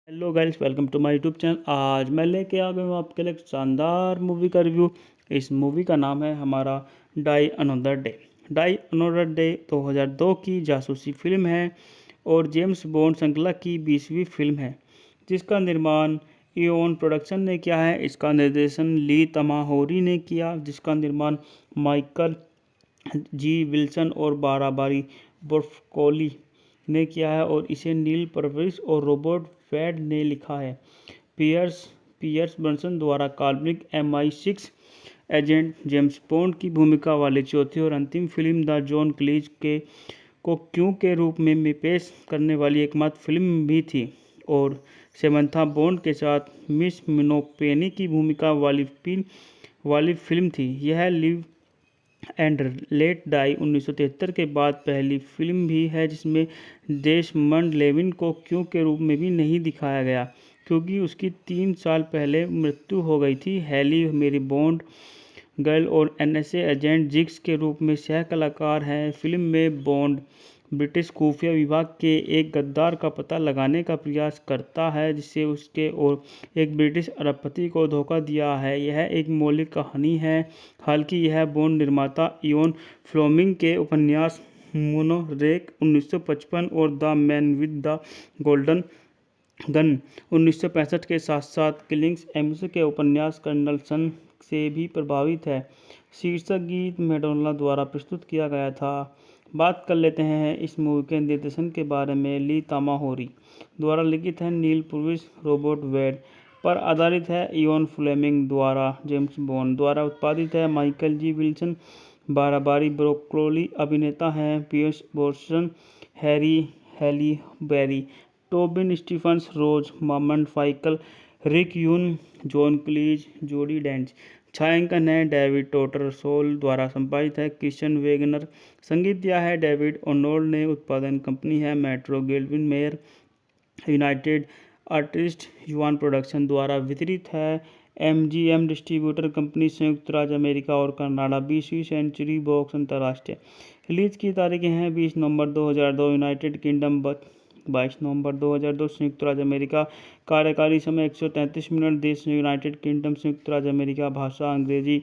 Hello guys, welcome to my YouTube channel. आज मैं लेके आ गया हूँ आपके लिए एक शानदार मूवी का रिव्यू। इस मूवी का नाम है हमारा die another day. Die another day 2002 की जासूसी फिल्म है और जेम्स बॉन्ड श्रृंखला की 20वीं फिल्म है, जिसका निर्माण इओन प्रोडक्शन ने किया है। इसका निर्देशन ली तमाहोरी ने किया, जिसका निर्माण माइकल जी विल्सन और बाराबारी बोर्फकोली ने किया है और इसे नील परविस और रॉबर्ट फैड ने लिखा है। पियर्स पियर्स ब्रंसन द्वारा काल्पनिक MI6 एजेंट जेम्स बॉन्ड की भूमिका वाली चौथी और अंतिम फिल्म द जॉन क्लीज को क्यों के रूप में पेश करने वाली एकमात्र फिल्म भी थी और सेमंथा बॉन्ड के साथ मिस मिनोपेनी की भूमिका वाली फिल्म थी। यह लिव एंड लेट डाई 1973 के बाद पहली फिल्म भी है जिसमें डेसमंड लेविन को क्यों के रूप में भी नहीं दिखाया गया, क्योंकि उसकी 3 साल पहले मृत्यु हो गई थी। हैली मेरी बॉन्ड गर्ल और NSA एजेंट जिग्स के रूप में सह कलाकार हैं। फिल्म में बॉन्ड ब्रिटिश खुफिया विभाग के एक गद्दार का पता लगाने का प्रयास करता है जिससे उसके और एक ब्रिटिश अरबपति को धोखा दिया है। यह एक मौलिक कहानी है, हालांकि यह बॉन्ड निर्माता इयोन फ्लेमिंग के उपन्यास मोनोरेक 1955 और the man with the golden gun 1965 के साथ साथ किलिंग्स एम्स के उपन्यास कर्नल सन से भी प्रभावित है। शीर्षक गीत मैडोना द्वारा प्रस्तुत किया गया था। बात कर लेते हैं इस मूवी के निर्देशन के बारे में। ली तामाहोरी द्वारा लिखित है, नील पुर्विस रॉबर्ट वेड पर आधारित है, इयोन फ्लेमिंग द्वारा जेम्स बॉन्ड द्वारा उत्पादित है, Michael G Wilson Barbara Broccoli अभिनेता हैं, Pierce Brosnan Halle Berry Tobin Stephens Rosamund फाइकल Rick Yune John क्लीज जोडी डेंच। छायांकन है डेविड टोटर सोल द्वारा संपादित है, क्रिश्चियन वेगनर। संगीत दिया है डेविड ओनोल्ड ने। उत्पादन कंपनी है Metro Goldwyn Mayer United Artist युवान प्रोडक्शन द्वारा वितरित है। MGM डिस्ट्रीब्यूटर कंपनी संयुक्त राज्य अमेरिका और कनाडा। 20वीं सेंचुरी बॉक्स अंतर्राष्ट्रीय रिलीज की तारीखें हैं 20 नवंबर 2002 यूनाइटेड किंगडम, 22 नवंबर 2002 संयुक्त राज्य अमेरिका। कार्यकारी समय 133 मिनट। देश यूनाइटेड किंगडम, संयुक्त राज्य अमेरिका। भाषा अंग्रेजी।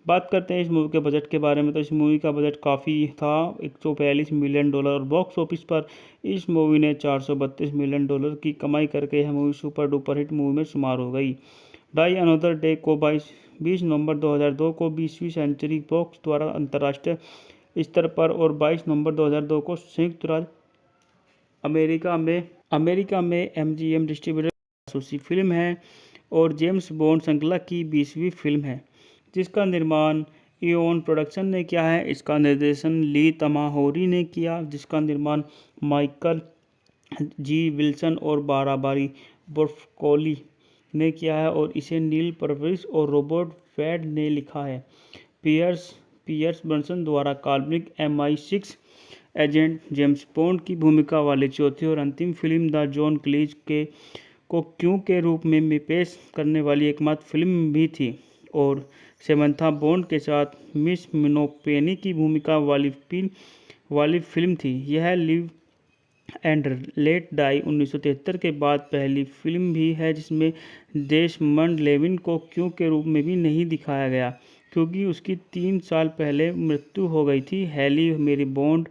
बात करते हैं इस मूवी के बजट के बारे में, तो इस मूवी का बजट काफ़ी था, $142 मिलियन, और बॉक्स ऑफिस पर इस मूवी ने $432 मिलियन की कमाई करके यह movie super duper hit movie में शुमार हो गई। डाई अनोदर डे को 20 नवंबर 2002 को 20वीं सेंचुरी बॉक्स द्वारा अंतर्राष्ट्रीय स्तर पर और 22 नवंबर 2002 को संयुक्त राज्य अमेरिका में MGM डिस्ट्रीब्यूटर जासूसी फिल्म है और जेम्स बॉन्ड श्रृंखला की 20वीं फिल्म है, जिसका निर्माण इओन प्रोडक्शन ने किया है। इसका निर्देशन ली तमाहोरी ने किया, जिसका निर्माण माइकल जी विल्सन और बाराबारी बोर्फकोली ने किया है और इसे नील परविस और रॉबर्ट फैड ने लिखा है। पियर्स ब्रंसन द्वारा काल्पनिक MI6 एजेंट जेम्स बॉन्ड की भूमिका वाली चौथी और अंतिम फिल्म द जॉन क्लीज को क्यों के रूप में पेश करने वाली एकमात्र फिल्म भी थी और सेमंथा बॉन्ड के साथ मिस मिनोपेनी की भूमिका वाली फिल्म थी। यह लिव एंड लेट डाई 1973 के बाद पहली फिल्म भी है जिसमें डेसमंड लेविन को क्यों के रूप में भी नहीं दिखाया गया, क्योंकि उसकी 3 साल पहले मृत्यु हो गई थी। हैली मेरी बॉन्ड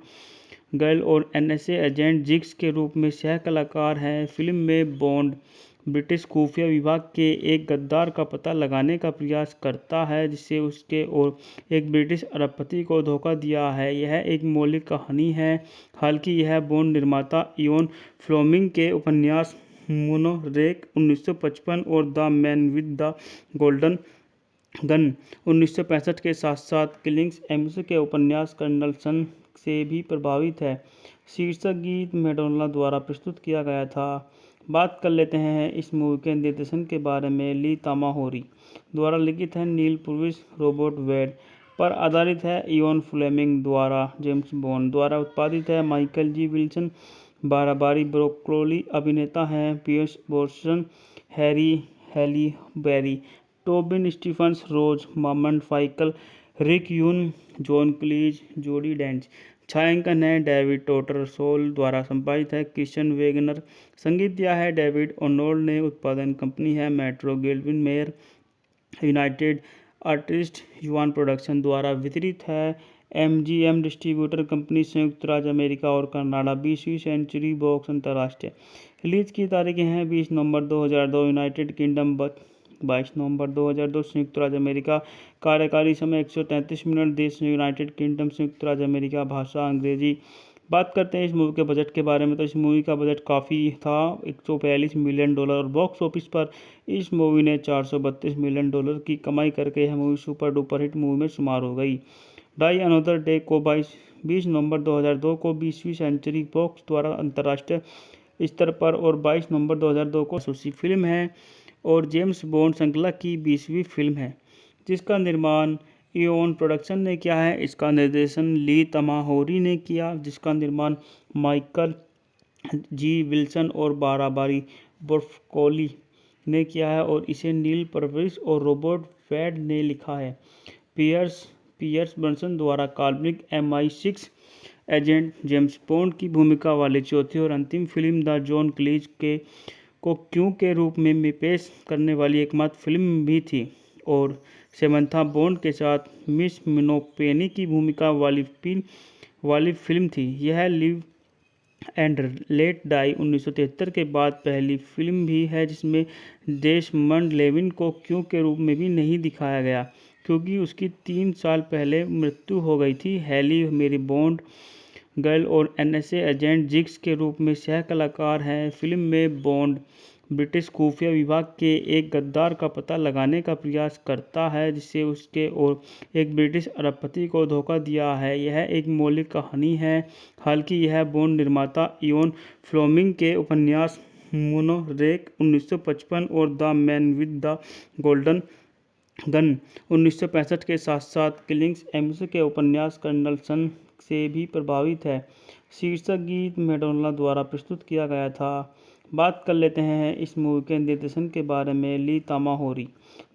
गर्ल और NSA एजेंट जिग्स के रूप में सह कलाकार हैं। फिल्म में बॉन्ड ब्रिटिश खुफिया विभाग के एक गद्दार का पता लगाने का प्रयास करता है जिससे उसके और एक ब्रिटिश अरबपति को धोखा दिया है। यह एक मौलिक कहानी है, हालांकि यह बॉन्ड निर्माता इयोन फ्लेमिंग के उपन्यास मोनोरेक 1955 और the man with the golden gun 1965 के साथ साथ किलिंग्स एम्स के उपन्यास कर्नल सन से भी प्रभावित है। शीर्षक गीत मैडोना द्वारा प्रस्तुत किया गया था। बात कर लेते हैं इस मूवी के निर्देशन के बारे में। ली तामाहोरी द्वारा लिखित है, नील पुर्विस रॉबर्ट वेड पर आधारित है, इयोन फ्लेमिंग द्वारा जेम्स बॉन्ड द्वारा उत्पादित है, Michael G Wilson Barbara Broccoli अभिनेता हैं, Pierce Brosnan Halle Berry Tobin Stephens Rosamund फाइकल Rick Yune John क्लीज जोडी डेंच। छायांकन है डेविड टोटरसोल द्वारा संपादित है क्रिश्चियन वेगनर। संगीत दिया है डेविड ओनोल्ड ने। उत्पादन कंपनी है Metro Goldwyn Mayer. United Artist युवान प्रोडक्शन द्वारा वितरित है। एमजीएम डिस्ट्रीब्यूटर कंपनी संयुक्त राज्य अमेरिका और कनाडा। 20वीं सेंचुरी बॉक्स अंतर्राष्ट्रीय रिलीज की तारीखें हैं 20 नवंबर 2002 यूनाइटेड किंगडम, 22 नवंबर 2002 संयुक्त राज्य अमेरिका। कार्यकारी समय 133 मिनट। देश यूनाइटेड किंगडम, संयुक्त राज्य अमेरिका। भाषा अंग्रेजी। बात करते हैं इस मूवी के बजट के बारे में, तो इस मूवी का बजट काफ़ी था, $142 मिलियन। और बॉक्स ऑफिस पर इस मूवी ने $432 मिलियन की कमाई करके यह movie super duper hit movie में शुमार हो गई। डाई अनदर डे को 20 नवंबर 2002 को 20वीं सेंचुरी बॉक्स द्वारा अंतर्राष्ट्रीय स्तर पर और 22 नवंबर 2002 को जासूसी फिल्म है और जेम्स बॉन्ड श्रृंखला की 20वीं फिल्म है, जिसका निर्माण इओन प्रोडक्शन ने किया है। इसका निर्देशन ली तमाहोरी ने किया, जिसका निर्माण माइकल जी विल्सन और बाराबारी बोर्फकोली ने किया है और इसे नील परविस और रॉबर्ट वेड ने लिखा है। पियर्स ब्रॉसनन द्वारा काल्पनिक MI6 एजेंट जेम्स बॉन्ड की भूमिका वाली चौथी और अंतिम फिल्म द जॉन क्लीज को क्यों के रूप में पेश करने वाली एकमात्र फिल्म भी थी और सेमंथा बॉन्ड के साथ मिस मिनोपेनी की भूमिका वाली फिल्म थी। यह लिव एंड लेट डाई 1973 के बाद पहली फिल्म भी है जिसमें डेसमंड लेविन को क्यों के रूप में भी नहीं दिखाया गया, क्योंकि उसकी 3 साल पहले मृत्यु हो गई थी। हैली मेरी बॉन्ड गर्ल और NSA एजेंट जिग्स के रूप में सह कलाकार हैं। फिल्म में बॉन्ड ब्रिटिश खुफिया विभाग के एक गद्दार का पता लगाने का प्रयास करता है जिससे उसके और एक ब्रिटिश अरबपति को धोखा दिया है। यह एक मौलिक कहानी है, हालांकि यह बॉन्ड निर्माता इयोन फ्लेमिंग के उपन्यास मोनोरेक 1955 और the man with the golden gun 1965 के साथ साथ किलिंग्स एम्स के उपन्यास कर्नल सन से भी प्रभावित है। शीर्षक गीत मैडोना द्वारा प्रस्तुत किया गया था। बात कर लेते हैं इस मूवी के निर्देशन के बारे में। ली तमाहोरी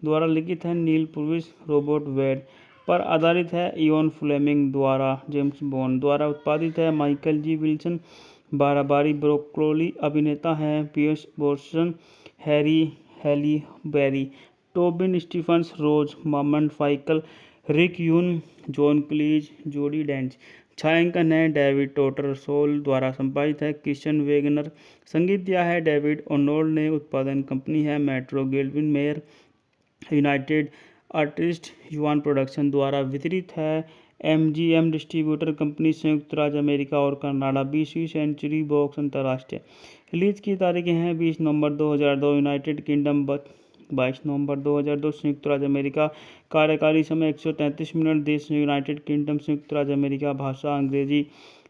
द्वारा लिखित है, नील परविस रॉबर्ट वेड पर आधारित है, इयोन फ्लेमिंग द्वारा जेम्स बॉन्ड द्वारा उत्पादित है, Michael G Wilson Barbara Broccoli अभिनेता हैं, Pierce Brosnan, Halle Berry, Tobin Stephens, Rosamund फाइकल, Rick Yune, John क्लीज, जोडी डेंच। छायांकन है डेविड टोटरसोल द्वारा संपादित है क्रिश्चियन वेगनर। संगीत दिया है डेविड ओनोल्ड ने। उत्पादन कंपनी है Metro Goldwyn Mayer. United Artist युवान प्रोडक्शन द्वारा वितरित है। MGM डिस्ट्रीब्यूटर कंपनी संयुक्त राज्य अमेरिका और कनाडा। 20वीं सेंचुरी बॉक्स अंतर्राष्ट्रीय रिलीज की तारीखें हैं 20 नवंबर 2002 यूनाइटेड किंगडम, 22 नवंबर 2002 संयुक्त राज्य अमेरिका। कार्यकारी समय 133 मिनट। देश यूनाइटेड किंगडम, संयुक्त राज्य अमेरिका। भाषा अंग्रेजी।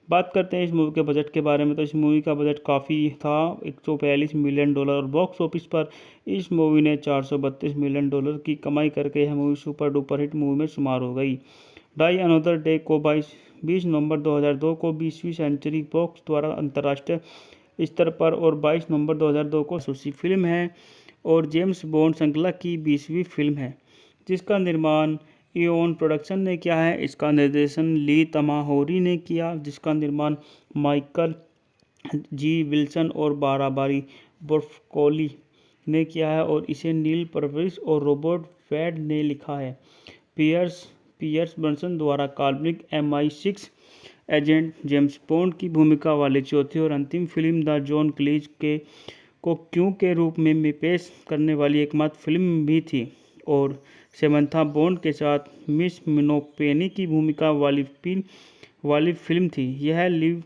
बात करते हैं इस मूवी के बजट के बारे में, तो इस मूवी का बजट काफ़ी था, $142 मिलियन। और बॉक्स ऑफिस पर इस मूवी ने $432 मिलियन की कमाई करके यह movie super duper hit movie में शुमार हो गई। डाई अनदर डे को 20 नवंबर 2002 को 20वीं सेंचुरी बॉक्स द्वारा अंतर्राष्ट्रीय स्तर पर और 22 नवंबर 2002 को जासूसी फिल्म है और जेम्स बॉन्ड श्रृंखला की 20वीं फिल्म है, जिसका निर्माण इओन प्रोडक्शन ने किया है। इसका निर्देशन ली तमाहोरी ने किया, जिसका निर्माण माइकल जी विल्सन और बाराबारी बोर्फकोली ने किया है और इसे नील परविस और रॉबर्ट वेड ने लिखा है। पियर्स ब्रॉसनन द्वारा काल्पनिक MI6 एजेंट जेम्स बॉन्ड की भूमिका वाली चौथी और अंतिम फिल्म द जॉन क्लीज को क्यों के रूप में पेश करने वाली एकमात्र फिल्म भी थी और सेमंथा बॉन्ड के साथ मिस मिनोपेनी की भूमिका वाली फिल्म थी। यह लिव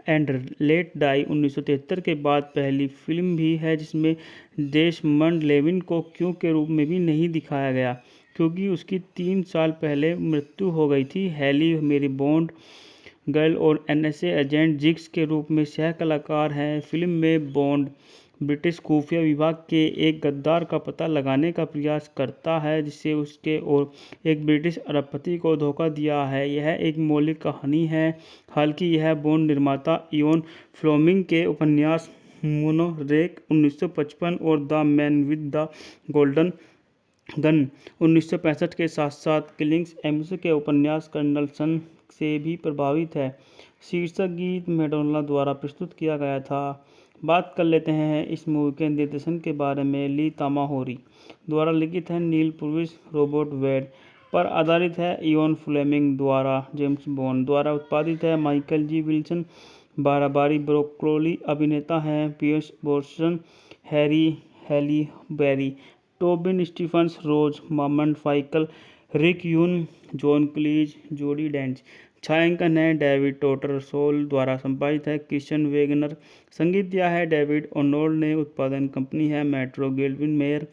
एंड लेट डाई 1973 के बाद पहली फिल्म भी है जिसमें डेसमंड लेविन को क्यों के रूप में भी नहीं दिखाया गया, क्योंकि उसकी 3 साल पहले मृत्यु हो गई थी। हैली मेरी बॉन्ड गर्ल और NSA एजेंट जिग्स के रूप में सह कलाकार हैं। फिल्म में बॉन्ड ब्रिटिश खुफिया विभाग के एक गद्दार का पता लगाने का प्रयास करता है जिससे उसके और एक ब्रिटिश अरबपति को धोखा दिया है। यह एक मौलिक कहानी है, हालांकि यह बॉन्ड निर्माता इयोन फ्लेमिंग के उपन्यास मोनोरेक 1955 और the man with the golden gun 1965 के साथ साथ किलिंग्स एम्स के उपन्यास कर्नल सन से भी प्रभावित है। शीर्षक गीत मैडोना द्वारा प्रस्तुत किया गया था। बात कर लेते हैं इस मूवी के निर्देशन के बारे में। ली तामाहोरी द्वारा लिखित है, नील पुर्विस रॉबर्ट वेड पर आधारित है, इयोन फ्लेमिंग द्वारा जेम्स बॉन्ड द्वारा उत्पादित है, Michael G Wilson Barbara Broccoli अभिनेता हैं, Pierce Brosnan, Halle Berry, Tobin Stephens, Rosamund फाइकल, Rick Yune, John क्लीज, जोडी डेंच। छायांकन है डेविड टोटर सोल द्वारा संपादित है, क्रिश्चियन वेगनर। संगीत दिया है डेविड ओनोल्ड ने। उत्पादन कंपनी है Metro Goldwyn Mayer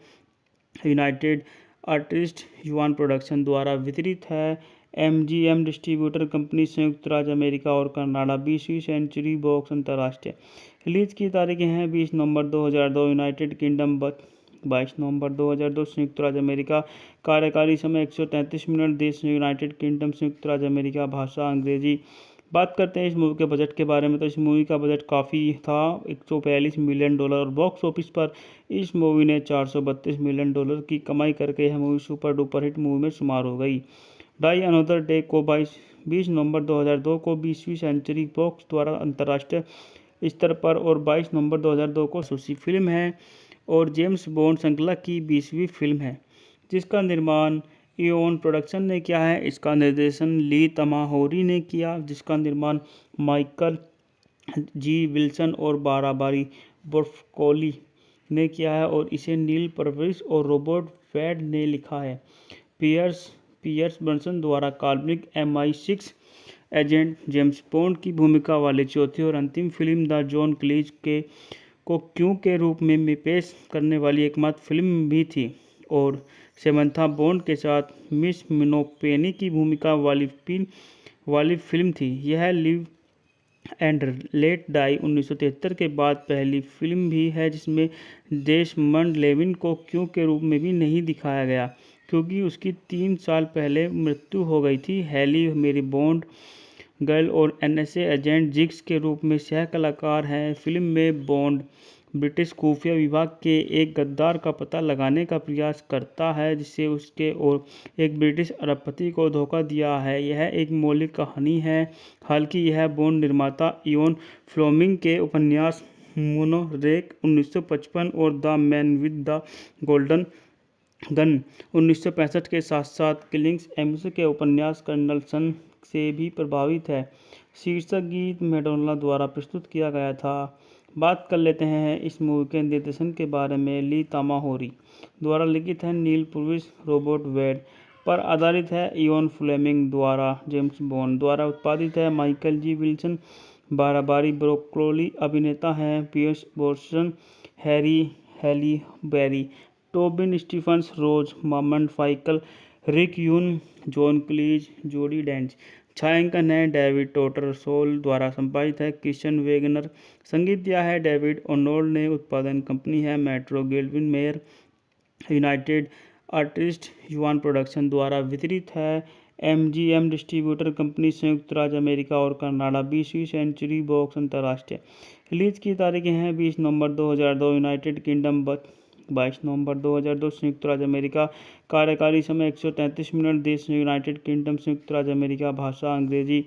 United Artist युवान प्रोडक्शन द्वारा वितरित है, एमजीएम डिस्ट्रीब्यूटर कंपनी संयुक्त राज्य अमेरिका और कनाडा। 20वीं सेंचुरी बॉक्स अंतर्राष्ट्रीय रिलीज की तारीखें हैं 20 नवंबर 2002 यूनाइटेड किंगडम, 22 नवंबर 2002 संयुक्त राज्य अमेरिका। कार्यकारी समय 133 मिनट। देश यूनाइटेड किंगडम, संयुक्त राज्य अमेरिका। भाषा अंग्रेजी। बात करते हैं इस मूवी के बजट के बारे में, तो इस मूवी का बजट काफ़ी था, $142 मिलियन, और बॉक्स ऑफिस पर इस मूवी ने $432 मिलियन की कमाई करके यह movie super duper hit movie में शुमार हो गई। डाई अनदर डे को 20 नवंबर 2002 को 20वीं सेंचुरी बॉक्स द्वारा अंतर्राष्ट्रीय स्तर पर और 22 नवंबर 2002 को जासूसी फिल्म है और जेम्स बॉन्ड श्रृंखला की 20वीं फिल्म है, जिसका निर्माण इयोन प्रोडक्शन ने किया है। इसका निर्देशन ली तामाहोरी ने किया, जिसका निर्माण माइकल जी विल्सन और बाराबारी ब्रोकोली ने किया है और इसे नील पुर्विस और रॉबर्ट वेड ने लिखा है। पियर्स ब्रॉसनन द्वारा काल्पनिक MI6 एजेंट जेम्स बॉन्ड की भूमिका वाली चौथी और अंतिम फिल्म द जॉन क्लीज को क्यों के रूप में पेश करने वाली एकमात्र फिल्म भी थी और समंथा बॉन्ड के साथ मिस मिनोपेनी की भूमिका वाली फिल्म थी। यह लिव एंड लेट डाई 1973 के बाद पहली फिल्म भी है जिसमें डेसमंड लेविन को क्यों के रूप में भी नहीं दिखाया गया, क्योंकि उसकी 3 साल पहले मृत्यु हो गई थी। हैली मेरी बॉन्ड गर्ल और NSA एजेंट जिग्स के रूप में सह कलाकार हैं। फिल्म में बॉन्ड ब्रिटिश खुफिया विभाग के एक गद्दार का पता लगाने का प्रयास करता है जिससे उसके और एक ब्रिटिश अरबपति को धोखा दिया है। यह एक मौलिक कहानी है, हालांकि यह बॉन्ड निर्माता इयोन फ्लेमिंग के उपन्यास मोनोरेक 1955 और the man with the golden gun 1965 के साथ साथ किलिंग्स एम्स के उपन्यास कर्नल सन से भी प्रभावित है। शीर्षक गीत मैडोना द्वारा प्रस्तुत किया गया था। बात कर लेते हैं इस मूवी के निर्देशन के बारे में। ली तामाहोरी द्वारा लिखित है, नील पुर्विस रॉबर्ट वेड पर आधारित है, इयोन फ्लेमिंग द्वारा जेम्स बॉन्ड द्वारा उत्पादित है, Michael G Wilson Barbara Broccoli अभिनेता हैं, Pierce Brosnan, Halle Berry, Tobin Stephens, Rosamund फाइकल, Rick Yune, John क्लीज, जोडी डेंच। छायांकन है डेविड टोटर सोल द्वारा संपादित है, क्रिश्चियन वेगनर। संगीत दिया है डेविड ओनोल्ड ने। उत्पादन कंपनी है Metro Goldwyn Mayer United Artist युवान प्रोडक्शन द्वारा वितरित है, MGM डिस्ट्रीब्यूटर कंपनी संयुक्त राज्य अमेरिका और कनाडा। 20वीं सेंचुरी बॉक्स अंतर्राष्ट्रीय रिलीज की तारीखें हैं 20 नवंबर 2002 यूनाइटेड किंगडम, 22 नवंबर 2002 संयुक्त राज्य अमेरिका। कार्यकारी समय 133 मिनट। देश यूनाइटेड किंगडम, संयुक्त राज्य अमेरिका। भाषा अंग्रेजी।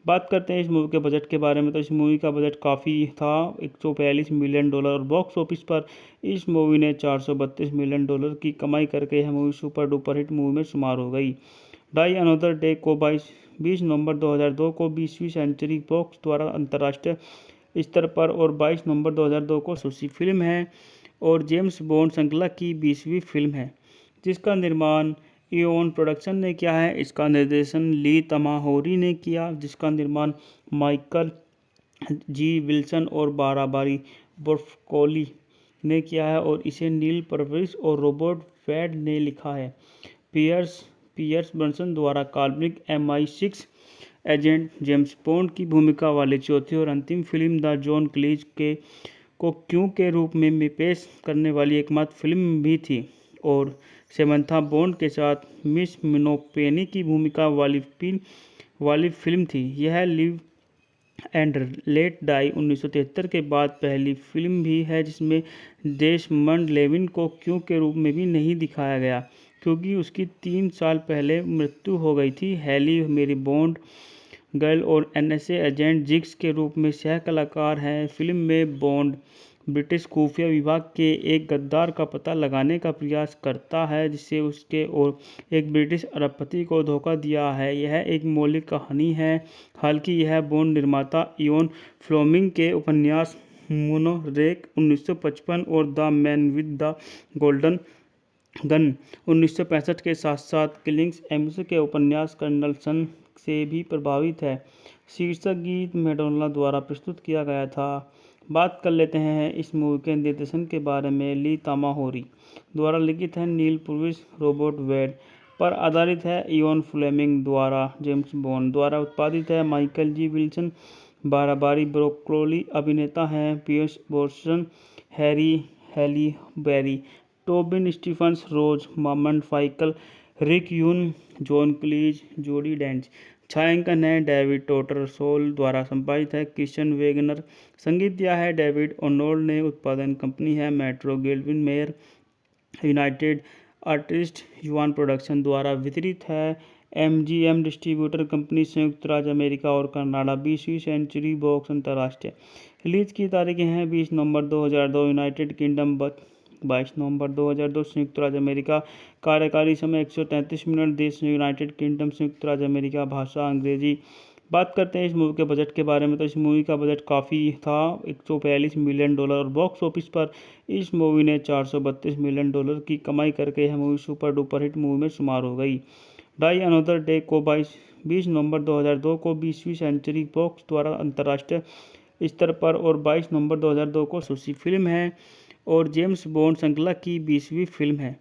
बात करते हैं इस मूवी के बजट के बारे में, तो इस मूवी का बजट काफ़ी था, $142 मिलियन, और बॉक्स ऑफिस पर इस मूवी ने $432 मिलियन की कमाई करके यह movie super duper hit movie में शुमार हो गई। डाई अनदर डे को 20 नवंबर 2002 को 20वीं सेंचुरी बॉक्स द्वारा अंतर्राष्ट्रीय स्तर पर और 22 नवंबर 2002 को जासूसी फिल्म है और जेम्स बॉन्ड श्रृंखला की 20वीं फिल्म है, जिसका निर्माण इयोन प्रोडक्शन ने किया है। इसका निर्देशन ली तामाहोरी ने किया, जिसका निर्माण माइकल जी विल्सन और बाराबारी ब्रोकोली ने किया है और इसे नील पुर्विस और रॉबर्ट वेड ने लिखा है। पियर्स ब्रॉसनन द्वारा काल्पनिक MI6 एजेंट जेम्स बॉन्ड की भूमिका वाली चौथी और अंतिम फिल्म द जॉन क्लीज को क्यों के रूप में पेश करने वाली एकमात्र फिल्म भी थी और समंथा बॉन्ड के साथ मिस मिनोपेनी की भूमिका वाली फिल्म थी। यह लिव एंड लेट डाई 1973 के बाद पहली फिल्म भी है जिसमें डेसमंड लेविन को क्यों के रूप में भी नहीं दिखाया गया, क्योंकि उसकी 3 साल पहले मृत्यु हो गई थी। हैली मेरी बॉन्ड गर्ल और एनएसए एजेंट जिग्स के रूप में सह कलाकार हैं। फिल्म में बॉन्ड ब्रिटिश खुफिया विभाग के एक गद्दार का पता लगाने का प्रयास करता है जिससे उसके और एक ब्रिटिश अरबपति को धोखा दिया है। यह एक मौलिक कहानी है, हालांकि यह बॉन्ड निर्माता इयोन फ्लेमिंग के उपन्यास मोनोरेक 1955 और the man with the golden gun 1965 के साथ साथ किलिंग्स एम्स के उपन्यास कर्नल सन से भी प्रभावित है। शीर्षक गीत मैडोना द्वारा प्रस्तुत किया गया था। बात कर लेते हैं इस मूवी के निर्देशन के बारे में। ली तामाहोरी द्वारा लिखित है, नील पुर्विस रॉबर्ट वेड पर आधारित है, इयोन फ्लेमिंग द्वारा जेम्स बॉन्ड द्वारा उत्पादित है, Michael G Wilson Barbara Broccoli अभिनेता हैं, Pierce Brosnan, Halle Berry, Tobin Stephens, Rosamund फाइकल, Rick Yune, John क्लीज, जोडी डेंच। छायांकन है डेविड टोटर सोल द्वारा संपादित है, क्रिश्चियन वेगनर। संगीत दिया है डेविड ओनोल्ड ने। उत्पादन कंपनी है Metro Goldwyn Mayer. United Artist युवान प्रोडक्शन द्वारा वितरित है। एमजीएम डिस्ट्रीब्यूटर कंपनी, संयुक्त राज्य अमेरिका और कनाडा। 20वीं सेंचुरी बॉक्स अंतर्राष्ट्रीय रिलीज की तारीखें हैं 20 नवंबर 2002 यूनाइटेड किंगडम, 22 नवंबर 2002 संयुक्त राज्य अमेरिका। कार्यकारी समय 133 मिनट। देश यूनाइटेड किंगडम, संयुक्त राज्य अमेरिका। भाषा अंग्रेजी। बात करते हैं इस मूवी के बजट के बारे में, तो इस मूवी का बजट काफ़ी था, $142 मिलियन, और बॉक्स ऑफिस पर इस मूवी ने $432 मिलियन की कमाई करके यह movie super duper hit movie में शुमार हो गई। डाई अनदर डे को 20 नवंबर 2002 को 20वीं सेंचुरी बॉक्स द्वारा अंतर्राष्ट्रीय स्तर पर और 22 नवंबर 2002 को जासूसी फिल्म है और जेम्स बॉन्ड श्रृंखला की 20वीं फिल्म है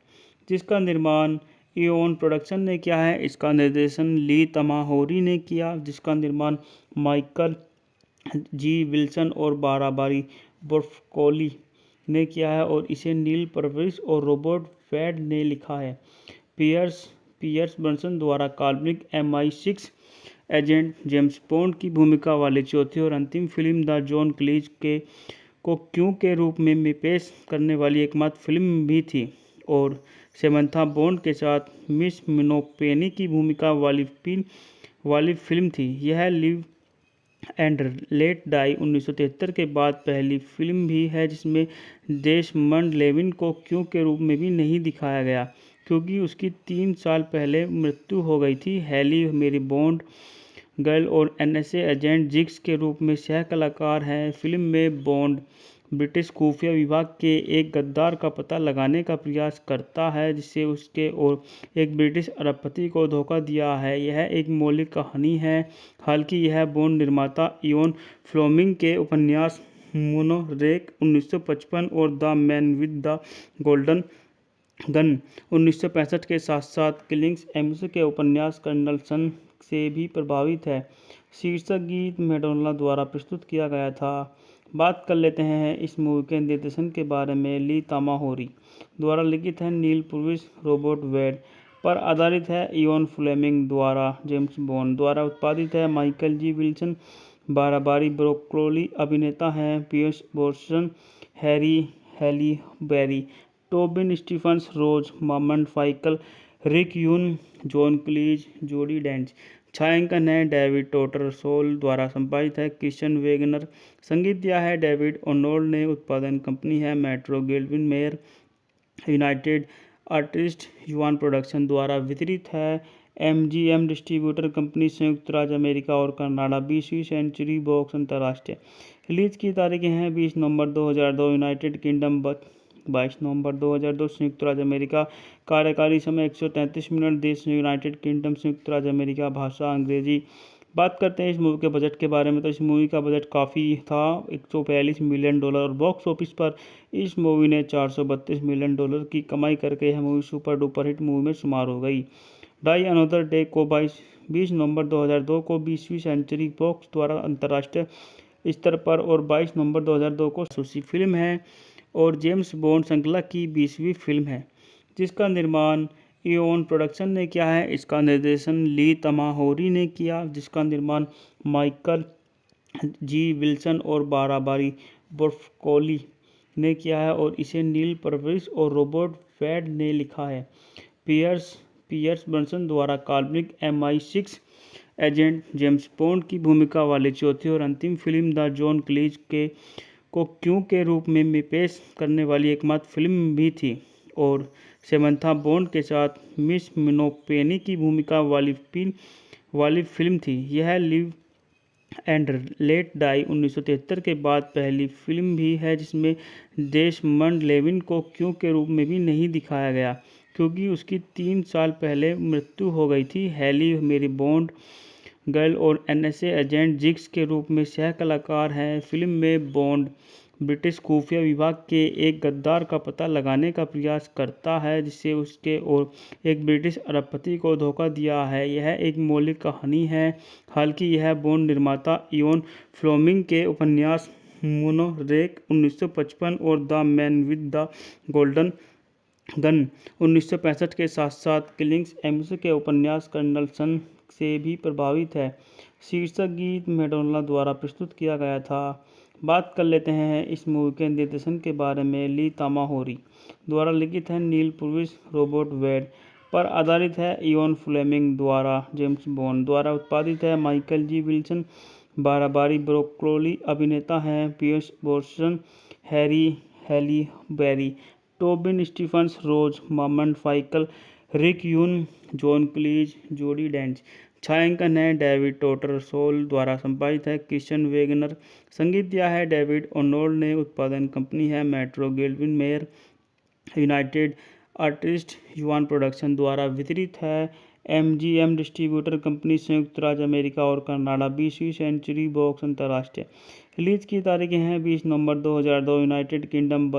जिसका निर्माण इयोन प्रोडक्शन ने किया है। इसका निर्देशन ली तामाहोरी ने किया, जिसका निर्माण माइकल जी विल्सन और बाराबारी ब्रोकोली ने किया है और इसे नील पर्विस और रॉबर्ट वेड ने लिखा है। पियर्स ब्रॉसनन द्वारा काल्पनिक MI6 एजेंट जेम्स बॉन्ड की भूमिका वाली चौथी और अंतिम फिल्म द जॉन क्लीज को क्यों के रूप में पेश करने वाली एकमात्र फिल्म भी थी और सेमंथा बॉन्ड के साथ मिस मिनोपेनी की भूमिका वाली फिल्म थी। यह लिव एंड लेट डाई 1973 के बाद पहली फिल्म भी है जिसमें डेसमंड लेविन को क्यों के रूप में भी नहीं दिखाया गया क्योंकि उसकी 3 साल पहले मृत्यु हो गई थी। हैली मेरी बॉन्ड गर्ल और एनएसए एजेंट जिग्स के रूप में सह कलाकार हैं। फिल्म में बॉन्ड ब्रिटिश खुफिया विभाग के एक गद्दार का पता लगाने का प्रयास करता है जिससे उसके और एक ब्रिटिश अरबपति को धोखा दिया है। यह एक मौलिक कहानी है, हालांकि यह बॉन्ड निर्माता इयोन फ्लेमिंग के उपन्यास मोनोरेक 1955 और the man with the golden gun 1965 के साथ साथ किलिंग्स एम्स के उपन्यास कर्नल सन से भी प्रभावित है। शीर्षक गीत मैडोना द्वारा प्रस्तुत किया गया था। बात कर लेते हैं इस मूवी के निर्देशन के बारे में। ली तामाहोरी द्वारा लिखित है, नील पुर्विस रॉबर्ट वेड पर आधारित है, इयोन फ्लेमिंग द्वारा जेम्स बॉन्ड द्वारा उत्पादित है, Michael G Wilson Barbara Broccoli अभिनेता हैं, Pierce Brosnan, Halle Berry, Tobin Stephens, Rosamund फाइकल, Rick Yune, John क्लीज, जोडी डेंच। छायांकन है डेविड टोटर सोल द्वारा संपादित है, क्रिश्चियन वेगनर। संगीत दिया है डेविड ओनोल्ड ने। उत्पादन कंपनी है Metro Goldwyn Mayer. United Artist युवान प्रोडक्शन द्वारा वितरित है। एमजीएम डिस्ट्रीब्यूटर कंपनी, संयुक्त राज्य अमेरिका और कनाडा। 20वीं सेंचुरी बॉक्स अंतर्राष्ट्रीय रिलीज की तारीखें हैं 20 नवंबर 2002 यूनाइटेड किंगडम, 22 नवंबर 2002 संयुक्त राज्य अमेरिका। कार्यकारी समय 133 मिनट। देश यूनाइटेड किंगडम, संयुक्त राज्य अमेरिका। भाषा अंग्रेजी। बात करते हैं इस मूवी के बजट के बारे में, तो इस मूवी का बजट काफ़ी था, $142 मिलियन, और बॉक्स ऑफिस पर इस मूवी ने $432 मिलियन की कमाई करके यह movie super duper hit movie में शुमार हो गई। डाई अनदर डे को 20 नवंबर 2002 को 20वीं सेंचुरी बॉक्स द्वारा अंतर्राष्ट्रीय स्तर पर और 22 नवंबर 2002 को जासूसी फिल्म है और जेम्स बॉन्ड श्रृंखला की 20वीं फिल्म है जिसका निर्माण इयोन प्रोडक्शन ने किया है। इसका निर्देशन ली तामाहोरी ने किया, जिसका निर्माण माइकल जी विल्सन और बाराबारी ब्रोकोली ने किया है और इसे नील पर्विस और रॉबर्ट वेड ने लिखा है। पियर्स ब्रॉसनन द्वारा काल्पनिक MI6 एजेंट जेम्स बॉन्ड की भूमिका वाली चौथी और अंतिम फिल्म द जॉन क्लीज के को क्यों के रूप में पेश करने वाली एकमात्र फिल्म भी थी और सेमंथा बॉन्ड के साथ मिस मिनोपेनी की भूमिका वाली फिल्म थी। यह लिव एंड लेट डाई 1973 के बाद पहली फिल्म भी है जिसमें डेसमंड लेविन को क्यों के रूप में भी नहीं दिखाया गया, क्योंकि उसकी 3 साल पहले मृत्यु हो गई थी। हैली मेरी बॉन्ड गर्ल और एनएसए एजेंट जिग्स के रूप में सह कलाकार हैं। फिल्म में बॉन्ड ब्रिटिश खुफिया विभाग के एक गद्दार का पता लगाने का प्रयास करता है जिससे उसके और एक ब्रिटिश अरबपति को धोखा दिया है। यह एक मौलिक कहानी है, हालांकि यह बॉन्ड निर्माता इयोन फ्लेमिंग के उपन्यास मोनोरेक 1955 और the man with the golden gun 1965 के साथ साथ किलिंग्स एम्स के उपन्यास कर्नल सन से भी प्रभावित है। शीर्षक गीत मैडोना द्वारा प्रस्तुत किया गया था। बात कर लेते हैं इस मूवी के निर्देशन के बारे में। ली तामाहोरी द्वारा लिखित है, नील पुर्विस रोबोट वेड पर आधारित है, इयोन फ्लेमिंग द्वारा जेम्स बॉन्ड द्वारा उत्पादित है, Michael G Wilson Barbara Broccoli अभिनेता हैं, Pierce Brosnan, Halle Berry, Tobin Stephens, Rosamund फाइकल, Rick Yune, John क्लीज, जोडी डेंच। छायांकन है डेविड टोटर सोल द्वारा संपादित है, क्रिश्चियन वेगनर। संगीत दिया है डेविड ओनोल्ड ने। उत्पादन कंपनी है Metro Goldwyn Mayer United Artist युवान प्रोडक्शन द्वारा वितरित है। एमजीएम डिस्ट्रीब्यूटर कंपनी संयुक्त राज्य अमेरिका और कनाडा। 20वीं सेंचुरी बॉक्स अंतर्राष्ट्रीय रिलीज की तारीखें हैं 20 नवंबर 2002 यूनाइटेड किंगडम,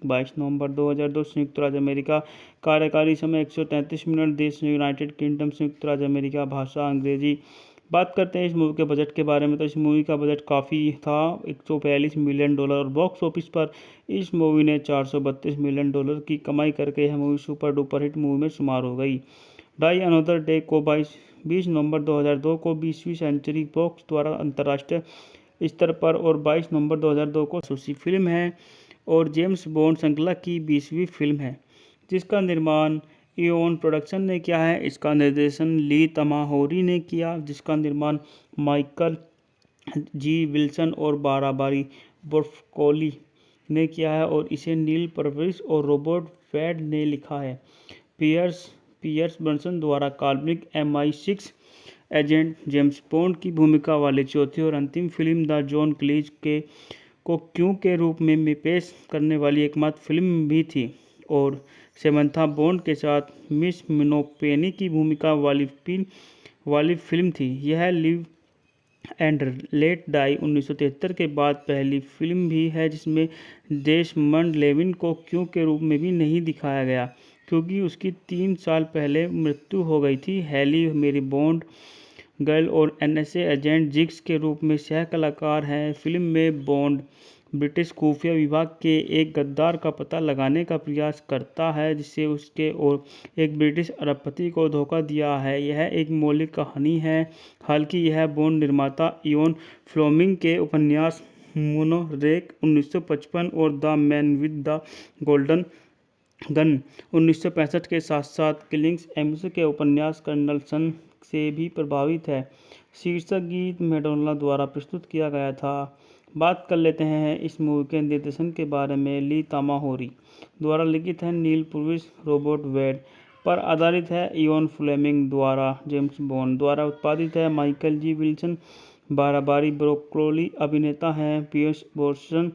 22 नवंबर 2002 संयुक्त राज्य अमेरिका। कार्यकारी समय 133 मिनट। देश यूनाइटेड किंगडम, संयुक्त राज्य अमेरिका। भाषा अंग्रेजी। बात करते हैं इस मूवी के बजट के बारे में, तो इस मूवी का बजट काफ़ी था, $142 मिलियन, और बॉक्स ऑफिस पर इस मूवी ने $432 मिलियन की कमाई करके यह movie super duper hit movie में शुमार हो गई। डाई अनदर डे को 20 नवंबर 2002 को 20वीं सेंचुरी बॉक्स द्वारा अंतर्राष्ट्रीय स्तर पर और 22 नवंबर 2002 को जासूसी फिल्म है और जेम्स बॉन्ड श्रृंखला की 20वीं फिल्म है जिसका निर्माण इयोन प्रोडक्शन ने किया है। इसका निर्देशन ली तामाहोरी ने किया, जिसका निर्माण माइकल जी विल्सन और बाराबारी ब्रोकोली ने किया है और इसे नील पर्विस और रॉबर्ट वेड ने लिखा है। पियर्स ब्रॉसनन द्वारा काल्पनिक MI6 एजेंट जेम्स बॉन्ड की भूमिका वाली चौथी और अंतिम फिल्म द जॉन क्लीज को क्यों के रूप में पेश करने वाली एकमात्र फिल्म भी थी और सेमंथा बॉन्ड के साथ मिस मिनोपेनी की भूमिका वाली फिल्म थी। यह लिव एंड लेट डाई 1973 के बाद पहली फिल्म भी है जिसमें डेसमंड लेविन को क्यों के रूप में भी नहीं दिखाया गया, क्योंकि उसकी 3 साल पहले मृत्यु हो गई थी। हैली मेरी बॉन्ड गर्ल और एनएसए एजेंट जिग्स के रूप में सह कलाकार हैं। फिल्म में बॉन्ड ब्रिटिश खुफिया विभाग के एक गद्दार का पता लगाने का प्रयास करता है जिससे उसके और एक ब्रिटिश अरबपति को धोखा दिया है। यह एक मौलिक कहानी है, हालांकि यह बॉन्ड निर्माता इयोन फ्लेमिंग के उपन्यास मोनोरेक 1955 और the man with the golden gun 1965 के साथ साथ किलिंग्स एम्स के उपन्यास कर्नल सन से भी प्रभावित है। शीर्षक गीत मैडोना द्वारा प्रस्तुत किया गया था। बात कर लेते हैं इस मूवी के निर्देशन के बारे में। ली तामाहोरी द्वारा लिखित है, नील पुर्विस रोबोट वेड पर आधारित है, इयोन फ्लेमिंग द्वारा जेम्स बॉन्ड द्वारा उत्पादित है, Michael G Wilson Barbara Broccoli अभिनेता हैं, Pierce Brosnan,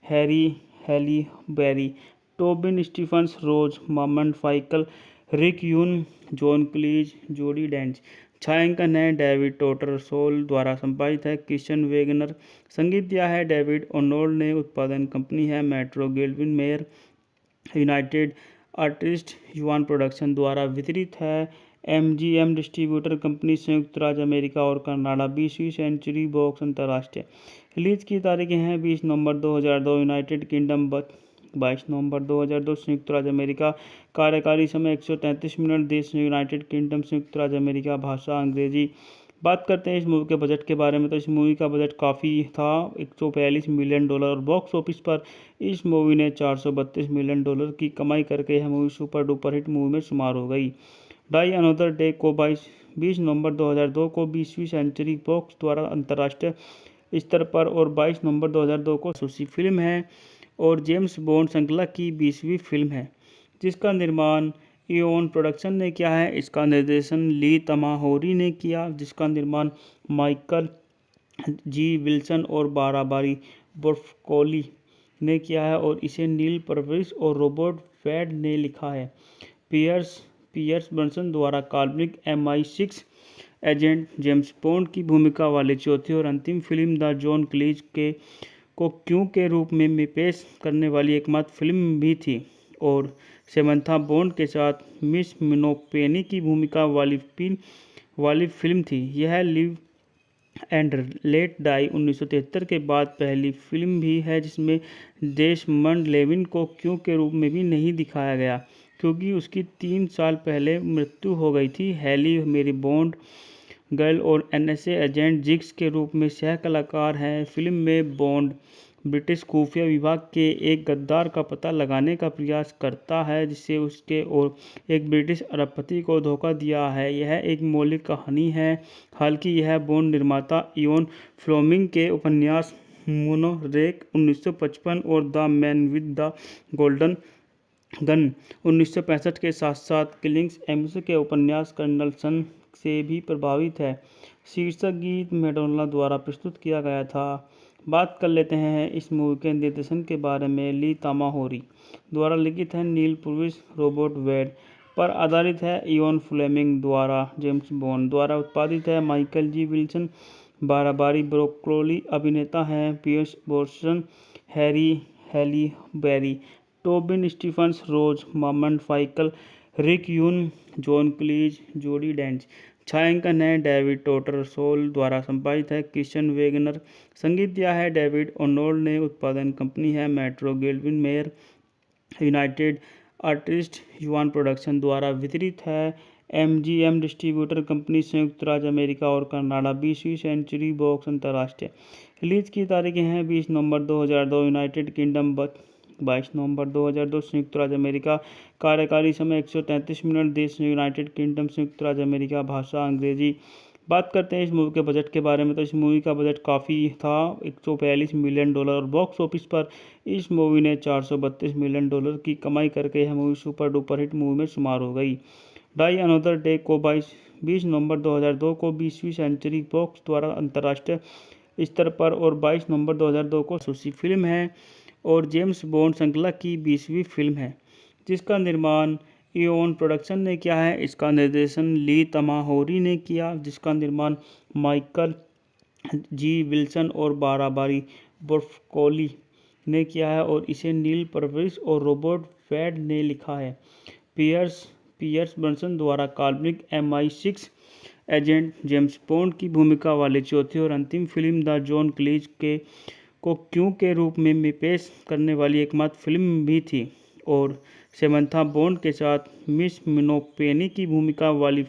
Halle Berry, Tobin Stephens, Rosamund फाइकल, Rick Yune, John क्लीज, जोडी डेंच। छायांकन है डेविड टोटर सोल द्वारा संपादित है, क्रिश्चियन वेगनर। संगीत दिया है डेविड ओनोल्ड ने। उत्पादन कंपनी है Metro Goldwyn Mayer United Artist युवान प्रोडक्शन द्वारा वितरित है। एमजीएम डिस्ट्रीब्यूटर कंपनी संयुक्त राज्य अमेरिका और कनाडा। 20वीं सेंचुरी बॉक्स अंतर्राष्ट्रीय रिलीज की तारीखें हैं 20 नवंबर 2002 यूनाइटेड किंगडम, 22 नवंबर 2002 संयुक्त राज्य अमेरिका। कार्यकारी समय 133 मिनट। देश यूनाइटेड किंगडम, संयुक्त राज्य अमेरिका। भाषा अंग्रेजी। बात करते हैं इस मूवी के बजट के बारे में, तो इस मूवी का बजट काफ़ी था, $142 मिलियन, और बॉक्स ऑफिस पर इस मूवी ने $432 मिलियन की कमाई करके यह movie super duper hit movie में शुमार हो गई। डाई अनोदर डे को 20 नवंबर 2002 को 20वीं सेंचुरी बॉक्स द्वारा अंतर्राष्ट्रीय स्तर पर और 22 नवंबर 2002 को जासूसी फिल्म है और जेम्स बॉन्ड श्रृंखला की 20वीं फिल्म है, जिसका निर्माण इओन प्रोडक्शन ने किया है। इसका निर्देशन ली तमाहोरी ने किया, जिसका निर्माण माइकल जी विल्सन और बाराबारी बोर्फकोली ने किया है और इसे नील पर्विस और रॉबर्ट वेड ने लिखा है। पियर्स ब्रॉसनन द्वारा काल्पनिक MI6 एजेंट जेम्स बॉन्ड की भूमिका वाली चौथी और अंतिम फिल्म द जॉन क्लीज को क्यों के रूप में पेश करने वाली एकमात्र फिल्म भी थी और सेमंथा बॉन्ड के साथ मिस मिनोपेनी की भूमिका वाली फिल्म थी। यह लिव एंड लेट डाई 1973 के बाद पहली फिल्म भी है जिसमें डेसमंड लेविन को क्यों के रूप में भी नहीं दिखाया गया, क्योंकि उसकी 3 साल पहले मृत्यु हो गई थी। हैली मेरी बॉन्ड गर्ल और NSA एजेंट जिग्स के रूप में सह कलाकार हैं। फिल्म में बॉन्ड ब्रिटिश खुफिया विभाग के एक गद्दार का पता लगाने का प्रयास करता है जिससे उसके और एक ब्रिटिश अरबपति को धोखा दिया है। यह एक मौलिक कहानी है, हालांकि यह बॉन्ड निर्माता इयोन फ्लेमिंग के उपन्यास मोनोरेक 1955 और the man with the golden gun 1965 के साथ साथ किलिंग्स एम्स के उपन्यास कर्नल सन से भी प्रभावित है। शीर्षक गीत मैडोना द्वारा प्रस्तुत किया गया था। बात कर लेते हैं इस मूवी के निर्देशन के बारे में। ली तमाहोरी द्वारा लिखित है, नील पर्विस रॉबर्ट वेड पर आधारित है, इयोन फ्लेमिंग द्वारा जेम्स बॉन्ड द्वारा उत्पादित है, Michael G Wilson Barbara Broccoli अभिनेता हैं, Pierce Brosnan Halle Berry Tobin Stephens Rosamund फाइकल Rick Yune John क्लीज जोडी डेंच। छायांकन है डेविड टोटरसोल द्वारा संपादित है, क्रिश्चियन वेगनर। संगीत दिया है डेविड ओनोल्ड ने। उत्पादन कंपनी है Metro Goldwyn Mayer United artist yuan production द्वारा वितरित है। MGM डिस्ट्रीब्यूटर कंपनी संयुक्त राज्य अमेरिका और कनाडा। 20वीं सेंचुरी बॉक्स अंतर्राष्ट्रीय रिलीज की तारीखें हैं 20 नवंबर 2002 यूनाइटेड किंगडम, 22 नवंबर 2002 संयुक्त राज्य अमेरिका। कार्यकारी समय 133 मिनट। देश यूनाइटेड किंगडम, संयुक्त राज्य अमेरिका। भाषा अंग्रेजी। बात करते हैं इस मूवी के बजट के बारे में, तो इस मूवी का बजट काफ़ी था, $142 मिलियन और बॉक्स ऑफिस पर इस मूवी ने $432 मिलियन की कमाई करके यह movie super duper hit movie में शुमार हो गई। डाई अनोदर डे को 20 नवंबर 2002 को 20वीं सेंचुरी बॉक्स द्वारा अंतर्राष्ट्रीय स्तर पर और 22 नवंबर 2002 को जासूसी फिल्म है और जेम्स बॉन्ड श्रृंखला की 20वीं फिल्म है, जिसका निर्माण इओन प्रोडक्शन ने किया है। इसका निर्देशन ली तमाहोरी ने किया, जिसका निर्माण माइकल जी विल्सन और बाराबारी बोर्फकोली ने किया है और इसे नील पर्विस और रॉबर्ट वेड ने लिखा है। पियर्स ब्रॉसनन द्वारा काल्पनिक MI6 एजेंट जेम्स बॉन्ड की भूमिका वाली चौथी और अंतिम फिल्म द जॉन क्लीज को क्यों के रूप में पेश करने वाली एकमात्र फिल्म भी थी और सेमंथा बॉन्ड के साथ मिस मिनोपेनी की भूमिका वाली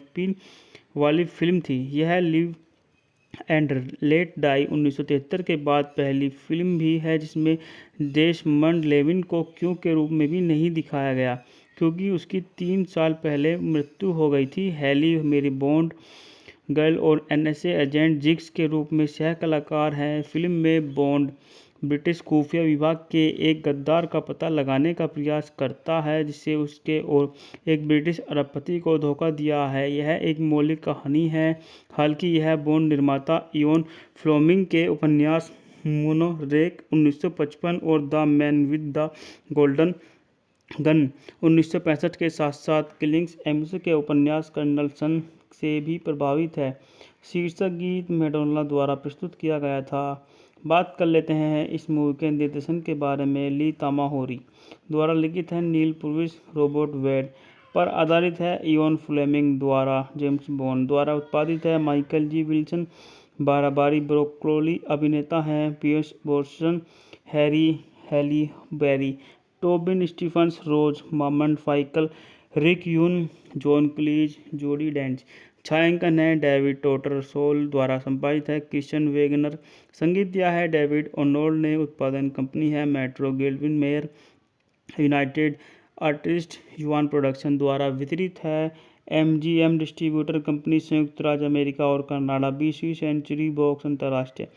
फिल्म थी। यह लिव एंड लेट डाई 1973 के बाद पहली फिल्म भी है जिसमें डेसमंड लेविन को क्यों के रूप में भी नहीं दिखाया गया, क्योंकि उसकी 3 साल पहले मृत्यु हो गई थी। हैली मेरी बॉन्ड गर्ल और NSA एजेंट जिग्स के रूप में सह कलाकार हैं। फिल्म में बॉन्ड ब्रिटिश खुफिया विभाग के एक गद्दार का पता लगाने का प्रयास करता है जिससे उसके और एक ब्रिटिश अरबपति को धोखा दिया है। यह एक मौलिक कहानी है, हालांकि यह बॉन्ड निर्माता इयोन फ्लेमिंग के उपन्यास मोनोरेक 1955 और the man with the golden gun 1965 के साथ साथ किलिंग्स एम्स के उपन्यास कर्नल सन से भी प्रभावित है। शीर्षक गीत मैडोना द्वारा प्रस्तुत किया गया था। बात कर लेते हैं इस मूवी के निर्देशन के बारे में। ली तमाहोरी द्वारा लिखित है, नील पर्विस रॉबर्ट वेड पर आधारित है, इयोन फ्लेमिंग द्वारा जेम्स बॉन्ड द्वारा उत्पादित है, Michael G Wilson Barbara Broccoli अभिनेता हैं, Pierce Brosnan Halle Berry Tobin Stephens Rosamund फाइकल Rick Yune John क्लीज जोडी डेंच। छायांकन है डेविड टोटरसोल द्वारा संपादित है, क्रिश्चियन वेगनर। संगीत दिया है डेविड ओनोल्ड ने। उत्पादन कंपनी है Metro Goldwyn Mayer United artist yuan production द्वारा वितरित है। MGM डिस्ट्रीब्यूटर कंपनी, संयुक्त राज्य अमेरिका और कनाडा। 20वीं सेंचुरी बॉक्स अंतर्राष्ट्रीय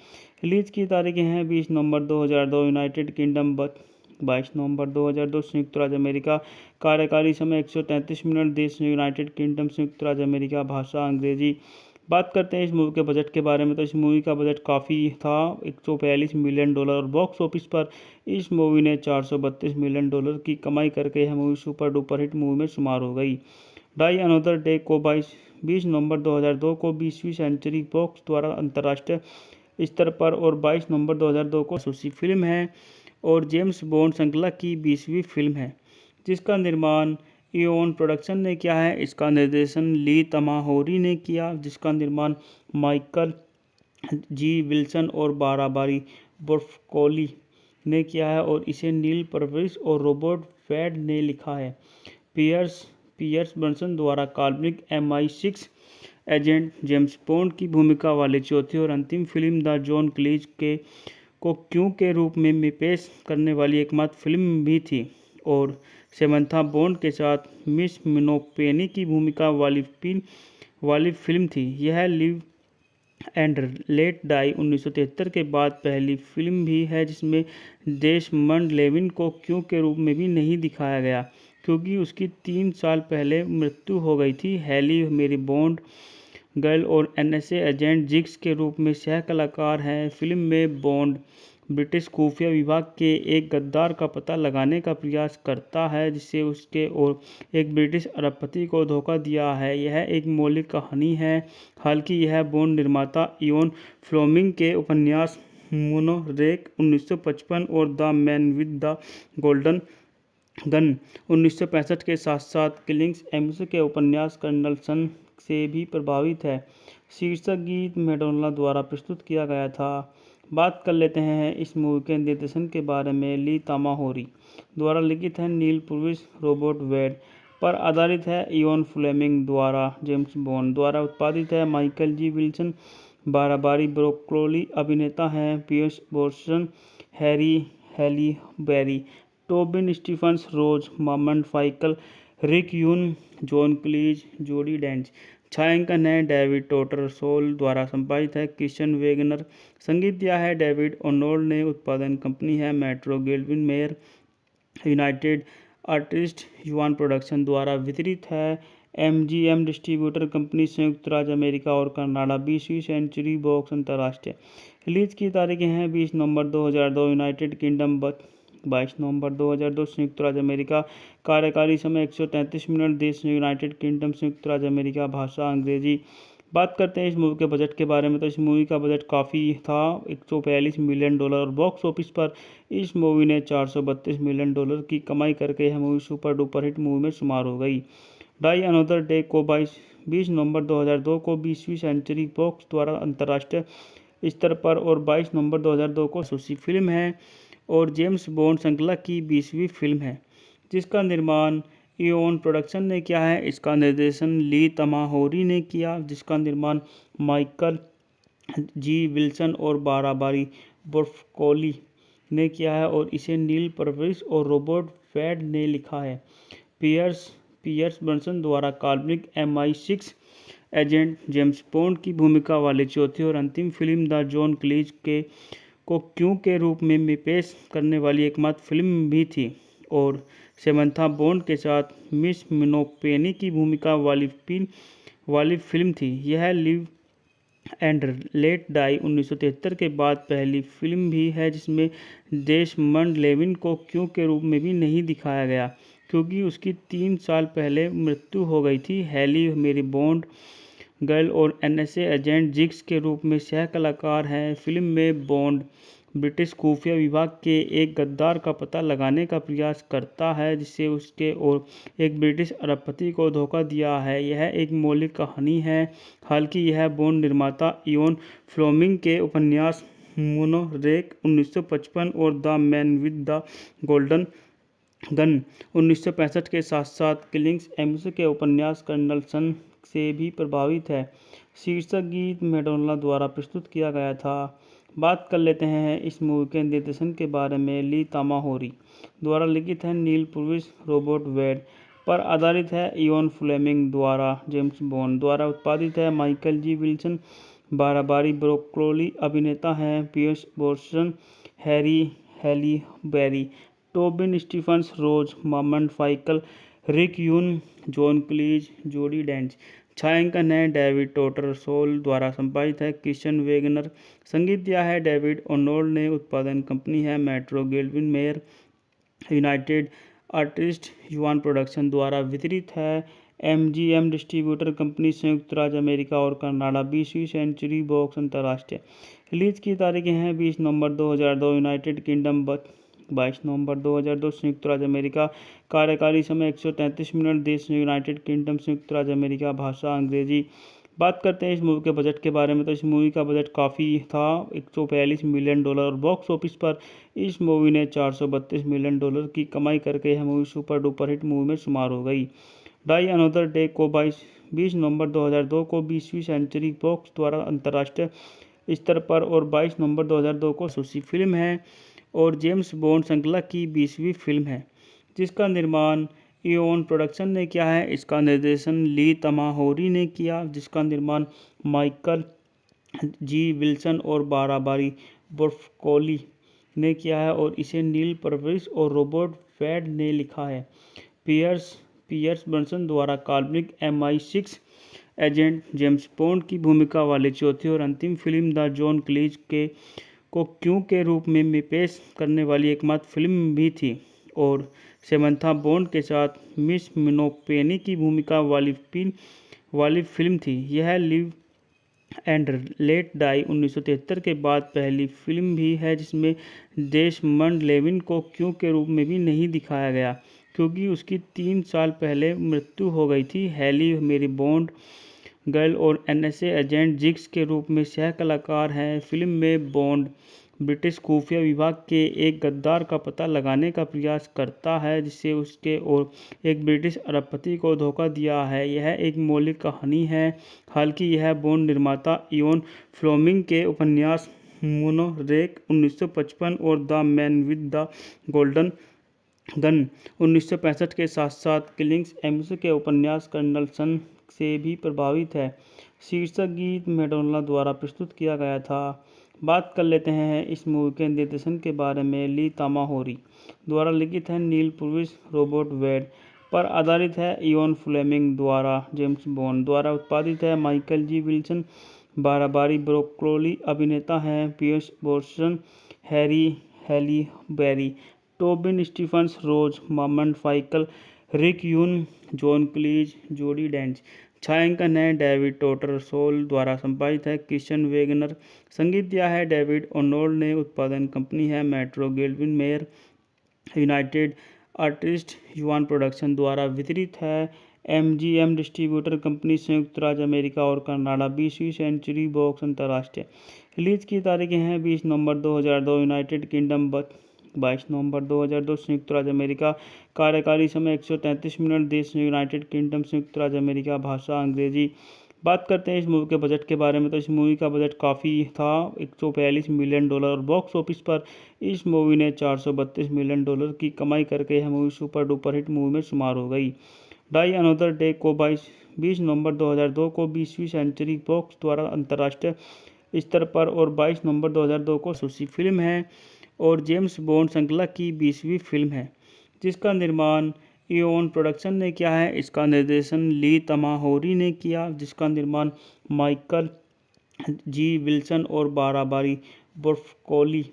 रिलीज की तारीखें हैं 20 नवंबर 2002 यूनाइटेड किंगडम, 22 नवंबर 2002 संयुक्त राज्य अमेरिका। कार्यकारी समय 133 मिनट। देश यूनाइटेड किंगडम, संयुक्त राज्य अमेरिका। भाषा अंग्रेजी। बात करते हैं इस मूवी के बजट के बारे में, तो इस मूवी का बजट काफ़ी था, $142 मिलियन, और बॉक्स ऑफिस पर इस मूवी ने $432 मिलियन की कमाई करके यह movie super duper hit movie में शुमार हो गई। डाई अनदर डे को 20 नवंबर 2002 को 20वीं सेंचुरी बॉक्स द्वारा अंतर्राष्ट्रीय स्तर पर और 22 नवंबर 2002 को जासूसी फिल्म है और जेम्स बॉन्ड श्रृंखला की 20वीं फिल्म है, जिसका निर्माण इओन प्रोडक्शन ने किया है। इसका निर्देशन ली तमाहोरी ने किया, जिसका निर्माण माइकल जी विल्सन और बाराबारी बोर्फकोली ने किया है और इसे नील परविस और रॉबर्ट वेड ने लिखा है। पियर्स ब्रॉसनन द्वारा काल्पनिक MI6 एजेंट जेम्स बॉन्ड की भूमिका वाली चौथी और अंतिम फिल्म द जॉन क्लीज को क्यों के रूप में पेश करने वाली एकमात्र फिल्म भी थी और सेमंथा बॉन्ड के साथ मिस मिनोपेनी की भूमिका वाली फिल्म थी। यह लिव एंड लेट डाई 1973 के बाद पहली फिल्म भी है जिसमें डेसमंड लेविन को क्यों के रूप में भी नहीं दिखाया गया, क्योंकि उसकी 3 साल पहले मृत्यु हो गई थी। हैली मेरी बॉन्ड गर्ल और NSA एजेंट जिग्स के रूप में सह कलाकार हैं। फिल्म में बॉन्ड ब्रिटिश खुफिया विभाग के एक गद्दार का पता लगाने का प्रयास करता है जिससे उसके और एक ब्रिटिश अरबपति को धोखा दिया है। यह एक मौलिक कहानी है, हालांकि यह बॉन्ड निर्माता इयोन फ्लेमिंग के उपन्यास मोनोरेक 1955 और the man with the golden gun 1965 के साथ साथ किलिंग्स एम्स के उपन्यास कर्नल सन से भी प्रभावित है। शीर्षक गीत मैडोना द्वारा प्रस्तुत किया गया था। बात कर लेते हैं इस मूवी के निर्देशन के बारे में। ली तमाहोरी द्वारा लिखित है, नील परविस रॉबर्ट वेड पर आधारित है, इयोन फ्लेमिंग द्वारा जेम्स बॉन्ड द्वारा उत्पादित है, Michael G Wilson Barbara Broccoli अभिनेता हैं, Pierce Brosnan, Halle Berry, Tobin Stephens, Rosamund फाइकल, Rick Yune, John क्लीज, जोडी डेंच। छायांकन है डेविड टोटर सोल द्वारा संपादित है, क्रिश्चियन वेगनर। संगीत दिया है डेविड ओनोल ने। उत्पादन कंपनी है Metro Goldwyn Mayer United Artist युवान प्रोडक्शन द्वारा वितरित है। MGM डिस्ट्रीब्यूटर कंपनी, संयुक्त राज्य अमेरिका और कनाडा। 20वीं सेंचुरी बॉक्स अंतर्राष्ट्रीय रिलीज की तारीखें हैं 20 नवंबर 2002 यूनाइटेड किंगडम, 22 नवंबर 2002 संयुक्त राज्य अमेरिका। कार्यकारी समय 133 मिनट। देश यूनाइटेड किंगडम, संयुक्त राज्य अमेरिका। भाषा अंग्रेजी। बात करते हैं इस मूवी के बजट के बारे में, तो इस मूवी का बजट काफ़ी था, $142 मिलियन, और बॉक्स ऑफिस पर इस मूवी ने $432 मिलियन की कमाई करके यह movie super duper hit movie में शुमार हो गई। डाई अनदर डे को 20 नवंबर 2002 को 20वीं सेंचुरी बॉक्स द्वारा अंतर्राष्ट्रीय स्तर पर और 22 नवंबर 2002 को जासूसी फिल्म है और जेम्स बॉन्ड श्रृंखला की 20वीं फिल्म है, जिसका निर्माण इओन प्रोडक्शन ने किया है। इसका निर्देशन ली तमाहोरी ने किया, जिसका निर्माण माइकल जी विल्सन और बाराबारी बोर्फकोली ने किया है और इसे नील परविस और रॉबर्ट वेड ने लिखा है। पियर्स ब्रॉसनन द्वारा काल्पनिक MI6 एजेंट जेम्स बॉन्ड की भूमिका वाली चौथी और अंतिम फिल्म द जॉन क्लीज को क्यों के रूप में पेश करने वाली एकमात्र फिल्म भी थी और सेमंथा बॉन्ड के साथ मिस मिनोपेनी की भूमिका वाली फिल्म थी। यह लिव एंड लेट डाई 1973 के बाद पहली फिल्म भी है जिसमें डेसमंड लेविन को क्यों के रूप में भी नहीं दिखाया गया, क्योंकि उसकी 3 साल पहले मृत्यु हो गई थी। हैली मेरी बॉन्ड गर्ल और NSA एजेंट जिग्स के रूप में सह कलाकार हैं। फिल्म में बॉन्ड ब्रिटिश खुफिया विभाग के एक गद्दार का पता लगाने का प्रयास करता है जिससे उसके और एक ब्रिटिश अरबपति को धोखा दिया है। यह एक मौलिक कहानी है, हालांकि यह बॉन्ड निर्माता इयोन फ्लेमिंग के उपन्यास मोनोरेक 1955 और the man with the golden gun 1965 के साथ साथ किलिंग्स एम्स के उपन्यास कर्नल सन से भी प्रभावित है। शीर्षक गीत मैडोना द्वारा प्रस्तुत किया गया था। बात कर लेते हैं इस मूवी के निर्देशन के बारे में। ली तमाहोरी द्वारा लिखित है, नील परविस रॉबर्ट वेड पर आधारित है। इयोन फ्लेमिंग द्वारा जेम्स बॉन्ड द्वारा उत्पादित है। Michael G Wilson Barbara Broccoli अभिनेता हैं। Pierce Brosnan, Halle Berry, Tobin Stephens, Rosamund फाइकल, Rick Yune, John क्लीज, जोडी डेंच। छायांकन है डेविड टोटर सोल द्वारा संपादित है। Christian Wagner. संगीत दिया है डेविड ओनोल्ड ने। उत्पादन कंपनी है Metro Goldwyn Mayer. United Artist युवान प्रोडक्शन द्वारा वितरित है। MGM डिस्ट्रीब्यूटर कंपनी, संयुक्त राज्य अमेरिका और कनाडा। 20वीं सेंचुरी बॉक्स अंतर्राष्ट्रीय रिलीज की तारीखें हैं 20 नवंबर 2002 यूनाइटेड किंगडम, 22 नवंबर 2002 संयुक्त राज्य अमेरिका। कार्यकारी समय 133 मिनट। देश यूनाइटेड किंगडम, संयुक्त राज्य अमेरिका। भाषा अंग्रेजी। बात करते हैं इस मूवी के बजट के बारे में, तो इस मूवी का बजट काफ़ी था, $142 मिलियन। और बॉक्स ऑफिस पर इस मूवी ने $432 मिलियन की कमाई करके यह movie super duper hit movie में शुमार हो गई। डाई अनदर डे को 20 नवंबर 2002 को 20वीं सेंचुरी बॉक्स द्वारा अंतर्राष्ट्रीय स्तर पर और 22 नवंबर 2002 को जासूसी फिल्म है और जेम्स बॉन्ड श्रृंखला की 20वीं फिल्म है, जिसका निर्माण इयोन प्रोडक्शन ने किया है। इसका निर्देशन ली तमाहोरी ने किया, जिसका निर्माण माइकल जी विल्सन और बाराबारी ब्रोकोली ने किया है और इसे नील परविस और रॉबर्ट वेड ने लिखा है। पियर्स ब्रॉसनन द्वारा काल्पनिक MI6 एजेंट जेम्स बॉन्ड की भूमिका वाली चौथी और अंतिम फिल्म द जॉन क्लीज को क्यों के रूप में पेश करने वाली एकमात्र फिल्म भी थी और सेमंथा बॉन्ड के साथ मिस मिनोपेनी की भूमिका वाली फिल्म थी। यह लिव एंड लेट डाई 1973 के बाद पहली फिल्म भी है जिसमें डेसमंड लेविन को क्यों के रूप में भी नहीं दिखाया गया, क्योंकि उसकी 3 साल पहले मृत्यु हो गई थी। हैली मेरी बॉन्ड गर्ल और NSA एजेंट जिग्स के रूप में सह कलाकार हैं। फिल्म में बॉन्ड ब्रिटिश खुफिया विभाग के एक गद्दार का पता लगाने का प्रयास करता है जिससे उसके और एक ब्रिटिश अरबपति को धोखा दिया है। यह एक मौलिक कहानी है, हालांकि यह बॉन्ड निर्माता इयोन फ्लेमिंग के उपन्यास मोनोरेक 1955 और the man with the golden gun 1965 के साथ साथ किलिंग्स एम्स के उपन्यास कर्नल सन से भी प्रभावित है। शीर्षक गीत मैडोना द्वारा प्रस्तुत किया गया था। बात कर लेते हैं इस मूवी के निर्देशन के बारे में। ली तमाहोरी द्वारा लिखित है। नील परविस, रॉबर्ट वेड पर आधारित है। इयोन फ्लेमिंग द्वारा जेम्स बॉन्ड द्वारा उत्पादित है। Michael G Wilson Barbara Broccoli अभिनेता हैं। Pierce Brosnan, Halle Berry, Tobin Stephens, Rosamund फाइकल, Rick Yune, John क्लीज, जोडी डेंच। छायांकन है डेविड टोटर सोल द्वारा संपादित है। Christian Wagner. संगीत दिया है डेविड ओनोल्ड ने। उत्पादन कंपनी है Metro Goldwyn Mayer. United Artist युवान प्रोडक्शन द्वारा वितरित है। MGM डिस्ट्रीब्यूटर कंपनी, संयुक्त राज्य अमेरिका और कनाडा। 20वीं सेंचुरी बॉक्स अंतर्राष्ट्रीय रिलीज की तारीखें हैं 20 नवंबर 2002 यूनाइटेड किंगडम, 22 नवंबर 2002 संयुक्त राज्य अमेरिका। कार्यकारी समय 133 मिनट। देश यूनाइटेड किंगडम, संयुक्त राज्य अमेरिका। भाषा अंग्रेजी। बात करते हैं इस मूवी के बजट के बारे में, तो इस मूवी का बजट काफ़ी था, $142 मिलियन। और बॉक्स ऑफिस पर इस मूवी ने $432 मिलियन की कमाई करके यह movie super duper hit movie में शुमार हो गई। डाई अनदर डे को 20 नवंबर 2002 को 20वीं सेंचुरी बॉक्स द्वारा अंतर्राष्ट्रीय स्तर पर और 22 नवंबर 2002 को जासूसी फिल्म है और जेम्स बॉन्ड श्रृंखला की 20वीं फिल्म है, जिसका निर्माण इयोन प्रोडक्शन ने किया है। इसका निर्देशन ली तमाहोरी ने किया, जिसका निर्माण माइकल जी विल्सन और बाराबारी ब्रोकोली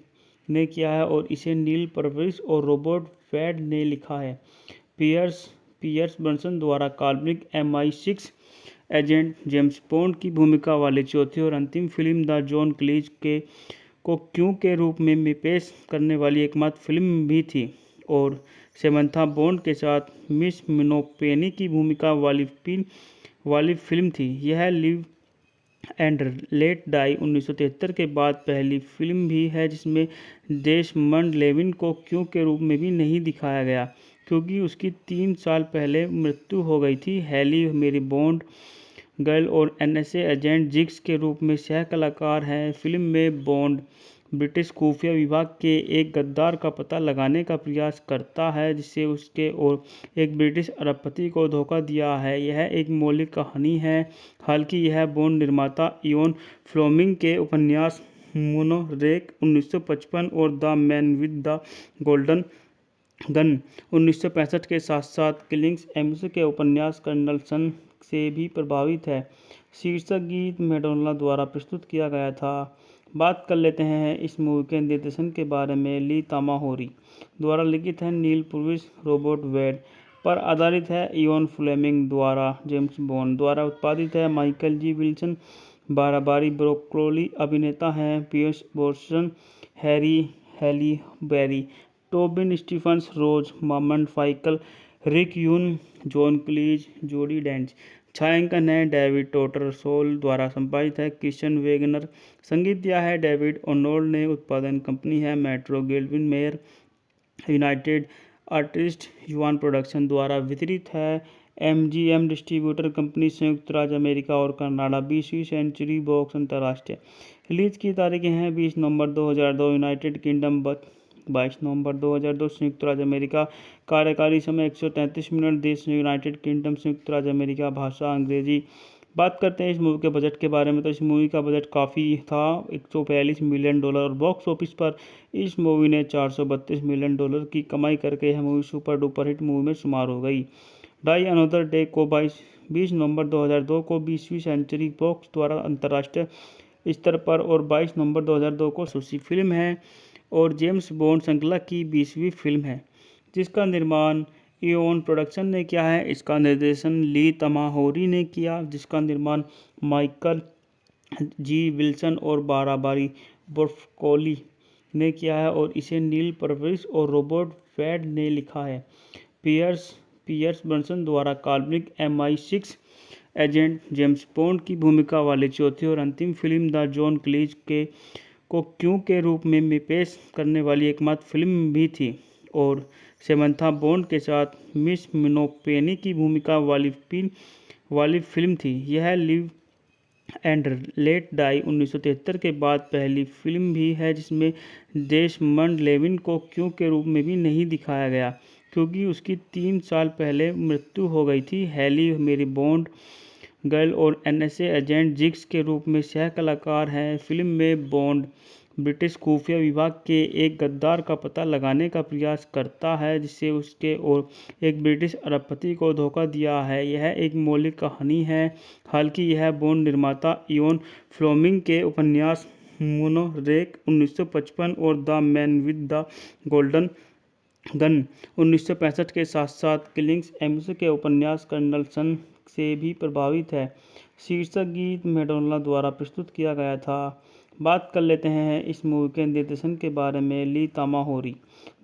ने किया है और इसे नील परविस और रॉबर्ट वेड ने लिखा है। पियर्स ब्रॉसनन द्वारा काल्पनिक MI6 एजेंट जेम्स बॉन्ड की भूमिका वाली चौथी और अंतिम फिल्म द जॉन क्लीज को क्यों के रूप में पेश करने वाली एकमात्र फिल्म भी थी और सेमंथा बॉन्ड के साथ मिस मिनोपेनी की भूमिका वाली फिल्म थी। यह लिव एंड लेट डाई 1973 के बाद पहली फिल्म भी है जिसमें डेसमंड लेविन को क्यों के रूप में भी नहीं दिखाया गया, क्योंकि उसकी 3 साल पहले मृत्यु हो गई थी। हैली मेरी बॉन्ड गर्ल और NSA एजेंट जिग्स के रूप में सह कलाकार हैं। फिल्म में बॉन्ड ब्रिटिश खुफिया विभाग के एक गद्दार का पता लगाने का प्रयास करता है जिससे उसके और एक ब्रिटिश अरबपति को धोखा दिया है। यह एक मौलिक कहानी है। हालांकि यह बॉन्ड निर्माता इयोन फ्लेमिंग के उपन्यास मोनोरेक 1955 और the man with the golden gun 1965 के साथ साथ किलिंग्स एम्स के उपन्यास कर्नल सन से भी प्रभावित है। शीर्षक गीत मैडोना द्वारा प्रस्तुत किया गया था। बात कर लेते हैं इस मूवी के निर्देशन के बारे में। ली तामाहोरी द्वारा लिखित है, नील पुर्विस रॉबर्ट वेड पर आधारित है, इयोन फ्लेमिंग द्वारा जेम्स बॉन्ड द्वारा उत्पादित है, Michael G Wilson Barbara Broccoli अभिनेता हैं, Pierce Brosnan, Halle Berry, Tobin Stephens, Rosamund फाइकल, Rick Yune, John क्लीज, जोडी डेंच। छायांकन है डेविड टोटर सोल द्वारा संपादित है, क्रिश्चियन वेगनर। संगीत दिया है डेविड ओनोल्ड ने। उत्पादन कंपनी है Metro Goldwyn Mayer United Artist युवान प्रोडक्शन द्वारा वितरित है, एमजीएम डिस्ट्रीब्यूटर कंपनी संयुक्त राज्य अमेरिका और कनाडा। 20वीं सेंचुरी बॉक्स अंतर्राष्ट्रीय रिलीज की तारीखें हैं 20 नवंबर 2002 यूनाइटेड किंगडम, 22 नवंबर 2002 संयुक्त राज्य अमेरिका। कार्यकारी समय 133 मिनट। देश यूनाइटेड किंगडम, संयुक्त राज्य अमेरिका। भाषा अंग्रेजी। बात करते हैं इस मूवी के बजट के बारे में, तो इस मूवी का बजट काफ़ी था, $142 मिलियन, और बॉक्स ऑफिस पर इस मूवी ने $432 मिलियन की कमाई करके यह movie super duper hit movie में शुमार हो गई। डाई अनदर डे को 20 नवंबर 2002 को 20वीं सेंचुरी बॉक्स द्वारा अंतर्राष्ट्रीय स्तर पर और 22 नवंबर 2002 को जासूसी फिल्म है और जेम्स बॉन्ड श्रृंखला की 20वीं फिल्म है जिसका निर्माण इयोन प्रोडक्शन ने किया है। इसका निर्देशन ली तामाहोरी ने किया, जिसका निर्माण माइकल जी विल्सन और बाराबारी ब्रोकोली ने किया है और इसे नील पुर्विस और रॉबर्ट वेड ने लिखा है। पियर्स ब्रॉसनन द्वारा काल्पनिक MI6 एजेंट जेम्स बॉन्ड की भूमिका वाली चौथी और अंतिम फिल्म द जॉन क्लीज को क्यों के रूप में पेश करने वाली एकमात्र फिल्म भी थी और सेमंथा बॉन्ड के साथ मिस मिनोपेनी की भूमिका वाली फिल्म थी। यह लिव एंड लेट डाई 1973 के बाद पहली फिल्म भी है जिसमें डेसमंड लेविन को क्यों के रूप में भी नहीं दिखाया गया क्योंकि उसकी 3 साल पहले मृत्यु हो गई थी। हैली मेरी बॉन्ड गर्ल और NSA एजेंट जिग्स के रूप में सह कलाकार हैं। फिल्म में बॉन्ड ब्रिटिश खुफिया विभाग के एक गद्दार का पता लगाने का प्रयास करता है जिससे उसके और एक ब्रिटिश अरबपति को धोखा दिया है। यह एक मौलिक कहानी है। हालांकि यह बॉन्ड निर्माता इयोन फ्लेमिंग के उपन्यास मोनोरेक 1955 और the man with the golden gun 1965 के साथ साथ किलिंग्स एम्स के उपन्यास कर्नल सन से भी प्रभावित है। शीर्षक गीत मैडोना द्वारा प्रस्तुत किया गया था। बात कर लेते हैं इस मूवी के निर्देशन के बारे में। ली तामाहोरी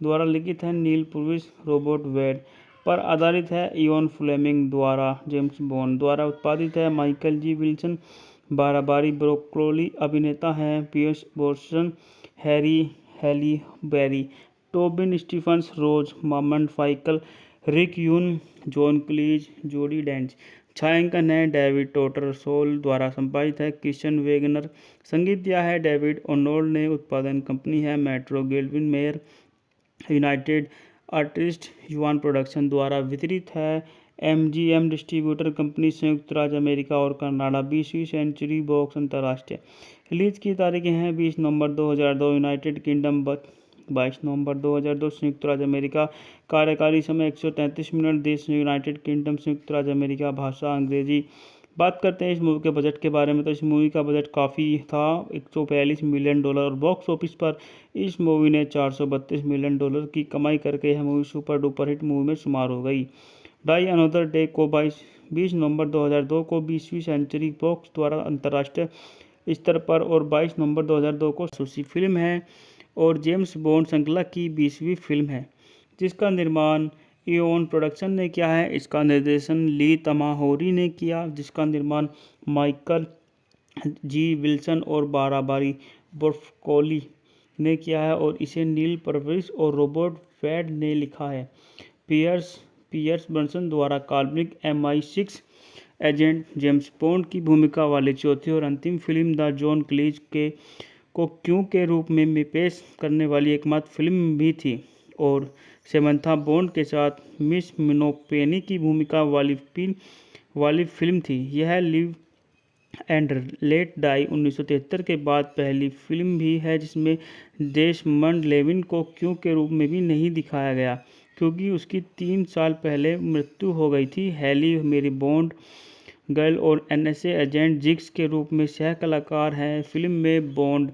द्वारा लिखित है, नील पुर्विस रॉबर्ट वेड पर आधारित है, इयोन फ्लेमिंग द्वारा जेम्स बॉन्ड द्वारा उत्पादित है, Michael G Wilson Barbara Broccoli अभिनेता हैं, Pierce Brosnan, Halle Berry, Tobin Stephens, Rosamund फाइकल, Rick Yune, John क्लीज, जोडी डेंच। छायांकन है डेविड टोटर सोल द्वारा संपादित है, क्रिश्चियन वेगनर। संगीत दिया है डेविड ओनोल्ड ने। उत्पादन कंपनी है Metro Goldwyn Mayer United Artist युवान प्रोडक्शन द्वारा वितरित है, MGM डिस्ट्रीब्यूटर कंपनी संयुक्त राज्य अमेरिका और कनाडा। 20वीं सेंचुरी बॉक्स अंतर्राष्ट्रीय रिलीज की तारीखें हैं 20 नवंबर 2002 यूनाइटेड किंगडम, 22 नवंबर 2002 संयुक्त राज्य अमेरिका। कार्यकारी समय 133 मिनट। देश यूनाइटेड किंगडम, संयुक्त राज्य अमेरिका। भाषा अंग्रेजी। बात करते हैं इस मूवी के बजट के बारे में, तो इस मूवी का बजट काफ़ी था, $142 मिलियन, और बॉक्स ऑफिस पर इस मूवी ने $432 मिलियन की कमाई करके यह movie super duper hit movie में शुमार हो गई। डाई अनदर डे को 20 नवंबर 2002 को 20वीं सेंचुरी बॉक्स द्वारा अंतर्राष्ट्रीय स्तर पर और 22 नवंबर 2002 को जासूसी फिल्म है और जेम्स बॉन्ड श्रृंखला की 20वीं फिल्म है जिसका निर्माण इयोन प्रोडक्शन ने किया है। इसका निर्देशन ली तामाहोरी ने किया, जिसका निर्माण माइकल जी विल्सन और बाराबारी ब्रोकोली ने किया है और इसे नील पुर्विस और रॉबर्ट वेड ने लिखा है। पियर्स ब्रॉसनन द्वारा काल्पनिक MI6 एजेंट जेम्स बॉन्ड की भूमिका वाली चौथी और अंतिम फिल्म द जॉन क्लीज को क्यों के रूप में पेश करने वाली एकमात्र फिल्म भी थी और समंथा बॉन्ड के साथ मिस मिनोपेनी की भूमिका वाली फिल्म थी। यह लिव एंड लेट डाई 1973 के बाद पहली फिल्म भी है जिसमें डेसमंड लेविन को क्यों के रूप में भी नहीं दिखाया गया, क्योंकि उसकी 3 साल पहले मृत्यु हो गई थी। हैली मेरी बॉन्ड गर्ल और एनएसए एजेंट जिग्स के रूप में सह कलाकार हैं। फिल्म में बॉन्ड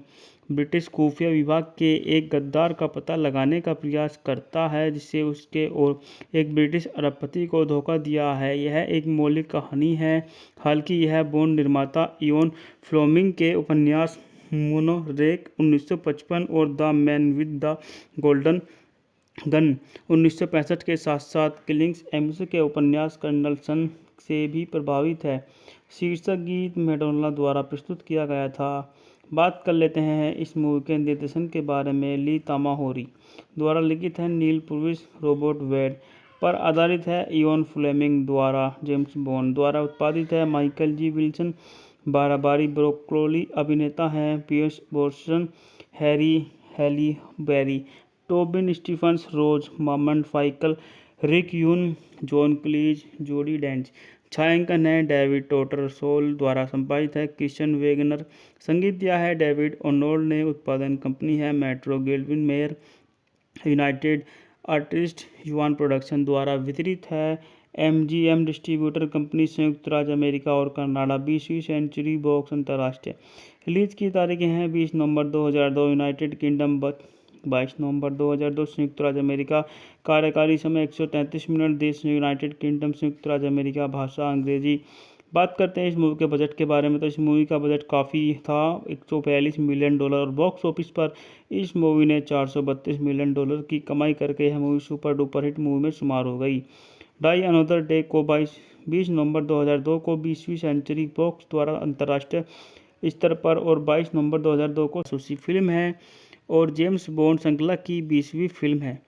ब्रिटिश खुफिया विभाग के एक गद्दार का पता लगाने का प्रयास करता है जिससे उसके और एक ब्रिटिश अरबपति को धोखा दिया है। यह एक मौलिक कहानी है, हालांकि यह बॉन्ड निर्माता इयोन फ्लेमिंग के उपन्यास मोनोरेक 1955 और the man with the golden gun 1965 के साथ साथ किलिंग्स एम्स के उपन्यास कर्नल सन से भी प्रभावित है। शीर्षक गीत मैडोना द्वारा प्रस्तुत किया गया था। बात कर लेते हैं इस मूवी के निर्देशन के बारे में। ली तामाहोरी द्वारा लिखित है, नील पुर्विस रोबोट वेड पर आधारित है, इयोन फ्लेमिंग द्वारा जेम्स बॉन्ड द्वारा उत्पादित है, Michael G Wilson Barbara Broccoli अभिनेता हैं, Pierce Brosnan, Halle Berry, Tobin Stephens, Rosamund फाइकल, Rick Yune, John क्लीज, जोडी डेंच। छायांकन है डेविड टोटर सोल द्वारा संपादित है, क्रिश्चियन वेगनर। संगीत दिया है डेविड ओनोल ने। उत्पादन कंपनी है Metro Goldwyn Mayer United Artist युवान प्रोडक्शन द्वारा वितरित है। एमजीएम डिस्ट्रीब्यूटर कंपनी संयुक्त राज्य अमेरिका और कनाडा। 20वीं सेंचुरी बॉक्स अंतर्राष्ट्रीय रिलीज की तारीखें हैं 20 नवंबर 2002 यूनाइटेड किंगडम, 22 नवंबर 2002 संयुक्त राज्य अमेरिका। कार्यकारी समय 133 मिनट। देश यूनाइटेड किंगडम, संयुक्त राज्य अमेरिका। भाषा अंग्रेजी। बात करते हैं इस मूवी के बजट के बारे में, तो इस मूवी का बजट काफ़ी था, $142 मिलियन, और बॉक्स ऑफिस पर इस मूवी ने $432 मिलियन की कमाई करके यह movie super duper hit movie में शुमार हो गई। डाई अनदर डे को 20 नवंबर 2002 को 20वीं सेंचुरी बॉक्स द्वारा अंतर्राष्ट्रीय स्तर पर और 22 नवंबर 2002 को सूची फिल्म है और जेम्स बॉन्ड श्रृंखला की 20वीं फिल्म है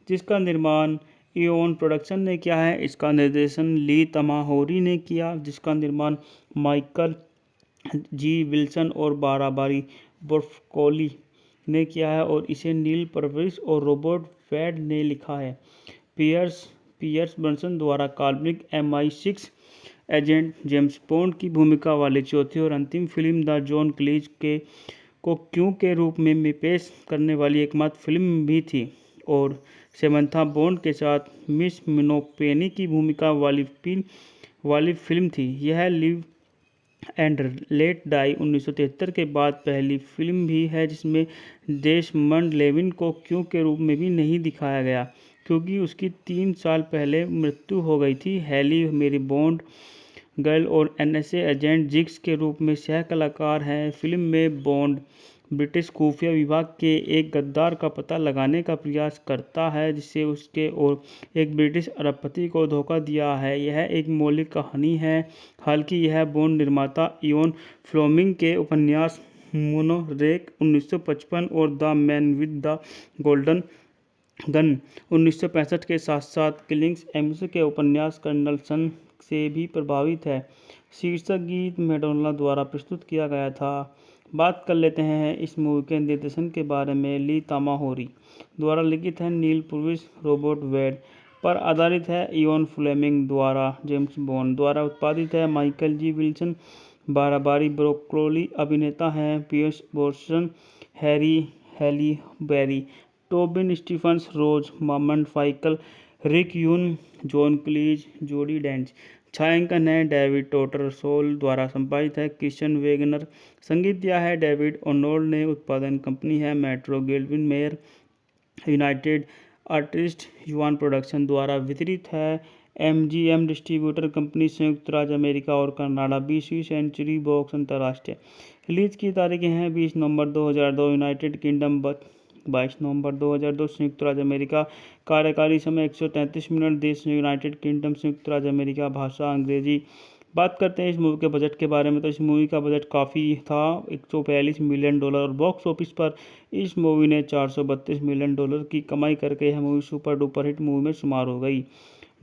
जिसका निर्माण इयोन प्रोडक्शन ने किया है। इसका निर्देशन ली तामाहोरी ने किया, जिसका निर्माण माइकल जी विल्सन और बाराबारी ब्रोकोली ने किया है और इसे नील पर्विस और रॉबर्ट वेड ने लिखा है। पियर्स ब्रॉसनन द्वारा काल्पनिक MI6 एजेंट जेम्स बॉन्ड की भूमिका वाली चौथी और अंतिम फिल्म द जॉन क्लीज को क्यों के रूप में पेश करने वाली एकमात्र फिल्म भी थी और समंथा बॉन्ड के साथ मिस मिनोपेनी की भूमिका वाली फिल्म थी। यह लिव एंड लेट डाई 1973 के बाद पहली फिल्म भी है जिसमें डेसमंड लेविन को क्यों के रूप में भी नहीं दिखाया गया, क्योंकि उसकी 3 साल पहले मृत्यु हो गई थी। हैली मेरी बॉन्ड गर्ल और एनएसए एजेंट जिग्स के रूप में सह कलाकार हैं। फिल्म में बॉन्ड ब्रिटिश खुफिया विभाग के एक गद्दार का पता लगाने का प्रयास करता है जिससे उसके और एक ब्रिटिश अरबपति को धोखा दिया है। यह एक मौलिक कहानी है, हालांकि यह बॉन्ड निर्माता इयोन फ्लेमिंग के उपन्यास मोनोरेक 1955 और the man with the golden gun 1965 के साथ साथ किलिंग्स एम्स के उपन्यास कर्नल सन से भी प्रभावित है। शीर्षक गीत मैडोना द्वारा प्रस्तुत किया गया था। बात कर लेते हैं इस मूवी के निर्देशन के बारे में। ली तामाहोरी द्वारा लिखित है, नील पुर्विस रोबोट वेड पर आधारित है, इयोन फ्लेमिंग द्वारा जेम्स बॉन्ड द्वारा उत्पादित है, Michael G Wilson Barbara Broccoli अभिनेता हैं, Pierce Brosnan, Halle Berry, Tobin Stephens, Rosamund फाइकल, Rick Yune, John क्लीज, जोडी डेंच। छायांकन है डेविड टोटर सोल द्वारा संपादित है, क्रिश्चियन वेगनर। संगीत दिया है डेविड ओनोल ने। उत्पादन कंपनी है Metro Goldwyn Mayer United Artist युवान प्रोडक्शन द्वारा वितरित है। MGM डिस्ट्रीब्यूटर कंपनी संयुक्त राज्य अमेरिका और कनाडा। 20वीं सेंचुरी बॉक्स अंतर्राष्ट्रीय रिलीज की तारीखें हैं 20 नवंबर 2002 यूनाइटेड किंगडम, 22 नवंबर 2002 संयुक्त राज्य अमेरिका। कार्यकारी समय 133 मिनट। देश यूनाइटेड किंगडम, संयुक्त राज्य अमेरिका। भाषा अंग्रेजी। बात करते हैं इस मूवी के बजट के बारे में, तो इस मूवी का बजट काफ़ी था, $142 मिलियन, और बॉक्स ऑफिस पर इस मूवी ने $432 मिलियन की कमाई करके यह movie super duper hit movie में शुमार हो गई।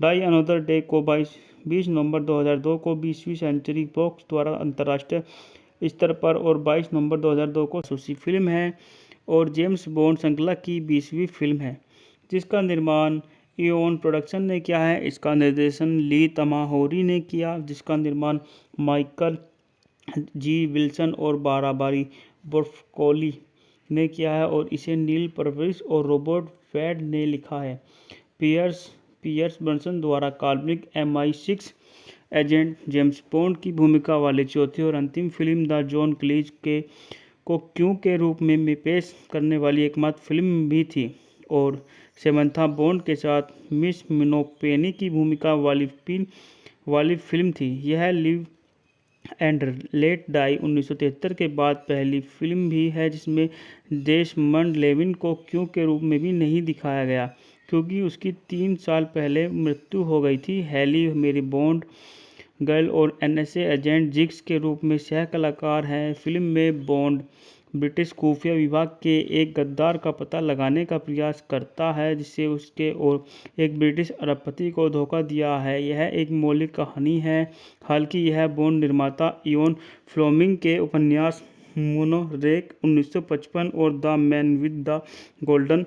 डाई अनदर डे को 20 नवंबर 2002 को 20वीं सेंचुरी बॉक्स द्वारा अंतर्राष्ट्रीय स्तर पर और 22 नवंबर 2002 को जासूसी फिल्म है और जेम्स बॉन्ड श्रृंखला की 20वीं फिल्म है जिसका निर्माण इओन प्रोडक्शन ने किया है। इसका निर्देशन ली तमाहोरी ने किया जिसका निर्माण माइकल जी विल्सन और बाराबारी बोर्फकोली ने किया है और इसे नील पर्वरिस और रॉबर्ट वेड ने लिखा है। पियर्स पियर्स ब्रॉसनन द्वारा काल्पनिक MI6 एजेंट जेम्स बॉन्ड की भूमिका वाली चौथी और अंतिम फिल्म द जॉन क्लीज को क्यों के रूप में पेश करने वाली एकमात्र फिल्म भी थी और सेमंथा बॉन्ड के साथ मिस मिनोपेनी की भूमिका वाली फिल्म थी। यह लिव एंड लेट डाई 1973 के बाद पहली फिल्म भी है जिसमें देशमंड लेविन को क्यों के रूप में भी नहीं दिखाया गया क्योंकि उसकी 3 साल पहले मृत्यु हो गई थी। हैली मेरी बॉन्ड गर्ल और NSA एजेंट जिग्स के रूप में सह कलाकार हैं। फिल्म में बॉन्ड ब्रिटिश खुफिया विभाग के एक गद्दार का पता लगाने का प्रयास करता है जिससे उसके और एक ब्रिटिश अरबपति को धोखा दिया है। यह एक मौलिक कहानी है। हालांकि यह बॉन्ड निर्माता इयोन फ्लेमिंग के उपन्यास मोनोरेक 1955 और the man with the golden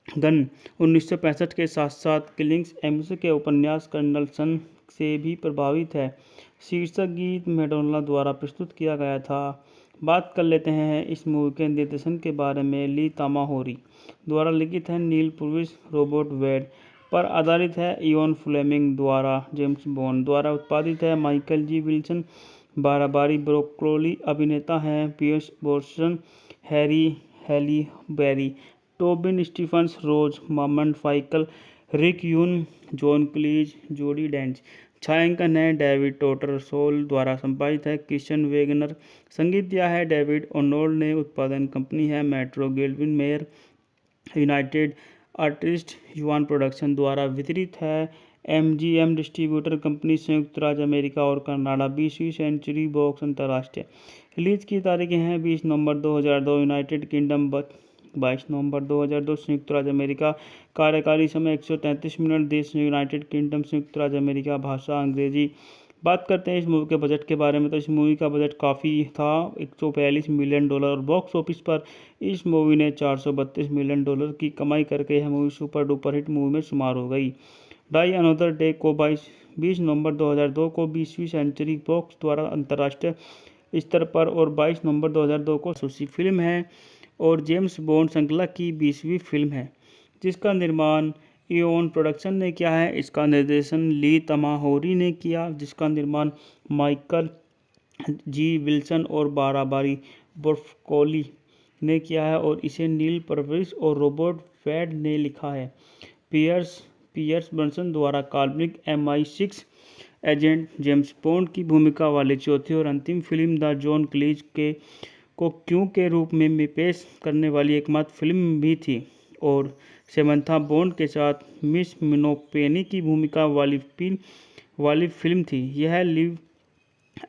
gun 1965 के साथ साथ किलिंग्स एम्स के उपन्यास कर्नल सन से भी प्रभावित है। शीर्षक गीत मैडोना द्वारा प्रस्तुत किया गया था। बात कर लेते हैं इस मूवी के निर्देशन के बारे में। ली तमाहोरी द्वारा लिखित है, नील पर्वरिस रॉबर्ट वेड पर आधारित है, इयोन फ्लेमिंग द्वारा जेम्स बॉन्ड द्वारा उत्पादित है, Michael G Wilson Barbara Broccoli अभिनेता हैं, Pierce Brosnan Halle Berry Tobin Stephens Rosamund फाइकल Rick Yune John क्लीज जोडी डेंच। छायांकन है डेविड टोटरसोल द्वारा संपादित है, क्रिश्चियन वेगनर। संगीत दिया है डेविड ओनोल्ड ने। उत्पादन कंपनी है Metro Goldwyn Mayer United artist yuan production द्वारा वितरित है। MGM डिस्ट्रीब्यूटर कंपनी संयुक्त राज्य अमेरिका और कनाडा। 20वीं सेंचुरी बॉक्स अंतर्राष्ट्रीय रिलीज की तारीखें हैं 20 नवंबर 2002 यूनाइटेड किंगडम, 22 नवंबर 2002 संयुक्त राज्य अमेरिका। कार्यकारी समय 133 मिनट। देश यूनाइटेड किंगडम, संयुक्त राज्य अमेरिका। भाषा अंग्रेजी। बात करते हैं इस मूवी के बजट के बारे में। तो इस मूवी का बजट काफ़ी था, $142 मिलियन और बॉक्स ऑफिस पर इस मूवी ने $432 मिलियन की कमाई करके यह movie super duper hit movie में शुमार हो गई। डाई अनदर डे को 20 नवंबर 2002 को 20वीं सेंचुरी बॉक्स द्वारा अंतर्राष्ट्रीय स्तर पर और 22 नवंबर 2002 को जासूसी फिल्म है और जेम्स बॉन्ड श्रृंखला की 20वीं फिल्म है जिसका निर्माण इओन प्रोडक्शन ने किया है। इसका निर्देशन ली तमाहोरी ने किया जिसका निर्माण माइकल जी विल्सन और बाराबारी बोर्फकोली ने किया है और इसे नील पर्वरिस और रॉबर्ट वेड ने लिखा है। पियर्स ब्रॉसनन द्वारा काल्पनिक MI6 एजेंट जेम्स बॉन्ड की भूमिका वाली चौथी और अंतिम फिल्म द जॉन क्लीज को क्यों के रूप में पेश करने वाली एकमात्र फिल्म भी थी और सेमंथा बॉन्ड के साथ मिस मिनोपेनी की भूमिका वाली फिल्म थी। यह लिव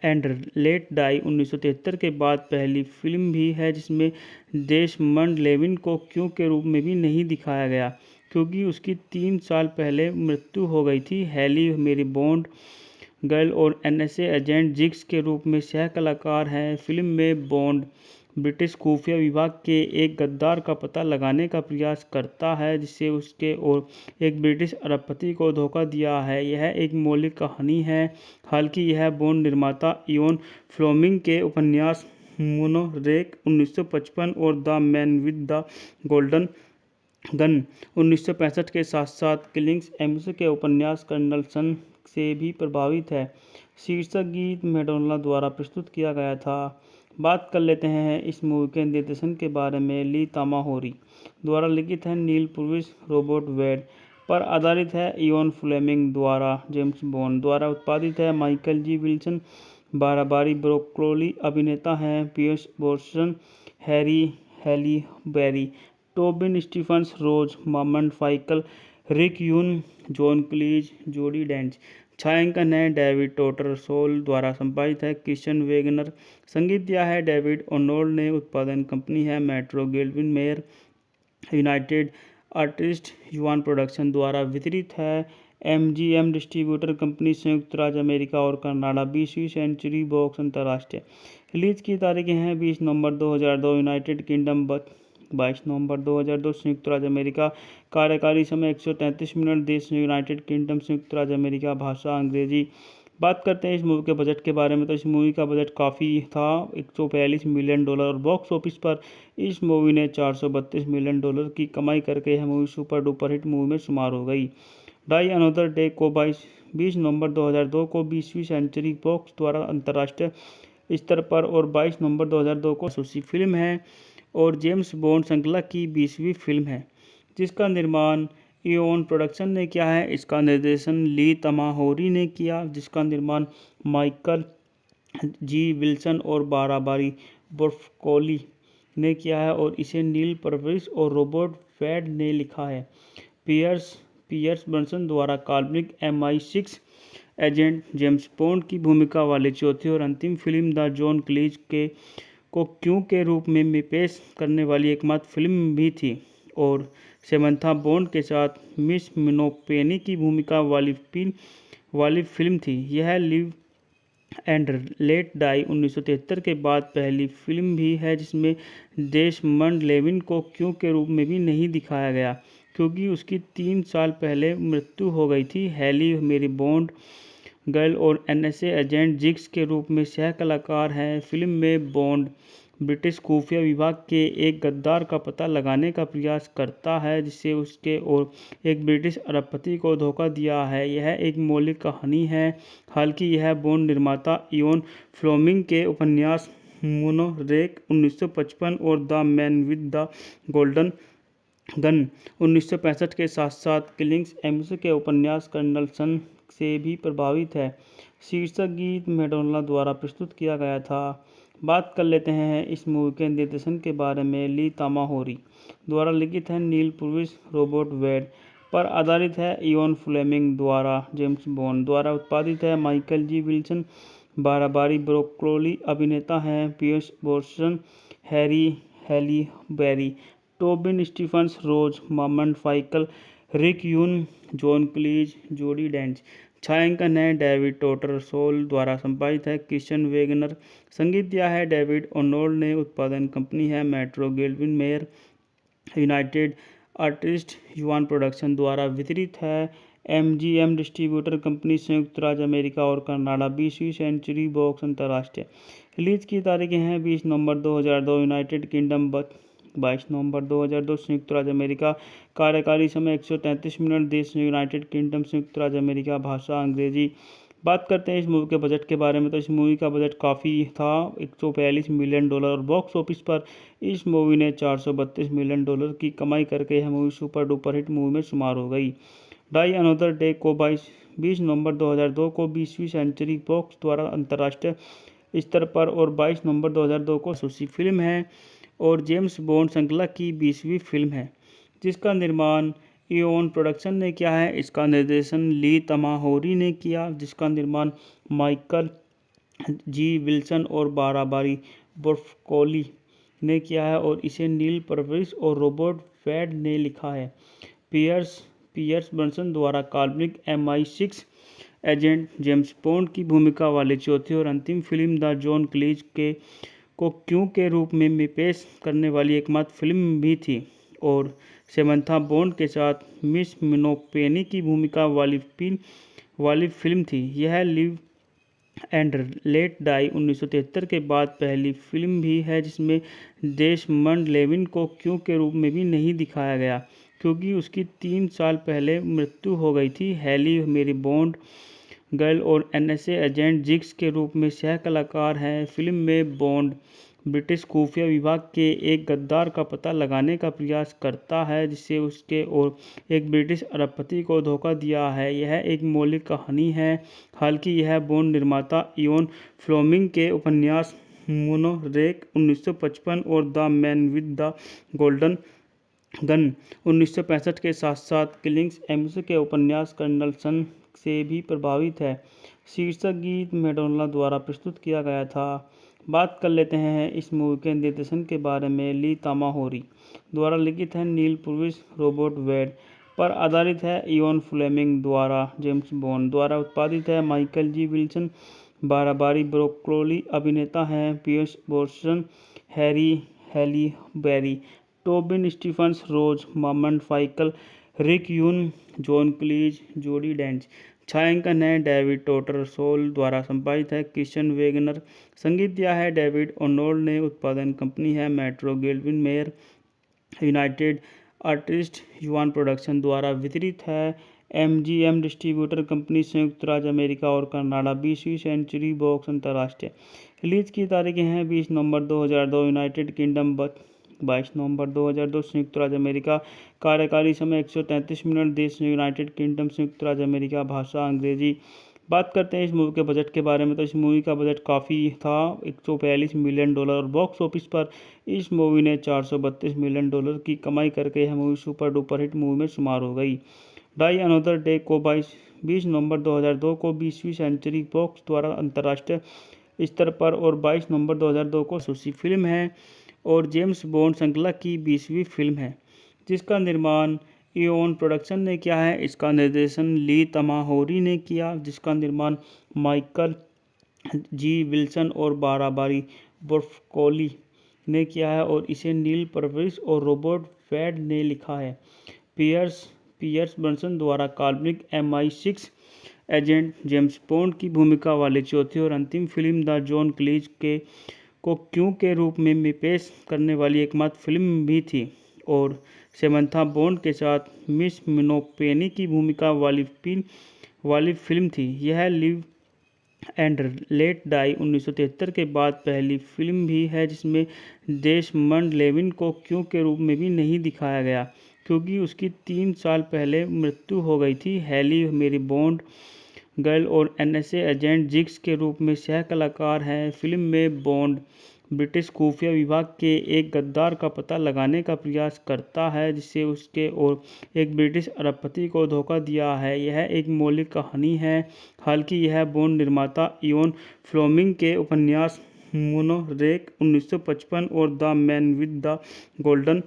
एंड लेट डाई 1973 के बाद पहली फिल्म भी है जिसमें देशमंड लेविन को क्यों के रूप में भी नहीं दिखाया गया क्योंकि उसकी 3 साल पहले मृत्यु हो गई थी। हैली मेरी बॉन्ड गर्ल और NSA एजेंट जिग्स के रूप में सह कलाकार हैं। फिल्म में बॉन्ड ब्रिटिश खुफिया विभाग के एक गद्दार का पता लगाने का प्रयास करता है जिससे उसके और एक ब्रिटिश अरबपति को धोखा दिया है। यह एक मौलिक कहानी है। हालांकि यह बॉन्ड निर्माता इयोन फ्लेमिंग के उपन्यास मोनोरेक 1955 और the man with the golden gun 1965 के साथ साथ किलिंग्स एम्स के उपन्यास कर्नल सन से भी प्रभावित है। शीर्षक गीत मैडोना द्वारा प्रस्तुत किया गया था। बात कर लेते हैं इस मूवी के निर्देशन के बारे में। ली तमाहोरी द्वारा लिखित है, नील पर्वरिस रॉबर्ट वेड पर आधारित है, इयोन फ्लेमिंग द्वारा जेम्स बॉन्ड द्वारा उत्पादित है, Michael G Wilson Barbara Broccoli अभिनेता हैं, Pierce Brosnan Halle Berry Tobin Stephens Rosamund फाइकल Rick Yune John क्लीज जोडी डेंच। छायांकन है डेविड टोटरसोल द्वारा संपादित है, क्रिश्चियन वेगनर। संगीत दिया है डेविड ओनोल्ड ने। उत्पादन कंपनी है Metro Goldwyn Mayer United artist yuan production द्वारा वितरित है। MGM डिस्ट्रीब्यूटर कंपनी, संयुक्त राज्य अमेरिका और कनाडा। 20वीं सेंचुरी बॉक्स अंतर्राष्ट्रीय रिलीज की तारीखें हैं 20 नवंबर 2002 यूनाइटेड किंगडम, 22 नवंबर 2002 संयुक्त राज्य अमेरिका। कार्यकारी समय 133 मिनट। देश यूनाइटेड किंगडम, संयुक्त राज्य अमेरिका। भाषा अंग्रेजी। बात करते हैं इस मूवी के बजट के बारे में, तो इस मूवी का बजट काफ़ी था, $142 मिलियन, और बॉक्स ऑफिस पर इस मूवी ने $432 मिलियन की कमाई करके यह movie super duper hit movie में शुमार हो गई। डाई अनदर डे को 20 नवंबर 2002 को 20वीं सेंचुरी बॉक्स द्वारा अंतर्राष्ट्रीय स्तर पर और 22 नवंबर 2002 को जासूसी फिल्म है और जेम्स बॉन्ड श्रृंखला की 20वीं फिल्म है, जिसका निर्माण इओन प्रोडक्शन ने किया है। इसका निर्देशन ली तमाहोरी ने किया, जिसका निर्माण माइकल जी विल्सन और बाराबारी बोर्फकोली ने किया है, और इसे नील परविस और रॉबर्ट वेड ने लिखा है। पियर्स ब्रॉसनन द्वारा काल्पनिक MI6 एजेंट जेम्स बॉन्ड की भूमिका वाली चौथी और अंतिम फिल्म द जॉन क्लीज को क्यों के रूप में पेश करने वाली एकमात्र फिल्म भी थी, और सेमंथा बॉन्ड के साथ मिस मिनोपेनी की भूमिका वाली फिल्म थी। यह लिव एंड लेट डाई 1973 के बाद पहली फिल्म भी है जिसमें डेसमंड लेविन को क्यों के रूप में भी नहीं दिखाया गया, क्योंकि उसकी 3 साल पहले मृत्यु हो गई थी। हैली मेरी बॉन्ड गर्ल और NSA एजेंट जिग्स के रूप में सह कलाकार हैं। फिल्म में बॉन्ड ब्रिटिश खुफिया विभाग के एक गद्दार का पता लगाने का प्रयास करता है जिससे उसके और एक ब्रिटिश अरबपति को धोखा दिया है। यह एक मौलिक कहानी है, हालांकि यह बॉन्ड निर्माता इयोन फ्लेमिंग के उपन्यास मोनोरेक 1955 और the man with the golden gun 1965 के साथ साथ किलिंग्स एम्स के उपन्यास कर्नल सन से भी प्रभावित है। शीर्षक गीत मैडोना द्वारा प्रस्तुत किया गया था। बात कर लेते हैं इस मूवी के निर्देशन के बारे में। ली तमाहोरी द्वारा लिखित है, नील पुर्विस, रॉबर्ट वेड पर आधारित है, इयोन फ्लेमिंग द्वारा जेम्स बॉन्ड द्वारा उत्पादित है, Michael G Wilson, Barbara Broccoli अभिनेता हैं, Pierce Brosnan, Halle Berry, Tobin Stephens, Rosamund फाइकल, Rick Yune, John क्लीज, जोडी डेंच। छायांकन है डेविड टोटर सोल द्वारा संपादित है, क्रिश्चियन वेगनर। संगीत दिया है डेविड ओनोल्ड ने। उत्पादन कंपनी है Metro Goldwyn Mayer, United Artist युवान प्रोडक्शन द्वारा वितरित है। MGM डिस्ट्रीब्यूटर कंपनी, संयुक्त राज्य अमेरिका और कनाडा। 20वीं सेंचुरी बॉक्स अंतर्राष्ट्रीय रिलीज की तारीखें हैं 20 नवंबर 2002 यूनाइटेड किंगडम, 22 नवंबर 2002 संयुक्त राज्य अमेरिका। कार्यकारी समय 133 मिनट। देश यूनाइटेड किंगडम, संयुक्त राज्य अमेरिका। भाषा अंग्रेजी। बात करते हैं इस मूवी के बजट के बारे में, तो इस मूवी का बजट काफ़ी था, $142 मिलियन, और बॉक्स ऑफिस पर इस मूवी ने $432 मिलियन की कमाई करके यह movie super duper hit movie में शुमार हो गई। डाई अनदर डे को 20 नवंबर 2002 को 20वीं सेंचुरी बॉक्स द्वारा अंतर्राष्ट्रीय स्तर पर और 22 नवंबर 2002 को जासूसी फिल्म है और जेम्स बॉन्ड श्रृंखला की 20वीं फिल्म है, जिसका निर्माण इओन प्रोडक्शन ने किया है। इसका निर्देशन ली तमाहोरी ने किया, जिसका निर्माण माइकल जी विल्सन और बाराबारी बोर्फकोली ने किया है, और इसे नील परविस और रॉबर्ट वेड ने लिखा है। पियर्स ब्रॉसनन द्वारा काल्पनिक MI6 एजेंट जेम्स बॉन्ड की भूमिका वाली चौथी और अंतिम फिल्म द जॉन क्लीज को क्यों के रूप में पेश करने वाली एकमात्र फिल्म भी थी, और सेमंथा बॉन्ड के साथ मिस मिनोपेनी की भूमिका वाली फिल्म थी। यह लिव एंड लेट डाई 1973 के बाद पहली फिल्म भी है जिसमें डेसमंड लेविन को क्यों के रूप में भी नहीं दिखाया गया, क्योंकि उसकी 3 साल पहले मृत्यु हो गई थी। हैली मेरी बॉन्ड गर्ल और NSA एजेंट जिग्स के रूप में सह कलाकार हैं। फिल्म में बॉन्ड ब्रिटिश खुफिया विभाग के एक गद्दार का पता लगाने का प्रयास करता है जिससे उसके और एक ब्रिटिश अरबपति को धोखा दिया है। यह एक मौलिक कहानी है, हालांकि यह बॉन्ड निर्माता इयोन फ्लेमिंग के उपन्यास मोनोरेक 1955 और the man with the golden gun 1965 के साथ साथ किलिंग्स एम्स के उपन्यास कर्नल सन से भी प्रभावित है। शीर्षक गीत मैडोना द्वारा प्रस्तुत किया गया था। बात कर लेते हैं इस मूवी के निर्देशन के बारे में। ली तमाहोरी द्वारा लिखित है, नील पुर्विस, रॉबर्ट वेड पर आधारित है। इयोन फ्लेमिंग द्वारा जेम्स बॉन्ड द्वारा उत्पादित है। Michael G Wilson Barbara Broccoli अभिनेता हैं। Pierce Brosnan, Halle Berry, Tobin Stephens, Rosamund फाइकल, Rick Yune, John क्लीज, जोडी डेंच। छायांकन है डेविड टोटर सोल द्वारा संपादित है। Christian Wagner. संगीत दिया है डेविड ओनोल्ड ने। उत्पादन कंपनी है Metro Goldwyn Mayer United Artist युवान प्रोडक्शन द्वारा वितरित है। एमजीएम डिस्ट्रीब्यूटर कंपनी संयुक्त राज्य अमेरिका और कनाडा। 20वीं सेंचुरी बॉक्स अंतर्राष्ट्रीय रिलीज की तारीखें हैं 20 नवंबर 2002 यूनाइटेड किंगडम, 22 नवंबर 2002 संयुक्त राज्य अमेरिका। कार्यकारी समय 133 मिनट। देश यूनाइटेड किंगडम, संयुक्त राज्य अमेरिका। भाषा अंग्रेजी। बात करते हैं इस मूवी के बजट के बारे में, तो इस मूवी का बजट काफ़ी था, $142 मिलियन, और बॉक्स ऑफिस पर इस मूवी ने $432 मिलियन की कमाई करके यह movie super duper hit movie में शुमार हो गई। डाई अनदर डे को 20 नवंबर 2002 को 20वीं सेंचुरी बॉक्स द्वारा अंतर्राष्ट्रीय स्तर पर और 22 नवंबर 2002 को जासूसी फिल्म है और जेम्स बॉन्ड श्रृंखला की 20वीं फिल्म है, जिसका निर्माण इयोन प्रोडक्शन ने किया है। इसका निर्देशन ली तमाहोरी ने किया, जिसका निर्माण माइकल जी विल्सन और बाराबारी ब्रोकोली ने किया है और इसे नील परवरिश और रॉबर्ट वेड ने लिखा है। पियर्स ब्रॉसनन द्वारा काल्पनिक MI6 एजेंट जेम्स बॉन्ड की भूमिका वाली चौथी और अंतिम फिल्म द जॉन क्लीज को क्यों के रूप में पेश करने वाली एकमात्र फिल्म भी थी और सेमंथा बॉन्ड के साथ मिस मिनोपेनी की भूमिका वाली फिल्म थी। यह लिव एंड लेट डाई 1973 के बाद पहली फिल्म भी है जिसमें डेसमंड लेविन को क्यों के रूप में भी नहीं दिखाया गया, क्योंकि उसकी 3 साल पहले मृत्यु हो गई थी। हैली मेरी बॉन्ड गर्ल और NSA एजेंट जिग्स के रूप में सह कलाकार हैं। फिल्म में बॉन्ड ब्रिटिश खुफिया विभाग के एक गद्दार का पता लगाने का प्रयास करता है जिससे उसके और एक ब्रिटिश अरबपति को धोखा दिया है। यह एक मौलिक कहानी है, हालांकि यह बॉन्ड निर्माता इयोन फ्लेमिंग के उपन्यास मोनोरेक 1955 और the man with the golden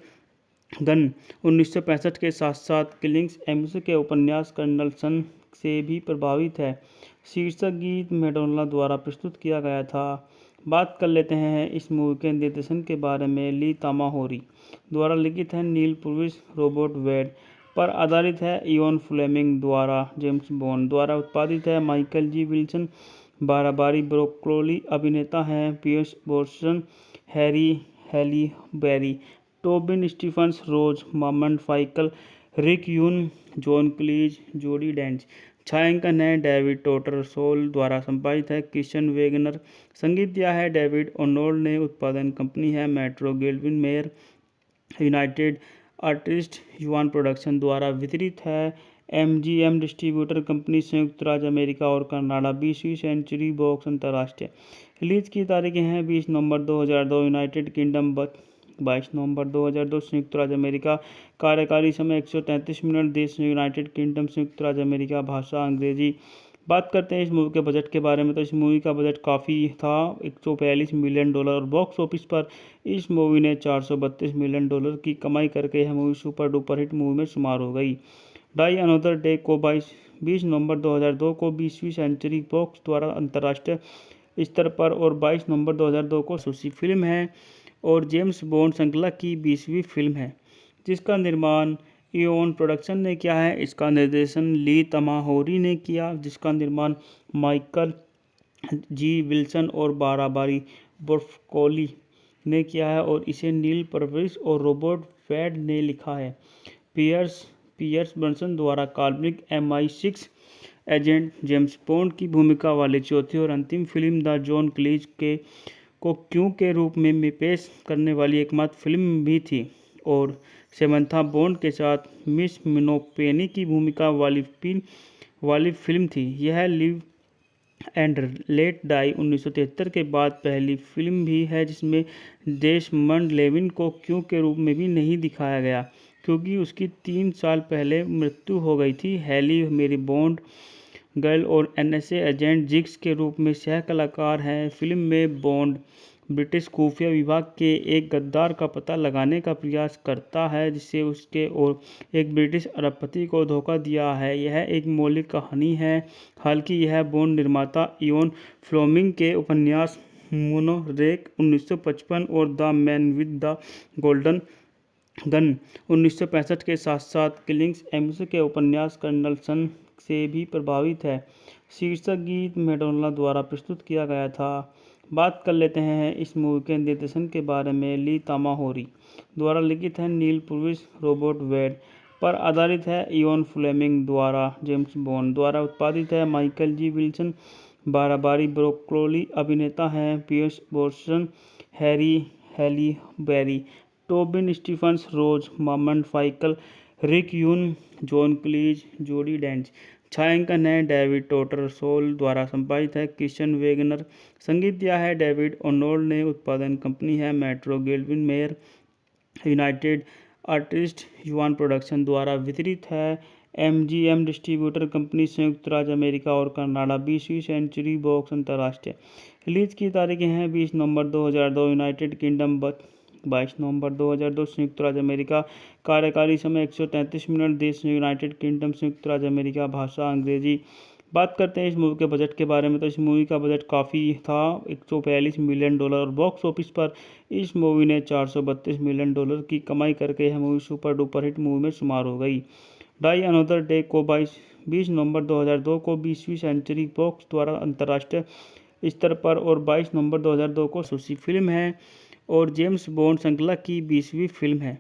gun 1965 के साथ साथ किलिंग्स एम्स के उपन्यास कर्नल सन से भी प्रभावित है। शीर्षक गीत मैडोना द्वारा प्रस्तुत किया गया था। बात कर लेते हैं इस मूवी के निर्देशन के बारे में। ली तमाहोरी द्वारा लिखित है। नील परविश, रॉबर्ट वेड पर आधारित है। इयोन फ्लेमिंग द्वारा जेम्स बॉन्ड द्वारा उत्पादित है। Michael G Wilson Barbara Broccoli अभिनेता हैं। Pierce Brosnan, Halle Berry, Tobin Stephens, Rosamund फाइकल, Rick Yune, John क्लीज, जोडी डेंच। छायांकन है डेविड टोटर सोल द्वारा संपादित है। Christian Wagner. संगीत दिया है डेविड ओनोल्ड ने। उत्पादन कंपनी है Metro Goldwyn Mayer United Artist युवान प्रोडक्शन द्वारा वितरित है। MGM डिस्ट्रीब्यूटर कंपनी संयुक्त राज्य अमेरिका और कनाडा। 20वीं सेंचुरी बॉक्स अंतर्राष्ट्रीय रिलीज की तारीखें हैं 20 नवंबर 2002 यूनाइटेड किंगडम, 22 नवंबर 2002 संयुक्त राज्य अमेरिका। कार्यकारी समय 133 मिनट। देश यूनाइटेड किंगडम, संयुक्त राज्य अमेरिका। भाषा अंग्रेजी। बात करते हैं इस मूवी के बजट के बारे में, तो इस मूवी का बजट काफ़ी था, $142 मिलियन, और बॉक्स ऑफिस पर इस मूवी ने $432 मिलियन की कमाई करके यह movie super duper hit movie में शुमार हो गई। डाई अनदर डे को 20 नवंबर 2002 को 20वीं सेंचुरी बॉक्स द्वारा अंतर्राष्ट्रीय स्तर पर और 22 नवंबर 2002 को जासूसी फिल्म है और जेम्स बॉन्ड श्रृंखला की 20वीं फिल्म है, जिसका निर्माण इयोन प्रोडक्शन ने किया है। इसका निर्देशन ली तमाहोरी ने किया, जिसका निर्माण माइकल जी विल्सन और बाराबारी ब्रोकोली ने किया है और इसे नील परवरिश और रॉबर्ट वेड ने लिखा है। पियर्स ब्रॉसनन द्वारा काल्पनिक MI6 एजेंट जेम्स बॉन्ड की भूमिका वाली चौथी और अंतिम फिल्म द जॉन क्लीज को क्यों के रूप में पेश करने वाली एकमात्र फिल्म भी थी और सेमंथा बॉन्ड के साथ मिस मिनोपेनी की भूमिका वाली फिल्म थी। यह लिव एंड लेट डाई 1973 के बाद पहली फिल्म भी है जिसमें डेसमंड लेविन को क्यों के रूप में भी नहीं दिखाया गया, क्योंकि उसकी 3 साल पहले मृत्यु हो गई थी। हैली मेरी बॉन्ड गर्ल और NSA एजेंट जिग्स के रूप में सह कलाकार हैं। फिल्म में बॉन्ड ब्रिटिश खुफिया विभाग के एक गद्दार का पता लगाने का प्रयास करता है जिससे उसके और एक ब्रिटिश अरबपति को धोखा दिया है। यह एक मौलिक कहानी है। हालांकि यह बॉन्ड निर्माता इयोन फ्लेमिंग के उपन्यास मोनोरेक 1955 और the man with the golden gun 1965 के साथ साथ किलिंग्स एम्स के उपन्यास कर्नल सन से भी प्रभावित है। शीर्षक गीत मैडोना द्वारा प्रस्तुत किया गया था। बात कर लेते हैं इस मूवी के निर्देशन के बारे में। ली तामाहोरी द्वारा लिखित है, नील पुर्विस रॉबर्ट वेड पर आधारित है, इयोन फ्लेमिंग द्वारा जेम्स बॉन्ड द्वारा उत्पादित है, Michael G Wilson Barbara Broccoli अभिनेता हैं, Pierce Brosnan, Halle Berry, Tobin Stephens, Rosamund फाइकल, Rick Yune, John क्लीज, जोडी डेंच। छायांकन है डेविड टोटर सोल द्वारा संपादित है, क्रिश्चियन वेगनर। संगीत दिया है डेविड ओनोल्ड ने। उत्पादन कंपनी है Metro Goldwyn Mayer United Artist युवान प्रोडक्शन द्वारा वितरित है। एमजीएम डिस्ट्रीब्यूटर कंपनी संयुक्त राज्य अमेरिका और कनाडा। 20वीं सेंचुरी बॉक्स अंतर्राष्ट्रीय रिलीज की तारीखें हैं 20 नवंबर 2002 यूनाइटेड किंगडम, 22 नवंबर 2002 संयुक्त राज्य अमेरिका। कार्यकारी समय 133 मिनट। देश यूनाइटेड किंगडम, संयुक्त राज्य अमेरिका। भाषा अंग्रेजी। बात करते हैं इस मूवी के बजट के बारे में, तो इस मूवी का बजट काफ़ी था, $142 मिलियन, और बॉक्स ऑफिस पर इस मूवी ने $432 मिलियन की कमाई करके यह movie super duper hit movie में शुमार हो गई। डाई अनदर डे को 20 नवंबर 2002 को 20वीं सेंचुरी बॉक्स द्वारा अंतर्राष्ट्रीय स्तर पर और 22 नवंबर 2002 को सूची फिल्म है और जेम्स बॉन्ड श्रृंखला की 20वीं फिल्म है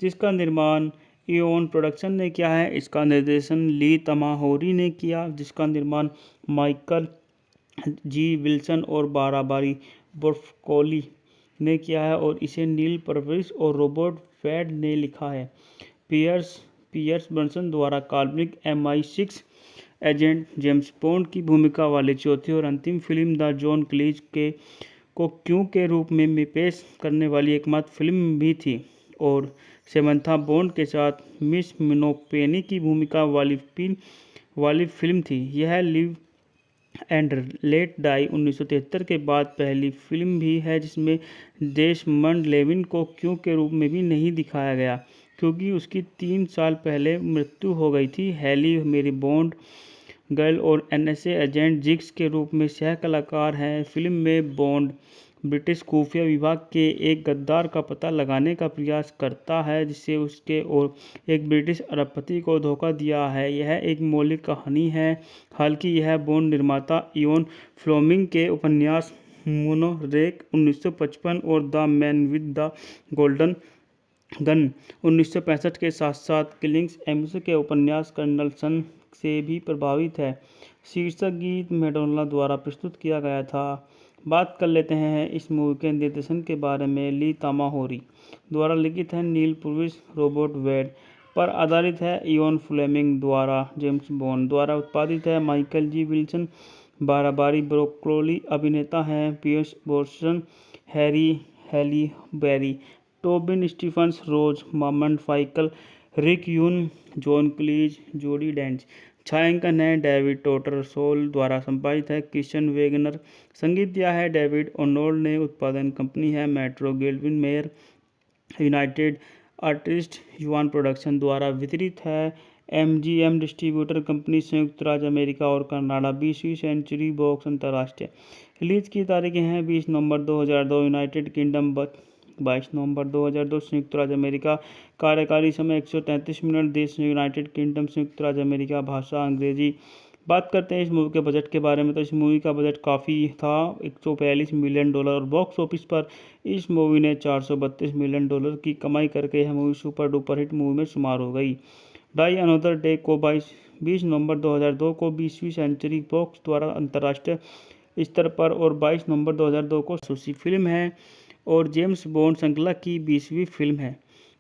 जिसका निर्माण इयोन प्रोडक्शन ने किया है। इसका निर्देशन ली तामाहोरी ने किया, जिसका निर्माण माइकल जी विल्सन और बाराबारी ब्रोकोली ने किया है और इसे नील पुर्विस और रॉबर्ट वेड ने लिखा है। पियर्स ब्रॉसनन द्वारा काल्पनिक MI6 एजेंट जेम्स बॉन्ड की भूमिका वाली चौथी और अंतिम फिल्म द जॉन क्लीज को क्यों के रूप में पेश करने वाली एकमात्र फिल्म भी थी और सेमंथा बॉन्ड के साथ मिस मिनोपेनी की भूमिका वाली फिल्म थी। यह लिव एंड लेट डाई 1973 के बाद पहली फिल्म भी है जिसमें डेसमंड लेविन को क्यों के रूप में भी नहीं दिखाया गया क्योंकि उसकी 3 साल पहले मृत्यु हो गई थी। हैली मेरी बॉन्ड गर्ल और NSA एजेंट जिग्स के रूप में सह कलाकार हैं। फिल्म में बॉन्ड ब्रिटिश खुफिया विभाग के एक गद्दार का पता लगाने का प्रयास करता है जिससे उसके और एक ब्रिटिश अरबपति को धोखा दिया है। यह एक मौलिक कहानी है। हालांकि यह बॉन्ड निर्माता इयोन फ्लेमिंग के उपन्यास मोनोरेक 1955 और the man with the golden gun 1965 के साथ साथ किलिंग्स एम्स के उपन्यास कर्नल सन से भी प्रभावित है। शीर्षक गीत मैडोना द्वारा प्रस्तुत किया गया था। बात कर लेते हैं इस मूवी के निर्देशन के बारे में। ली तामाहोरी द्वारा लिखित है, नील पुर्विस रॉबर्ट वेड पर आधारित है, इयोन फ्लेमिंग द्वारा जेम्स बॉन्ड द्वारा उत्पादित है, Michael G Wilson Barbara Broccoli अभिनेता हैं, Pierce Brosnan, Halle Berry, Tobin Stephens, Rosamund फाइकल, Rick Yune, John क्लीज, जोडी डेंच। छायांकन है डेविड टोटर सोल द्वारा संपादित है, क्रिश्चियन वेगनर। संगीत दिया है डेविड ओनोल्ड ने। उत्पादन कंपनी है Metro Goldwyn Mayer United Artist युवान प्रोडक्शन द्वारा वितरित है। MGM डिस्ट्रीब्यूटर कंपनी संयुक्त राज्य अमेरिका और कनाडा। 20वीं सेंचुरी बॉक्स अंतर्राष्ट्रीय रिलीज की तारीखें हैं 20 नवंबर 2002 यूनाइटेड किंगडम, 22 नवंबर 2002 संयुक्त राज्य अमेरिका। कार्यकारी समय 133 मिनट। देश यूनाइटेड किंगडम, संयुक्त राज्य अमेरिका। भाषा अंग्रेजी। बात करते हैं इस मूवी के बजट के बारे में, तो इस मूवी का बजट काफ़ी था, $142 मिलियन, और बॉक्स ऑफिस पर इस मूवी ने $432 मिलियन की कमाई करके यह movie super duper hit movie में शुमार हो गई। डाई अनदर डे को 20 नवंबर 2002 को 20वीं सेंचुरी बॉक्स द्वारा अंतर्राष्ट्रीय स्तर पर और 22 नवंबर 2002 को सूची फिल्म है और जेम्स बॉन्ड श्रृंखला की 20वीं फिल्म है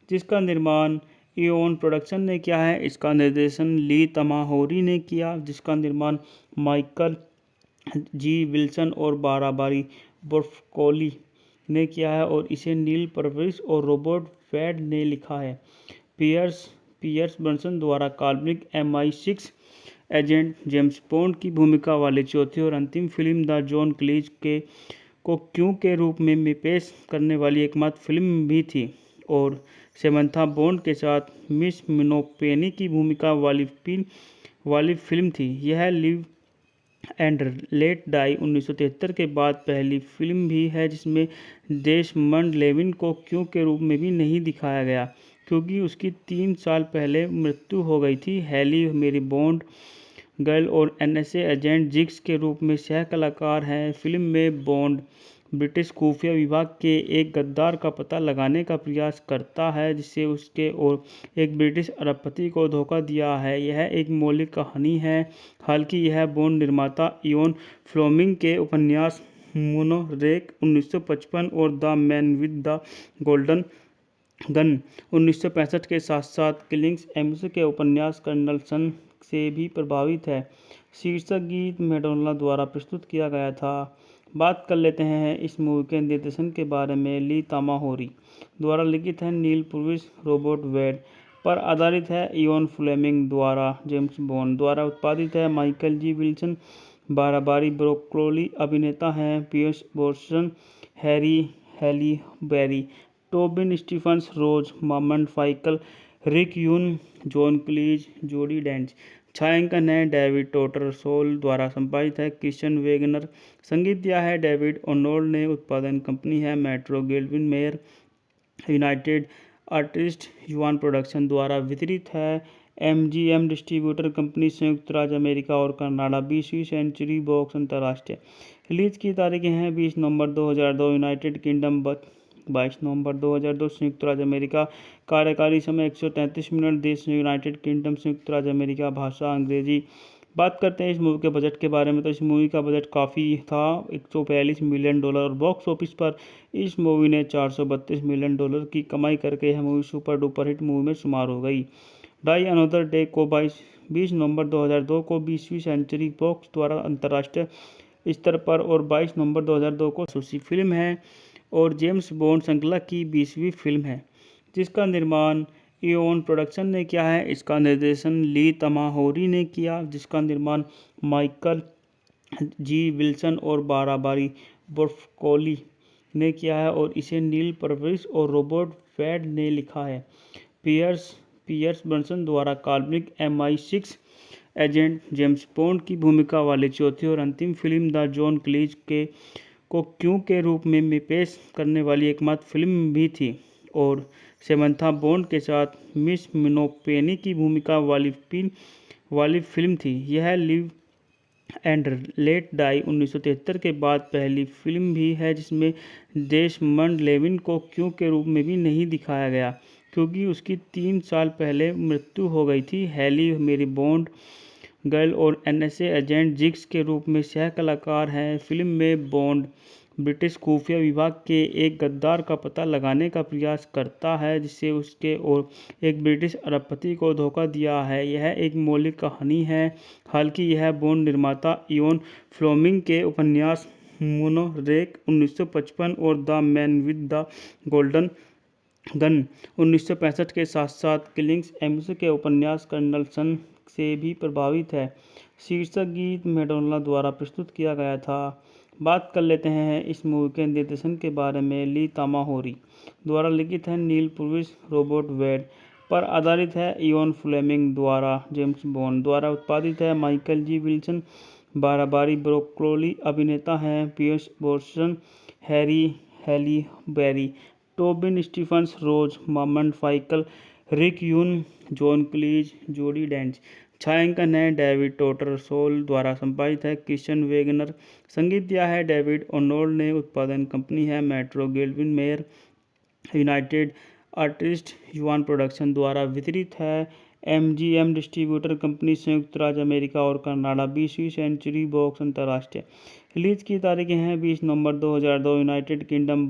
जिसका निर्माण इयोन प्रोडक्शन ने किया है। इसका निर्देशन ली तामाहोरी ने किया, जिसका निर्माण माइकल जी विल्सन और बाराबारी ब्रोकोली ने किया है और इसे नील पुर्विस और रॉबर्ट वेड ने लिखा है। पियर्स ब्रॉसनन द्वारा काल्पनिक MI6 एजेंट जेम्स बॉन्ड की भूमिका वाली चौथी और अंतिम फिल्म द जॉन क्लीज को क्यों के रूप में पेश करने वाली एकमात्र फिल्म भी थी और सेमंथा बॉन्ड के साथ मिस मिनोपेनी की भूमिका वाली फिल्म थी। यह लिव एंड लेट डाई 1973 के बाद पहली फिल्म भी है जिसमें डेसमंड लेविन को क्यों के रूप में भी नहीं दिखाया गया, क्योंकि उसकी 3 साल पहले मृत्यु हो गई थी। हैली मेरी बॉन्ड गर्ल और एनएसए एजेंट जिग्स के रूप में सह कलाकार हैं। फिल्म में बॉन्ड ब्रिटिश खुफिया विभाग के एक गद्दार का पता लगाने का प्रयास करता है जिससे उसके और एक ब्रिटिश अरबपति को धोखा दिया है। यह एक मौलिक कहानी है, हालांकि यह बॉन्ड निर्माता इयोन फ्लेमिंग के उपन्यास मोनोरेक 1955 और the man with the golden gun 1965 के साथ साथ किलिंग्स एम्स के उपन्यास कर्नल सन से भी प्रभावित है। शीर्षक गीत मैडोना द्वारा प्रस्तुत किया गया था। बात कर लेते हैं इस मूवी के निर्देशन के बारे में। ली तामाहोरी द्वारा लिखित है, नील पुर्विस रॉबर्ट वेड पर आधारित है, इयोन फ्लेमिंग द्वारा जेम्स बॉन्ड द्वारा उत्पादित है, Michael G Wilson Barbara Broccoli अभिनेता हैं, Pierce Brosnan, Halle Berry, Tobin Stephens, Rosamund फाइकल, Rick Yune, John क्लीज, जोडी डेंच। छायांकन है डेविड टोटरसोल द्वारा संपादित है, क्रिश्चियन वेगनर। संगीत दिया है डेविड ओनोल ने। उत्पादन कंपनी है Metro Goldwyn Mayer, United Artist युवान प्रोडक्शन द्वारा वितरित है, एमजीएम डिस्ट्रीब्यूटर कंपनी, संयुक्त राज्य अमेरिका और कनाडा। 20वीं सेंचुरी बॉक्स अंतर्राष्ट्रीय रिलीज की तारीखें हैं 20 नवंबर 2002 यूनाइटेड किंगडम, 22 नवंबर 2002 संयुक्त राज्य अमेरिका। कार्यकारी समय 133 मिनट। देश यूनाइटेड किंगडम, संयुक्त राज्य अमेरिका। भाषा अंग्रेजी। बात करते हैं इस मूवी के बजट के बारे में, तो इस मूवी का बजट काफ़ी था, $142 मिलियन, और बॉक्स ऑफिस पर इस मूवी ने $432 मिलियन की कमाई करके यह movie super duper hit movie में शुमार हो गई। डाई अनदर डे को 20 नवंबर 2002 को 20वीं सेंचुरी बॉक्स द्वारा अंतर्राष्ट्रीय स्तर पर और 22 नवंबर 2002 को जासूसी फिल्म है और जेम्स बॉन्ड श्रृंखला की 20वीं फिल्म है जिसका निर्माण इयोन प्रोडक्शन ने किया है। इसका निर्देशन ली तामाहोरी ने किया, जिसका निर्माण माइकल जी विल्सन और बाराबारी ब्रोकोली ने किया है और इसे नील पर्विस और रॉबर्ट वेड ने लिखा है। पियर्स ब्रॉसनन द्वारा काल्पनिक MI6 एजेंट जेम्स बॉन्ड की भूमिका वाली चौथी और अंतिम फिल्म द जॉन क्लीज को क्यों के रूप में पेश करने वाली एकमात्र फिल्म भी थी और सेमंथा बॉन्ड के साथ मिस मिनोपेनी की भूमिका वाली फिल्म थी। यह लिव एंड लेट डाई 1973 के बाद पहली फिल्म भी है जिसमें डेसमंड लेविन को क्यों के रूप में भी नहीं दिखाया गया, क्योंकि उसकी 3 साल पहले मृत्यु हो गई थी। हैली मेरी बॉन्ड गर्ल और एनएसए एजेंट जिग्स के रूप में सह कलाकार हैं। फिल्म में बॉन्ड ब्रिटिश खुफिया विभाग के एक गद्दार का पता लगाने का प्रयास करता है जिससे उसके और एक ब्रिटिश अरबपति को धोखा दिया है। यह एक मौलिक कहानी है, हालांकि यह बॉन्ड निर्माता इयोन फ्लेमिंग के उपन्यास मोनोरेक 1955 और the man with the golden gun 1965 के साथ साथ किलिंग्स एम्स के उपन्यास कर्नल सन से भी प्रभावित है। शीर्षक गीत मैडोना द्वारा प्रस्तुत किया गया था। बात कर लेते हैं इस मूवी के निर्देशन के बारे में। ली तामाहोरी द्वारा लिखित है, नील पुर्विस रॉबर्ट वेड पर आधारित है, इयोन फ्लेमिंग द्वारा जेम्स बॉन्ड द्वारा उत्पादित है, Michael G Wilson Barbara Broccoli अभिनेता हैं, Pierce Brosnan, Halle Berry, Tobin Stephens, Rosamund फाइकल, Rick Yune, John क्लीज, जोडी डेंच। छायांकन है डेविड टोटरसोल द्वारा संपादित है, क्रिश्चियन वेगनर। संगीत दिया है डेविड ओनोल ने। उत्पादन कंपनी है Metro Goldwyn Mayer, United Artist युवान प्रोडक्शन द्वारा वितरित है, एमजीएम डिस्ट्रीब्यूटर कंपनी, संयुक्त राज्य अमेरिका और कनाडा। 20वीं सेंचुरी बॉक्स अंतर्राष्ट्रीय रिलीज की तारीखें हैं 20 नवंबर 2002 यूनाइटेड किंगडम,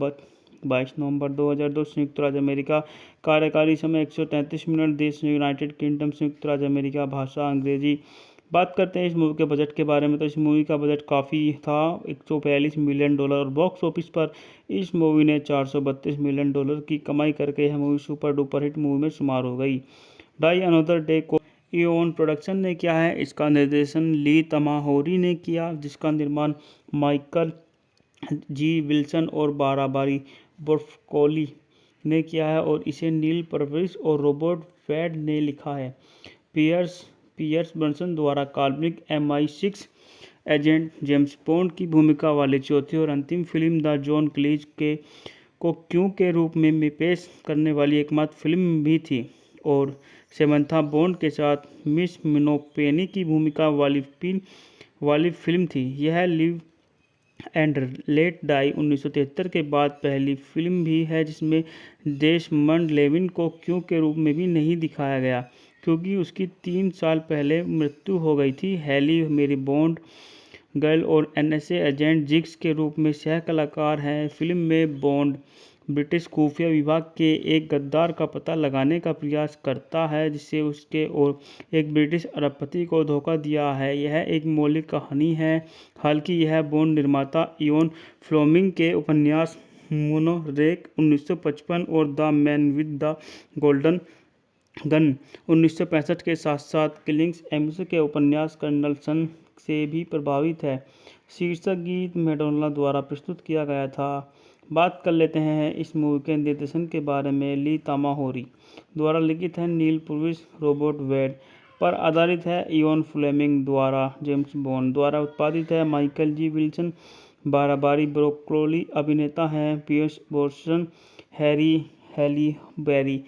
22 नवंबर 2002 संयुक्त राज्य अमेरिका। कार्यकारी समय 133 मिनट। देश यूनाइटेड किंगडम, संयुक्त राज्य अमेरिका। भाषा अंग्रेजी। बात करते हैं इस मूवी के बजट के बारे में, तो इस मूवी का बजट काफ़ी था, $142 मिलियन, और बॉक्स ऑफिस पर इस मूवी ने $432 मिलियन की कमाई करके यह movie super duper hit movie में शुमार हो गई। डाई अनदर डे को इयोन प्रोडक्शन ने किया है। इसका निर्देशन ली तामाहोरी ने किया, जिसका निर्माण माइकल जी विल्सन और बाराबारी बोर्फकोली ने किया है और इसे नील पर्वरिस और रॉबर्ट वेड ने लिखा है। पियर्स पियर्स ब्रॉनसन द्वारा काल्पनिक MI6 एजेंट जेम्स बॉन्ड की भूमिका वाली चौथी और अंतिम फिल्म द जॉन क्लीज को क्यों के रूप में पेश करने वाली एकमात्र फिल्म भी थी और सेमंथा बॉन्ड के साथ मिस मिनोपेनी की भूमिका वाली फिल्म थी। यह लिव एंड लेट डाई 1973 के बाद पहली फिल्म भी है जिसमें डेसमंड लेविन को क्यों के रूप में भी नहीं दिखाया गया क्योंकि उसकी 3 साल पहले मृत्यु हो गई थी। हैली मेरी बॉन्ड गर्ल और NSA एजेंट जिग्स के रूप में सह कलाकार हैं। फिल्म में बॉन्ड ब्रिटिश खुफिया विभाग के एक गद्दार का पता लगाने का प्रयास करता है जिससे उसके और एक ब्रिटिश अरबपति को धोखा दिया है। यह एक मौलिक कहानी है, हालांकि यह बॉन्ड निर्माता इयोन फ्लेमिंग के उपन्यास मोनोरेक 1955 और the man with the golden gun 1965 के साथ साथ किलिंग्स एम्स के उपन्यास कर्नल सन से भी प्रभावित है। शीर्षक गीत मैडोना द्वारा प्रस्तुत किया गया था। बात कर लेते हैं इस मूवी के निर्देशन के बारे में। ली तामाहोरी द्वारा लिखित है, नील पर्विस रॉबर्ट वेड पर आधारित है, इयोन फ्लेमिंग द्वारा जेम्स बॉन्ड द्वारा उत्पादित है, Michael G Wilson Barbara Broccoli अभिनेता हैं, Pierce Brosnan Halle Berry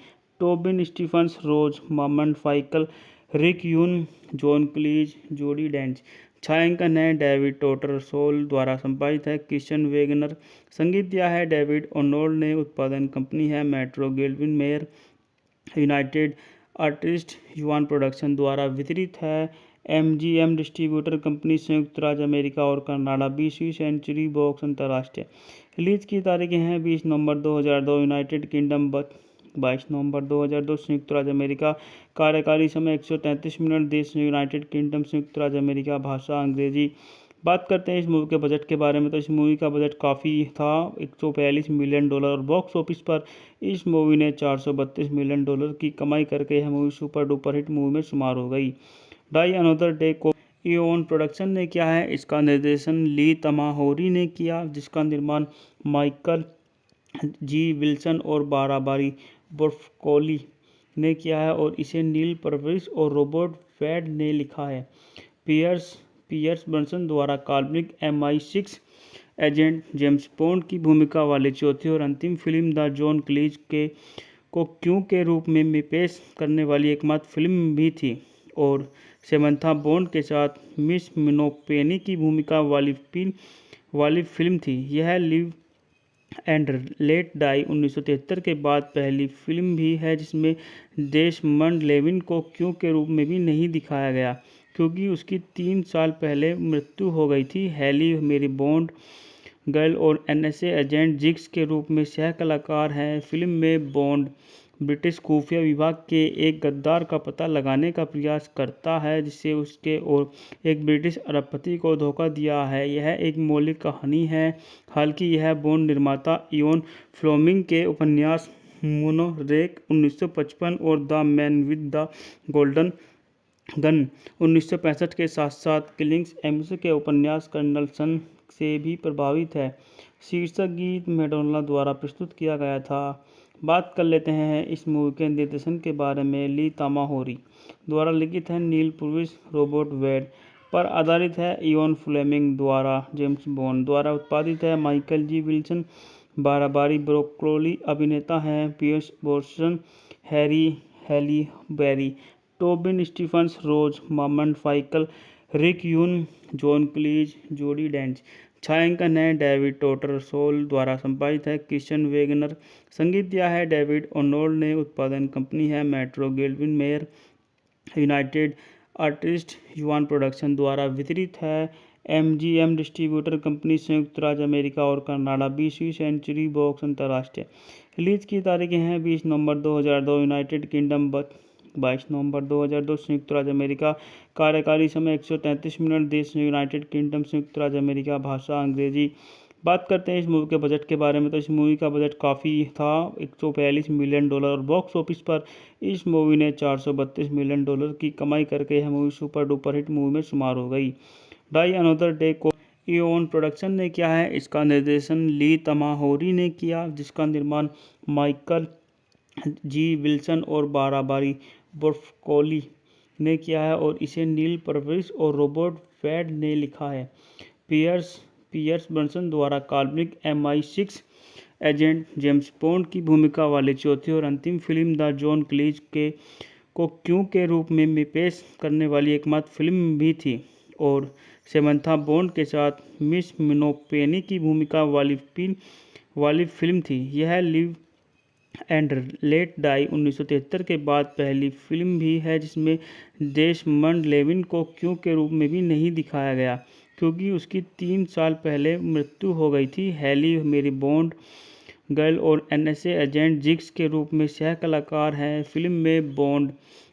Tobin Stephens Rosamund फाइकल Rick Yune John क्लीज जोडी डेंच। छायांकन है डेविड टोटर सोल द्वारा संपादित है, क्रिश्चियन वेगनर। संगीत दिया है डेविड ओनोल्ड ने। उत्पादन कंपनी है Metro Goldwyn Mayer United Artist युवान प्रोडक्शन द्वारा वितरित है। MGM डिस्ट्रीब्यूटर कंपनी संयुक्त राज्य अमेरिका और कनाडा। 20वीं सेंचुरी बॉक्स अंतर्राष्ट्रीय रिलीज की तारीखें हैं 20 नवंबर 2002 यूनाइटेड किंगडम, 22 नवंबर 2002 संयुक्त राज्य अमेरिका। कार्यकारी समय 133 मिनट। देश यूनाइटेड किंगडम, संयुक्त राज्य अमेरिका। भाषा अंग्रेजी। बात करते हैं इस मूवी के बजट के बारे में, तो इस मूवी का बजट काफ़ी था, $142 मिलियन और बॉक्स ऑफिस पर इस मूवी ने $432 मिलियन की कमाई करके यह movie super duper hit movie में शुमार हो गई। डाई अनदर डे को इयोन प्रोडक्शन ने किया है। इसका निर्देशन ली तामाहोरी ने किया जिसका निर्माण माइकल जी विल्सन और बाराबारी बोर्फकोली ने किया है और इसे नील पर्वरिस और रॉबर्ट वेड ने लिखा है। पियर्स ब्रॉनसन द्वारा काल्पनिक MI6 एजेंट जेम्स बॉन्ड की भूमिका वाली चौथी और अंतिम फिल्म द जॉन क्लीज को क्यों के रूप में पेश करने वाली एकमात्र फिल्म भी थी और सेमंथा बॉन्ड के साथ मिस मिनोपेनी की भूमिका वाली फिल्म थी। यह लिव एंड लेट डाई 1973 के बाद पहली फिल्म भी है जिसमें डेसमंड लेविन को क्यों के रूप में भी नहीं दिखाया गया क्योंकि उसकी 3 साल पहले मृत्यु हो गई थी। हैली मेरी बॉन्ड गर्ल और NSA एजेंट जिग्स के रूप में सह कलाकार हैं। फिल्म में बॉन्ड ब्रिटिश खुफिया विभाग के एक गद्दार का पता लगाने का प्रयास करता है जिससे उसके और एक ब्रिटिश अरबपति को धोखा दिया है। यह एक मौलिक कहानी है, हालांकि यह बॉन्ड निर्माता इयोन फ्लेमिंग के उपन्यास मोनोरेक 1955 और the man with the golden gun 1965 के साथ साथ किलिंग्स एम्स के उपन्यास कर्नल सन से भी प्रभावित है। शीर्षक गीत मैडोना द्वारा प्रस्तुत किया गया था। बात कर लेते हैं इस मूवी के निर्देशन के बारे में। ली तामाहोरी द्वारा लिखित है, नील पर्विस रॉबर्ट वेड पर आधारित है, इयोन फ्लेमिंग द्वारा जेम्स बॉन्ड द्वारा उत्पादित है, Michael G Wilson Barbara Broccoli अभिनेता हैं, Pierce Brosnan Halle Berry Tobin Stephens Rosamund फाइकल Rick Yune John क्लीज जोडी डेंच। छायांकन है डेविड टोटर सोल द्वारा संपादित है, क्रिश्चियन वेगनर। संगीत दिया है डेविड ओनोल्ड ने। उत्पादन कंपनी है Metro Goldwyn Mayer United Artist युवान प्रोडक्शन द्वारा वितरित है। MGM डिस्ट्रीब्यूटर कंपनी संयुक्त राज्य अमेरिका और कनाडा। 20वीं सेंचुरी बॉक्स अंतर्राष्ट्रीय रिलीज की तारीखें हैं 20 नवंबर 2002 यूनाइटेड किंगडम, 22 नवंबर 2002 संयुक्त राज्य अमेरिका। कार्यकारी समय 133 मिनट। देश यूनाइटेड किंगडम, संयुक्त राज्य अमेरिका। भाषा अंग्रेजी। बात करते हैं इस मूवी के बजट के बारे में, तो इस मूवी का बजट काफ़ी था, $142 मिलियन और बॉक्स ऑफिस पर इस मूवी ने $432 मिलियन की कमाई करके यह movie super duper hit movie में शुमार हो गई। डाई अनदर डे को इओन प्रोडक्शन ने किया है। इसका निर्देशन ली तमाहोरी ने किया, जिसका निर्माण माइकल जी विल्सन और बाराबारी बोर्फकोली ने किया है और इसे नील पर्विस और रॉबर्ट वेड ने लिखा है। पियर्स पियर्स ब्रॉसनन द्वारा काल्पनिक MI6 एजेंट जेम्स बॉन्ड की भूमिका वाली चौथी और अंतिम फिल्म द जॉन क्लीज को क्यों के रूप में पेश करने वाली एकमात्र फिल्म भी थी और सेमंथा बॉन्ड के साथ मिस मिनोपेनी की भूमिका वाली फिल्म थी। यह लिव एंड लेट डाई 1973 के बाद पहली फिल्म भी है जिसमें डेसमंड लेविन को क्यों के रूप में भी नहीं दिखाया गया, क्योंकि उसकी 3 साल पहले मृत्यु हो गई थी। हैली मेरी बॉन्ड गर्ल और NSA एजेंट जिग्स के रूप में सह कलाकार हैं। फिल्म में बॉन्ड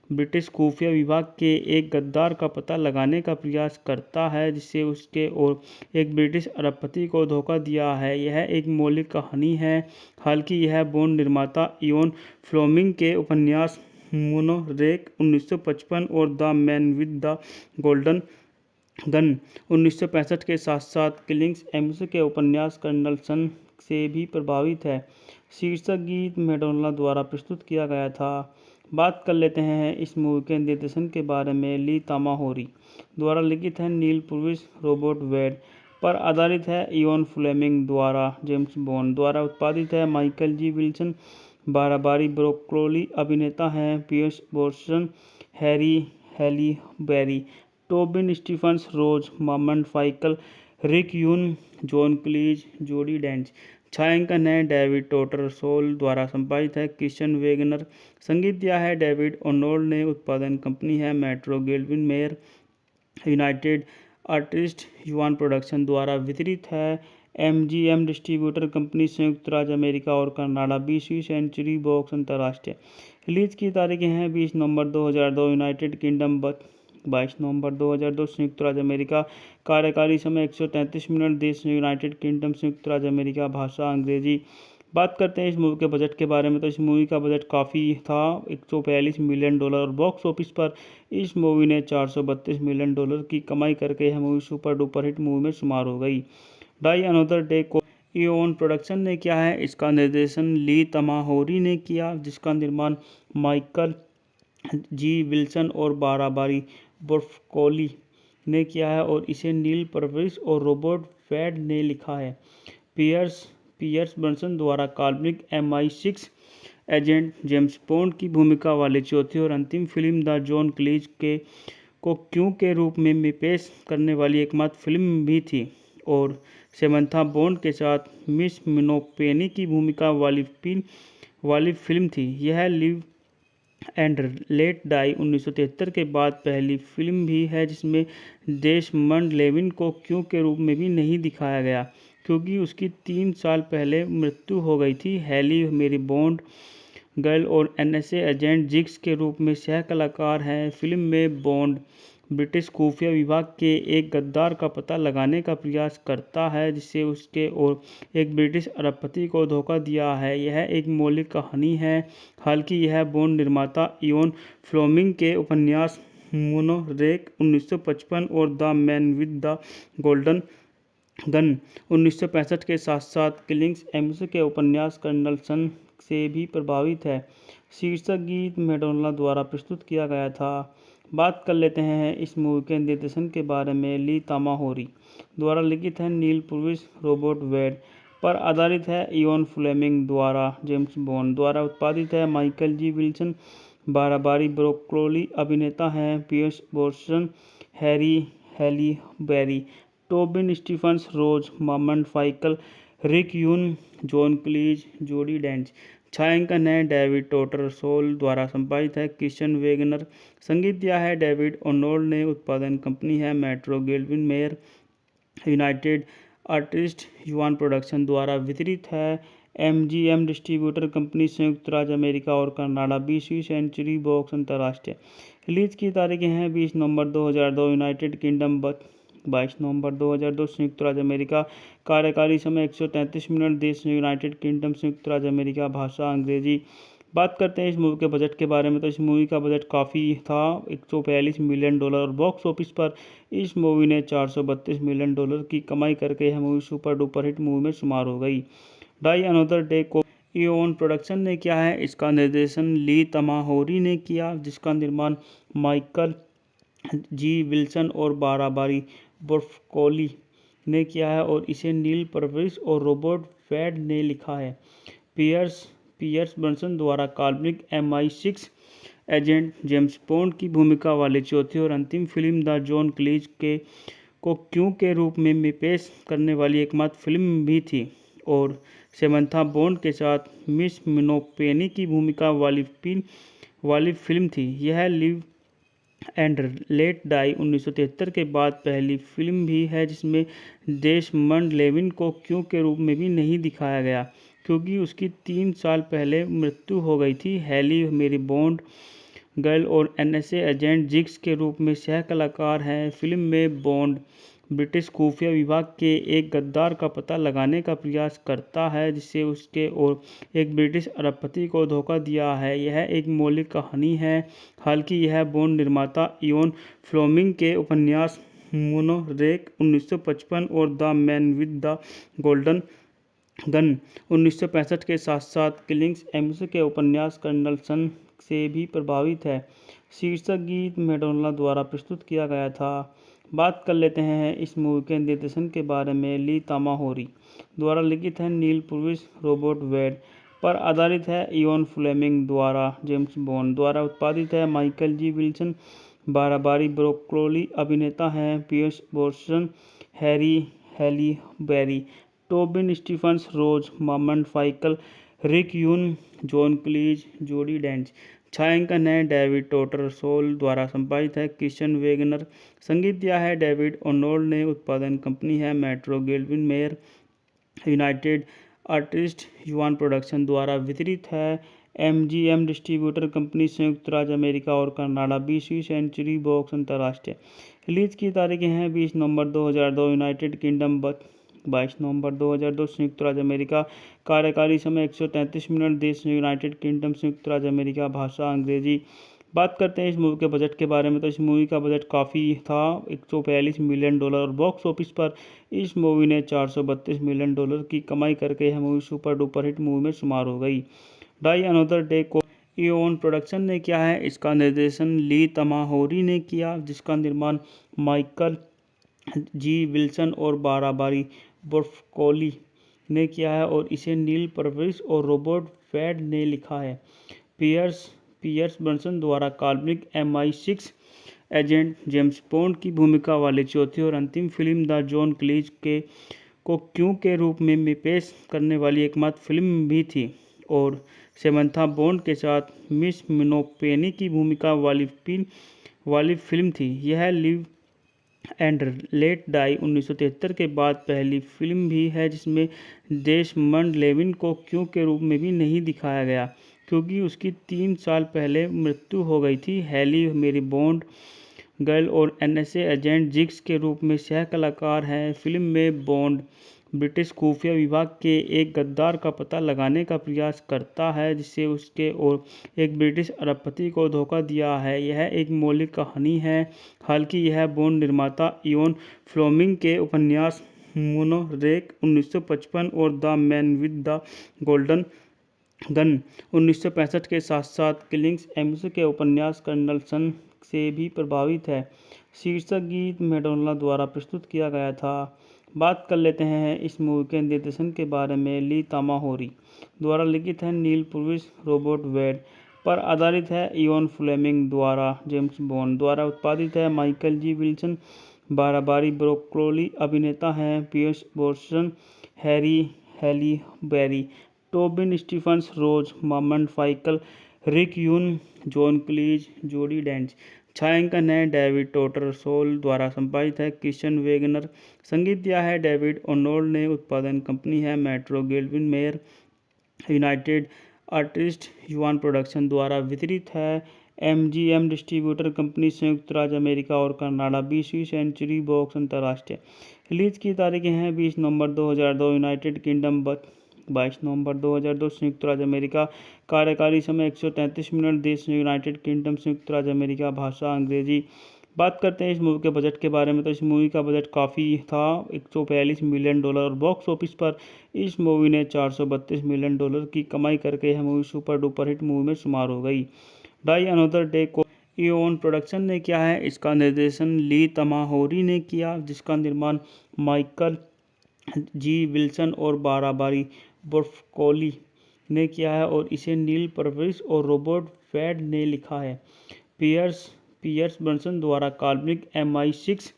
ब्रिटिश खुफिया विभाग के एक गद्दार का पता लगाने का प्रयास करता है जिससे उसके और एक ब्रिटिश अरबपति को धोखा दिया है। यह एक मौलिक कहानी है, हालांकि यह बॉन्ड निर्माता इयोन फ्लेमिंग के उपन्यास मोनोरेक 1955 और the man with the golden gun 1965 के साथ साथ किलिंग्स एम्स के उपन्यास कर्नल सन से भी प्रभावित है। शीर्षक गीत मैडोना द्वारा प्रस्तुत किया गया था। बात कर लेते हैं इस मूवी के निर्देशन के बारे में। ली तमाहोरी द्वारा लिखित है, नील पर्विस रॉबर्ट वेड पर आधारित है, इयोन फ्लेमिंग द्वारा जेम्स बॉन्ड द्वारा उत्पादित है, Michael G Wilson Barbara Broccoli अभिनेता हैं, Pierce Brosnan Halle Berry Tobin Stephens Rosamund फाइकल Rick Yune John क्लीज जोडी डेंच। छायांकन है डेविड टोटर सोल द्वारा संपादित है, क्रिश्चियन वेगनर। संगीत दिया है डेविड ओनोल्ड ने। उत्पादन कंपनी है Metro Goldwyn Mayer United Artist युवान प्रोडक्शन द्वारा वितरित है। MGM डिस्ट्रीब्यूटर कंपनी संयुक्त राज्य अमेरिका और कनाडा। 20वीं सेंचुरी बॉक्स अंतर्राष्ट्रीय रिलीज की तारीखें हैं 20 नवंबर 2002 यूनाइटेड किंगडम, 22 नवंबर 2002 संयुक्त राज्य अमेरिका। कार्यकारी समय 133 मिनट। देश यूनाइटेड किंगडम, संयुक्त राज्य अमेरिका। भाषा अंग्रेजी। बात करते हैं इस मूवी के बजट के बारे में, तो इस मूवी का बजट काफ़ी था, $142 मिलियन और बॉक्स ऑफिस पर इस मूवी ने $432 मिलियन की कमाई करके यह movie super duper hit movie में शुमार हो गई। डाई अनदर डे को इओन प्रोडक्शन ने किया है। इसका निर्देशन ली तमाहोरी ने किया, जिसका निर्माण माइकल जी विल्सन और बाराबारी बोर्फकोली ने किया है और इसे नील पर्विस और रॉबर्ट वेड ने लिखा है। पियर्स ब्रॉसनन द्वारा काल्पनिक MI6 एजेंट जेम्स बॉन्ड की भूमिका वाली चौथी और अंतिम फिल्म द जॉन क्लीज को क्यों के रूप में पेश करने वाली एकमात्र फिल्म भी थी और सेमंथा बॉन्ड के साथ मिस मिनोपेनी की भूमिका वाली फिल्म थी। यह लिव एंड लेट डाई 1973 के बाद पहली फिल्म भी है जिसमें डेसमंड लेविन को क्यों के रूप में भी नहीं दिखाया गया, क्योंकि उसकी 3 साल पहले मृत्यु हो गई थी। हैली मेरी बॉन्ड गर्ल और NSA एजेंट जिग्स के रूप में सह कलाकार हैं। फिल्म में बॉन्ड ब्रिटिश खुफिया विभाग के एक गद्दार का पता लगाने का प्रयास करता है जिससे उसके और एक ब्रिटिश अरबपति को धोखा दिया है। यह एक मौलिक कहानी है, हालांकि यह बॉन्ड निर्माता इयोन फ्लेमिंग के उपन्यास मोनोरेक 1955 और the man with the golden gun 1965 के साथ साथ किलिंग्स एम्स के उपन्यास कर्नल सन से भी प्रभावित है। शीर्षक गीत मैडोना द्वारा प्रस्तुत किया गया था। बात कर लेते हैं इस मूवी के निर्देशन के बारे में। ली तमाहोरी द्वारा लिखित है, नील पर्विस रॉबर्ट वेड पर आधारित है, इयोन फ्लेमिंग द्वारा जेम्स बॉन्ड द्वारा उत्पादित है, Michael G Wilson Barbara Broccoli अभिनेता हैं, Pierce Brosnan Halle Berry Tobin Stephens Rosamund फाइकल Rick Yune John क्लीज जोडी डेंच। छायांकन है डेविड टोटर सोल द्वारा संपादित है, क्रिश्चियन वेगनर। संगीत दिया है डेविड ओनोल्ड ने। उत्पादन कंपनी है Metro Goldwyn Mayer United Artist युवान प्रोडक्शन द्वारा वितरित है। MGM डिस्ट्रीब्यूटर कंपनी संयुक्त राज्य अमेरिका और कनाडा। 20वीं सेंचुरी बॉक्स अंतर्राष्ट्रीय रिलीज की तारीखें हैं 20 नवंबर 2002 यूनाइटेड किंगडम, 22 नवंबर 2002 संयुक्त राज्य अमेरिका। कार्यकारी समय 133 मिनट। देश यूनाइटेड किंगडम, संयुक्त राज्य अमेरिका। भाषा अंग्रेजी। बात करते हैं इस मूवी के बजट के बारे में, तो इस मूवी का बजट काफ़ी था, $142 मिलियन, और बॉक्स ऑफिस पर इस मूवी ने $432 मिलियन की कमाई करके यह movie super duper hit movie में शुमार हो गई। डाई अनदर डे को इओन प्रोडक्शन ने किया है। इसका निर्देशन ली तमाहोरी ने किया, जिसका निर्माण माइकल जी विल्सन और बाराबारी बोर्फकोली ने किया है, और इसे नील परविस और रॉबर्ट फैड ने लिखा है। पियर्स ब्रॉसनन द्वारा काल्पनिक MI6 एजेंट जेम्स बॉन्ड की भूमिका वाली चौथी और अंतिम फिल्म द जॉन क्लीज को क्यों के रूप में पेश करने वाली एकमात्र फिल्म भी थी, और सेमंथा बॉन्ड के साथ मिस मिनोपेनी की भूमिका वाली फिल्म थी। यह लिव एंड लेट डाई 1973 के बाद पहली फिल्म भी है जिसमें डेसमंड लेविन को क्यों के रूप में भी नहीं दिखाया गया, क्योंकि उसकी 3 साल पहले मृत्यु हो गई थी। हैली मेरी बॉन्ड गर्ल और NSA एजेंट जिग्स के रूप में सह कलाकार हैं। फिल्म में बॉन्ड ब्रिटिश खुफिया विभाग के एक गद्दार का पता लगाने का प्रयास करता है, जिससे उसके और एक ब्रिटिश अरबपति को धोखा दिया है। यह एक मौलिक कहानी है, हालांकि यह बॉन्ड निर्माता इयोन फ्लेमिंग के उपन्यास मोनोरेक 1955 और the man with the golden gun 1965 के साथ साथ किलिंग्स एम्स के उपन्यास कर्नल सन से भी प्रभावित है। शीर्षक गीत मैडोना द्वारा प्रस्तुत किया गया था। बात कर लेते हैं इस मूवी के निर्देशन के बारे में। ली तमाहोरी द्वारा लिखित है, नील पुर्विस रॉबर्ट वेड पर आधारित है, इयोन फ्लेमिंग द्वारा जेम्स बॉन्ड द्वारा उत्पादित है, Michael G Wilson Barbara Broccoli अभिनेता हैं, Pierce Brosnan Halle Berry Tobin Stephens Rosamund फाइकल Rick Yune John क्लीज जोडी डेंच। छायांकन है डेविड टोटर सोल द्वारा संपादित है, क्रिश्चियन वेगनर। संगीत दिया है डेविड ओनोल्ड ने। उत्पादन कंपनी है Metro Goldwyn Mayer United Artist युवान प्रोडक्शन द्वारा वितरित है। MGM डिस्ट्रीब्यूटर कंपनी संयुक्त राज्य अमेरिका और कनाडा। 20वीं सेंचुरी बॉक्स अंतर्राष्ट्रीय रिलीज की तारीखें हैं 20 नवंबर 2002 यूनाइटेड किंगडम, 22 नवंबर 2002 संयुक्त राज्य अमेरिका। कार्यकारी समय 133 मिनट। देश यूनाइटेड किंगडम, संयुक्त राज्य अमेरिका। भाषा अंग्रेजी। बात करते हैं इस मूवी के बजट के बारे में, तो इस मूवी का बजट काफ़ी था, $142 मिलियन, और बॉक्स ऑफिस पर इस मूवी ने $432 मिलियन की कमाई करके यह movie super duper hit movie में शुमार हो गई। डाई अनदर डे को इओन प्रोडक्शन ने किया है। इसका निर्देशन ली तमाहोरी ने किया, जिसका निर्माण माइकल जी विल्सन और बाराबारी बोर्फकोली ने किया है, और इसे नील परविस और रॉबर्ट फैड ने लिखा है। पियर्स ब्रॉसनन द्वारा काल्पनिक MI6 एजेंट जेम्स बॉन्ड की भूमिका वाली चौथी और अंतिम फिल्म द जॉन क्लीज को क्यों के रूप में पेश करने वाली एकमात्र फिल्म भी थी, और सेमंथा बॉन्ड के साथ मिस मिनोपेनी की भूमिका वाली फिल्म थी। यह लिव एंड लेट डाई 1973 के बाद पहली फिल्म भी है जिसमें डेसमंड लेविन को क्यों के रूप में भी नहीं दिखाया गया, क्योंकि उसकी 3 साल पहले मृत्यु हो गई थी। हैली मेरी बॉन्ड गर्ल और NSA एजेंट जिग्स के रूप में सह कलाकार हैं। फिल्म में बॉन्ड ब्रिटिश खुफिया विभाग के एक गद्दार का पता लगाने का प्रयास करता है, जिससे उसके और एक ब्रिटिश अरबपति को धोखा दिया है। यह एक मौलिक कहानी है, हालांकि यह बॉन्ड निर्माता इयोन फ्लेमिंग के उपन्यास मोनोरेक 1955 और the man with the golden gun 1965 के साथ साथ किलिंग्स एम्स के उपन्यास कर्नल सन से भी प्रभावित है। शीर्षक गीत मैडोना द्वारा प्रस्तुत किया गया था। बात कर लेते हैं इस मूवी के निर्देशन के बारे में। ली तमाहोरी द्वारा लिखित है, नील पुर्विस रॉबर्ट वेड पर आधारित है, इयोन फ्लेमिंग द्वारा जेम्स बॉन्ड द्वारा उत्पादित है, Michael G Wilson Barbara Broccoli अभिनेता हैं, Pierce Brosnan Halle Berry Tobin Stephens Rosamund फाइकल Rick Yune John क्लीज जोडी डेंच। छायांकन है डेविड टोटर सोल द्वारा संपादित है, क्रिश्चियन वेगनर। संगीत दिया है डेविड ओनोल्ड ने। उत्पादन कंपनी है Metro Goldwyn Mayer United Artist युवान प्रोडक्शन द्वारा वितरित है। MGM डिस्ट्रीब्यूटर कंपनी संयुक्त राज्य अमेरिका और कनाडा। 20वीं सेंचुरी बॉक्स अंतर्राष्ट्रीय रिलीज की तारीखें हैं 20 नवंबर 2002 यूनाइटेड किंगडम, 22 नवंबर 2002 संयुक्त राज्य अमेरिका। कार्यकारी समय 133 मिनट। देश यूनाइटेड किंगडम, संयुक्त राज्य अमेरिका। भाषा अंग्रेजी। बात करते हैं इस मूवी के बजट के बारे में, तो इस मूवी का बजट काफ़ी था, $142 मिलियन, और बॉक्स ऑफिस पर इस मूवी ने $432 मिलियन की कमाई करके यह movie super duper hit movie में शुमार हो गई। डाई अनदर डे को इओन प्रोडक्शन ने किया है। इसका निर्देशन ली तमाहोरी ने किया, जिसका निर्माण माइकल जी विल्सन और बाराबारी बोर्फकोली ने किया है, और इसे नील परविस और रॉबर्ट वेड ने लिखा है। पियर्स ब्रॉसनन द्वारा काल्पनिक MI6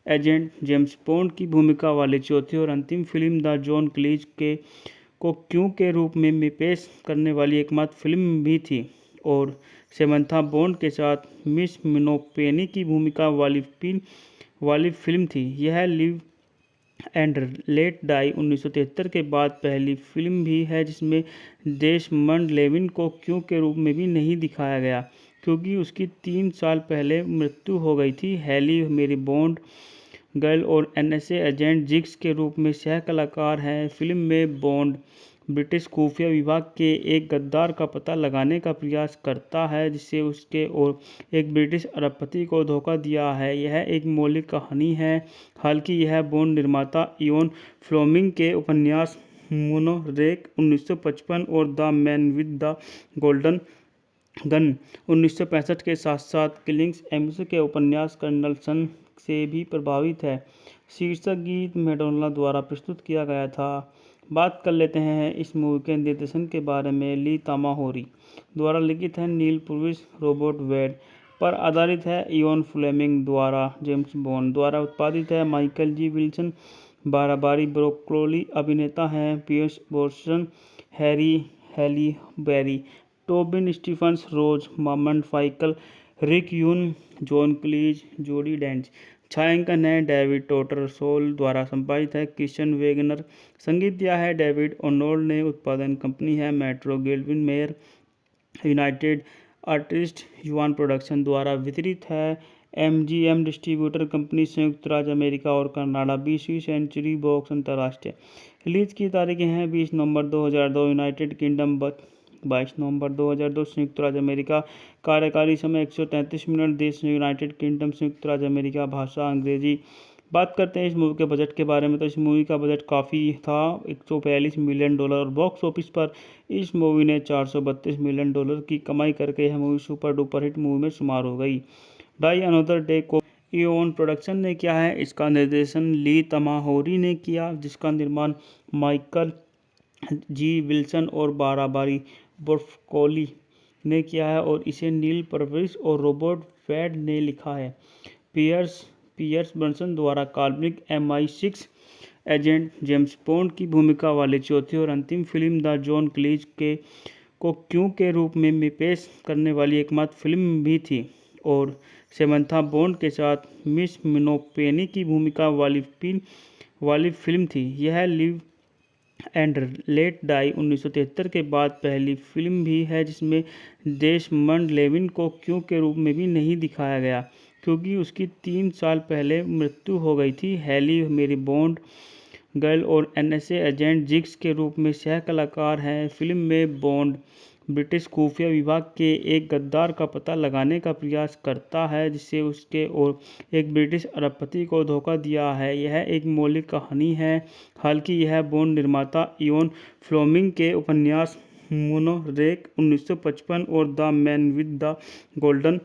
एजेंट जेम्स बॉन्ड की भूमिका वाली चौथी और अंतिम फिल्म द जॉन क्लीज को क्यों के रूप में पेश करने वाली एकमात्र फिल्म भी थी, और सेमंथा बॉन्ड के साथ मिस मिनोपेनी की भूमिका वाली फिल्म थी। यह लिव एंड लेट डाई 1973 के बाद पहली फिल्म भी है जिसमें डेसमंड लेविन को क्यों के रूप में भी नहीं दिखाया गया, क्योंकि उसकी 3 साल पहले मृत्यु हो गई थी। हैली मेरी बॉन्ड गर्ल और NSA एजेंट जिग्स के रूप में सह कलाकार हैं। फिल्म में बॉन्ड ब्रिटिश खुफिया विभाग के एक गद्दार का पता लगाने का प्रयास करता है, जिससे उसके और एक ब्रिटिश अरबपति को धोखा दिया है। यह एक मौलिक कहानी है। हालांकि यह बॉन्ड निर्माता इयोन फ्लेमिंग के उपन्यास मोनोरेक 1955 और the man with the golden gun 1965 के साथ साथ किलिंग्स एम्स के उपन्यास कर्नल सन से भी प्रभावित है। शीर्षक गीत मैडोना द्वारा प्रस्तुत किया गया था। बात कर लेते हैं इस मूवी के निर्देशन के बारे में। ली तमाहोरी द्वारा लिखित है, नील पुर्विस, रॉबर्ट वेड पर आधारित है, इयोन फ्लेमिंग द्वारा जेम्स बॉन्ड द्वारा उत्पादित है, Michael G Wilson, Barbara Broccoli अभिनेता हैं, Pierce Brosnan, Halle Berry, Tobin Stephens, Rosamund फाइकल, रिक यून, जॉन क्लीज, जोडी डेंच। छायांकन है डेविड टोटरसोल द्वारा संपादित है, क्रिश्चियन वेगनर। संगीत दिया है डेविड ओनोल्ड ने। उत्पादन कंपनी है Metro Goldwyn Mayer. United artist yuan production द्वारा वितरित है। MGM डिस्ट्रीब्यूटर कंपनी, संयुक्त राज्य अमेरिका और कनाडा। 20वीं सेंचुरी बॉक्स अंतर्राष्ट्रीय रिलीज की तारीखें हैं 20 नवंबर 2002 यूनाइटेड किंगडम, 22 नवंबर 2002 संयुक्त राज्य अमेरिका। कार्यकारी समय 133 मिनट। देश यूनाइटेड किंगडम, संयुक्त राज्य अमेरिका। भाषा अंग्रेजी। बात करते हैं इस मूवी के बजट के बारे में, तो इस मूवी का बजट काफ़ी था, $142 मिलियन, और बॉक्स ऑफिस पर इस मूवी ने $432 मिलियन की कमाई करके यह movie super duper hit movie में शुमार हो गई। डाई अनदर डे को इओन प्रोडक्शन ने किया है। इसका निर्देशन ली तमाहोरी ने किया, जिसका निर्माण माइकल जी विल्सन और बाराबारी बोर्फकोली ने किया है, और इसे नील परविस और रॉबर्ट वेड ने लिखा है। पियर्स ब्रॉसनन द्वारा काल्पनिक MI6 एजेंट जेम्स बॉन्ड की भूमिका वाली चौथी और अंतिम फिल्म द जॉन क्लीज को क्यों के रूप में पेश करने वाली एकमात्र फिल्म भी थी, और सेमंथा बॉन्ड के साथ मिस मिनोपेनी की भूमिका वाली फिल्म थी। यह लिव एंड लेट डाई 1973 के बाद पहली फिल्म भी है जिसमें डेसमंड लेविन को क्यों के रूप में भी नहीं दिखाया गया, क्योंकि उसकी 3 साल पहले मृत्यु हो गई थी। हैली मेरी बॉन्ड गर्ल और NSA एजेंट जिग्स के रूप में सह कलाकार हैं। फिल्म में बॉन्ड ब्रिटिश खुफिया विभाग के एक गद्दार का पता लगाने का प्रयास करता है, जिससे उसके और एक ब्रिटिश अरबपति को धोखा दिया है। यह एक मौलिक कहानी है। हालांकि यह बॉन्ड निर्माता इयोन फ्लेमिंग के उपन्यास मोनोरेक 1955 और the man with the golden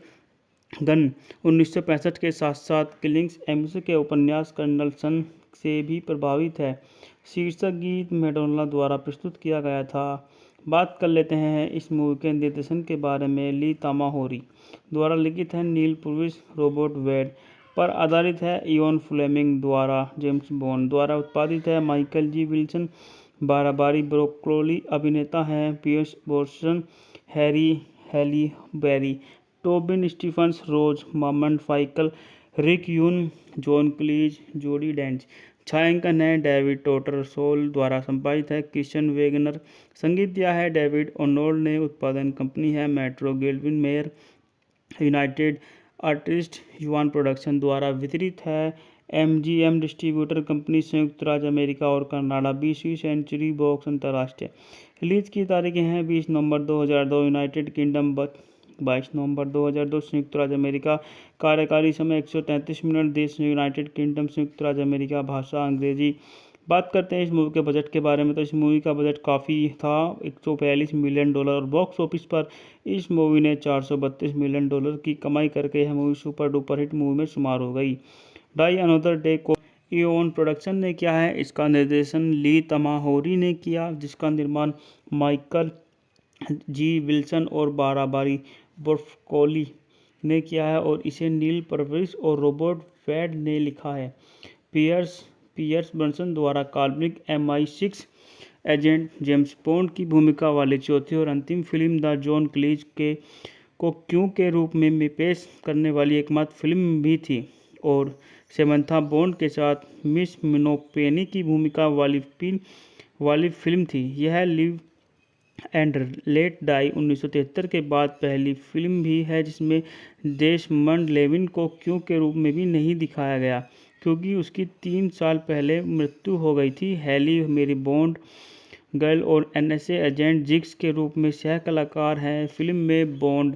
gun 1965 के साथ साथ किलिंग्स एम्स के उपन्यास कर्नल सन से भी प्रभावित है। शीर्षक गीत मैडोना द्वारा प्रस्तुत किया गया था। बात कर लेते हैं इस मूवी के निर्देशन के बारे में। ली तमाहोरी द्वारा लिखित है, नील पुर्विस, रॉबर्ट वेड पर आधारित है, इयोन फ्लेमिंग द्वारा जेम्स बॉन्ड द्वारा उत्पादित है, Michael G Wilson, Barbara Broccoli अभिनेता हैं, Pierce Brosnan, Halle Berry, Tobin Stephens, Rosamund फाइकल, रिक यून, जॉन क्लीज, जोडी डेंच। छायांकन है डेविड टोटरसोल द्वारा संपादित है, क्रिश्चियन वेगनर। संगीत दिया है डेविड ओनोल्ड ने। उत्पादन कंपनी है Metro Goldwyn Mayer. United artist yuan production द्वारा वितरित है। MGM डिस्ट्रीब्यूटर कंपनी, संयुक्त राज्य अमेरिका और कनाडा। 20वीं सेंचुरी बॉक्स अंतर्राष्ट्रीय रिलीज की तारीखें हैं 20 नवंबर 2002 यूनाइटेड किंगडम, 22 नवंबर 2002 संयुक्त राज्य अमेरिका। कार्यकारी समय 133 मिनट। देश यूनाइटेड किंगडम, संयुक्त राज्य अमेरिका। भाषा अंग्रेजी। बात करते हैं इस मूवी के बजट के बारे में, तो इस मूवी का बजट काफ़ी था, $142 मिलियन, और बॉक्स ऑफिस पर इस मूवी ने $432 मिलियन की कमाई करके यह movie super duper hit movie में शुमार हो गई। डाई अनदर डे को इओन प्रोडक्शन ने किया है। इसका निर्देशन ली तमाहोरी ने किया, जिसका निर्माण माइकल जी विल्सन और बाराबारी बोर्फकोली ने किया है, और इसे नील पर्वरिस और रॉबर्ट वेड ने लिखा है। पियर्स ब्रॉसनन द्वारा काल्पनिक MI6 एजेंट जेम्स बॉन्ड की भूमिका वाली चौथी और अंतिम फिल्म द जॉन क्लीज को क्यों के रूप में पेश करने वाली एकमात्र फिल्म भी थी, और सेमंथा बॉन्ड के साथ मिस मिनोपेनी की भूमिका वाली फिल्म थी। यह लिव एंड लेट डाई 1973 के बाद पहली फिल्म भी है जिसमें डेसमंड लेविन को क्यों के रूप में भी नहीं दिखाया गया, क्योंकि उसकी 3 साल पहले मृत्यु हो गई थी। हैली मेरी बॉन्ड गर्ल और NSA एजेंट जिग्स के रूप में सह कलाकार हैं। फिल्म में बॉन्ड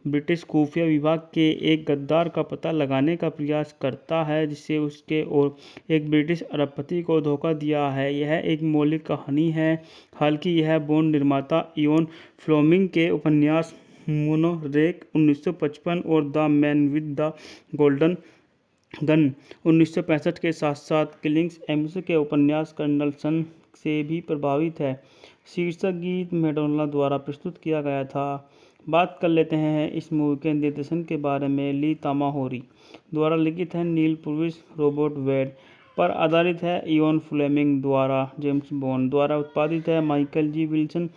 ब्रिटिश खुफिया विभाग के एक गद्दार का पता लगाने का प्रयास करता है, जिससे उसके और एक ब्रिटिश अरबपति को धोखा दिया है। यह एक मौलिक कहानी है, हालांकि यह बॉन्ड निर्माता इयोन फ्लेमिंग के उपन्यास मोनोरेक 1955 और the man with the golden gun 1965 के साथ साथ किलिंग्स एम्स के उपन्यास कर्नल सन से भी प्रभावित है। शीर्षक गीत मैडोना द्वारा प्रस्तुत किया गया था। बात कर लेते हैं इस मूवी के निर्देशन के बारे में। ली तमाहोरी द्वारा लिखित है, नील पर्वरिस रॉबर्ट वेड पर आधारित है। इयोन फ्लेमिंग द्वारा जेम्स बॉन्ड द्वारा उत्पादित है। Michael G Wilson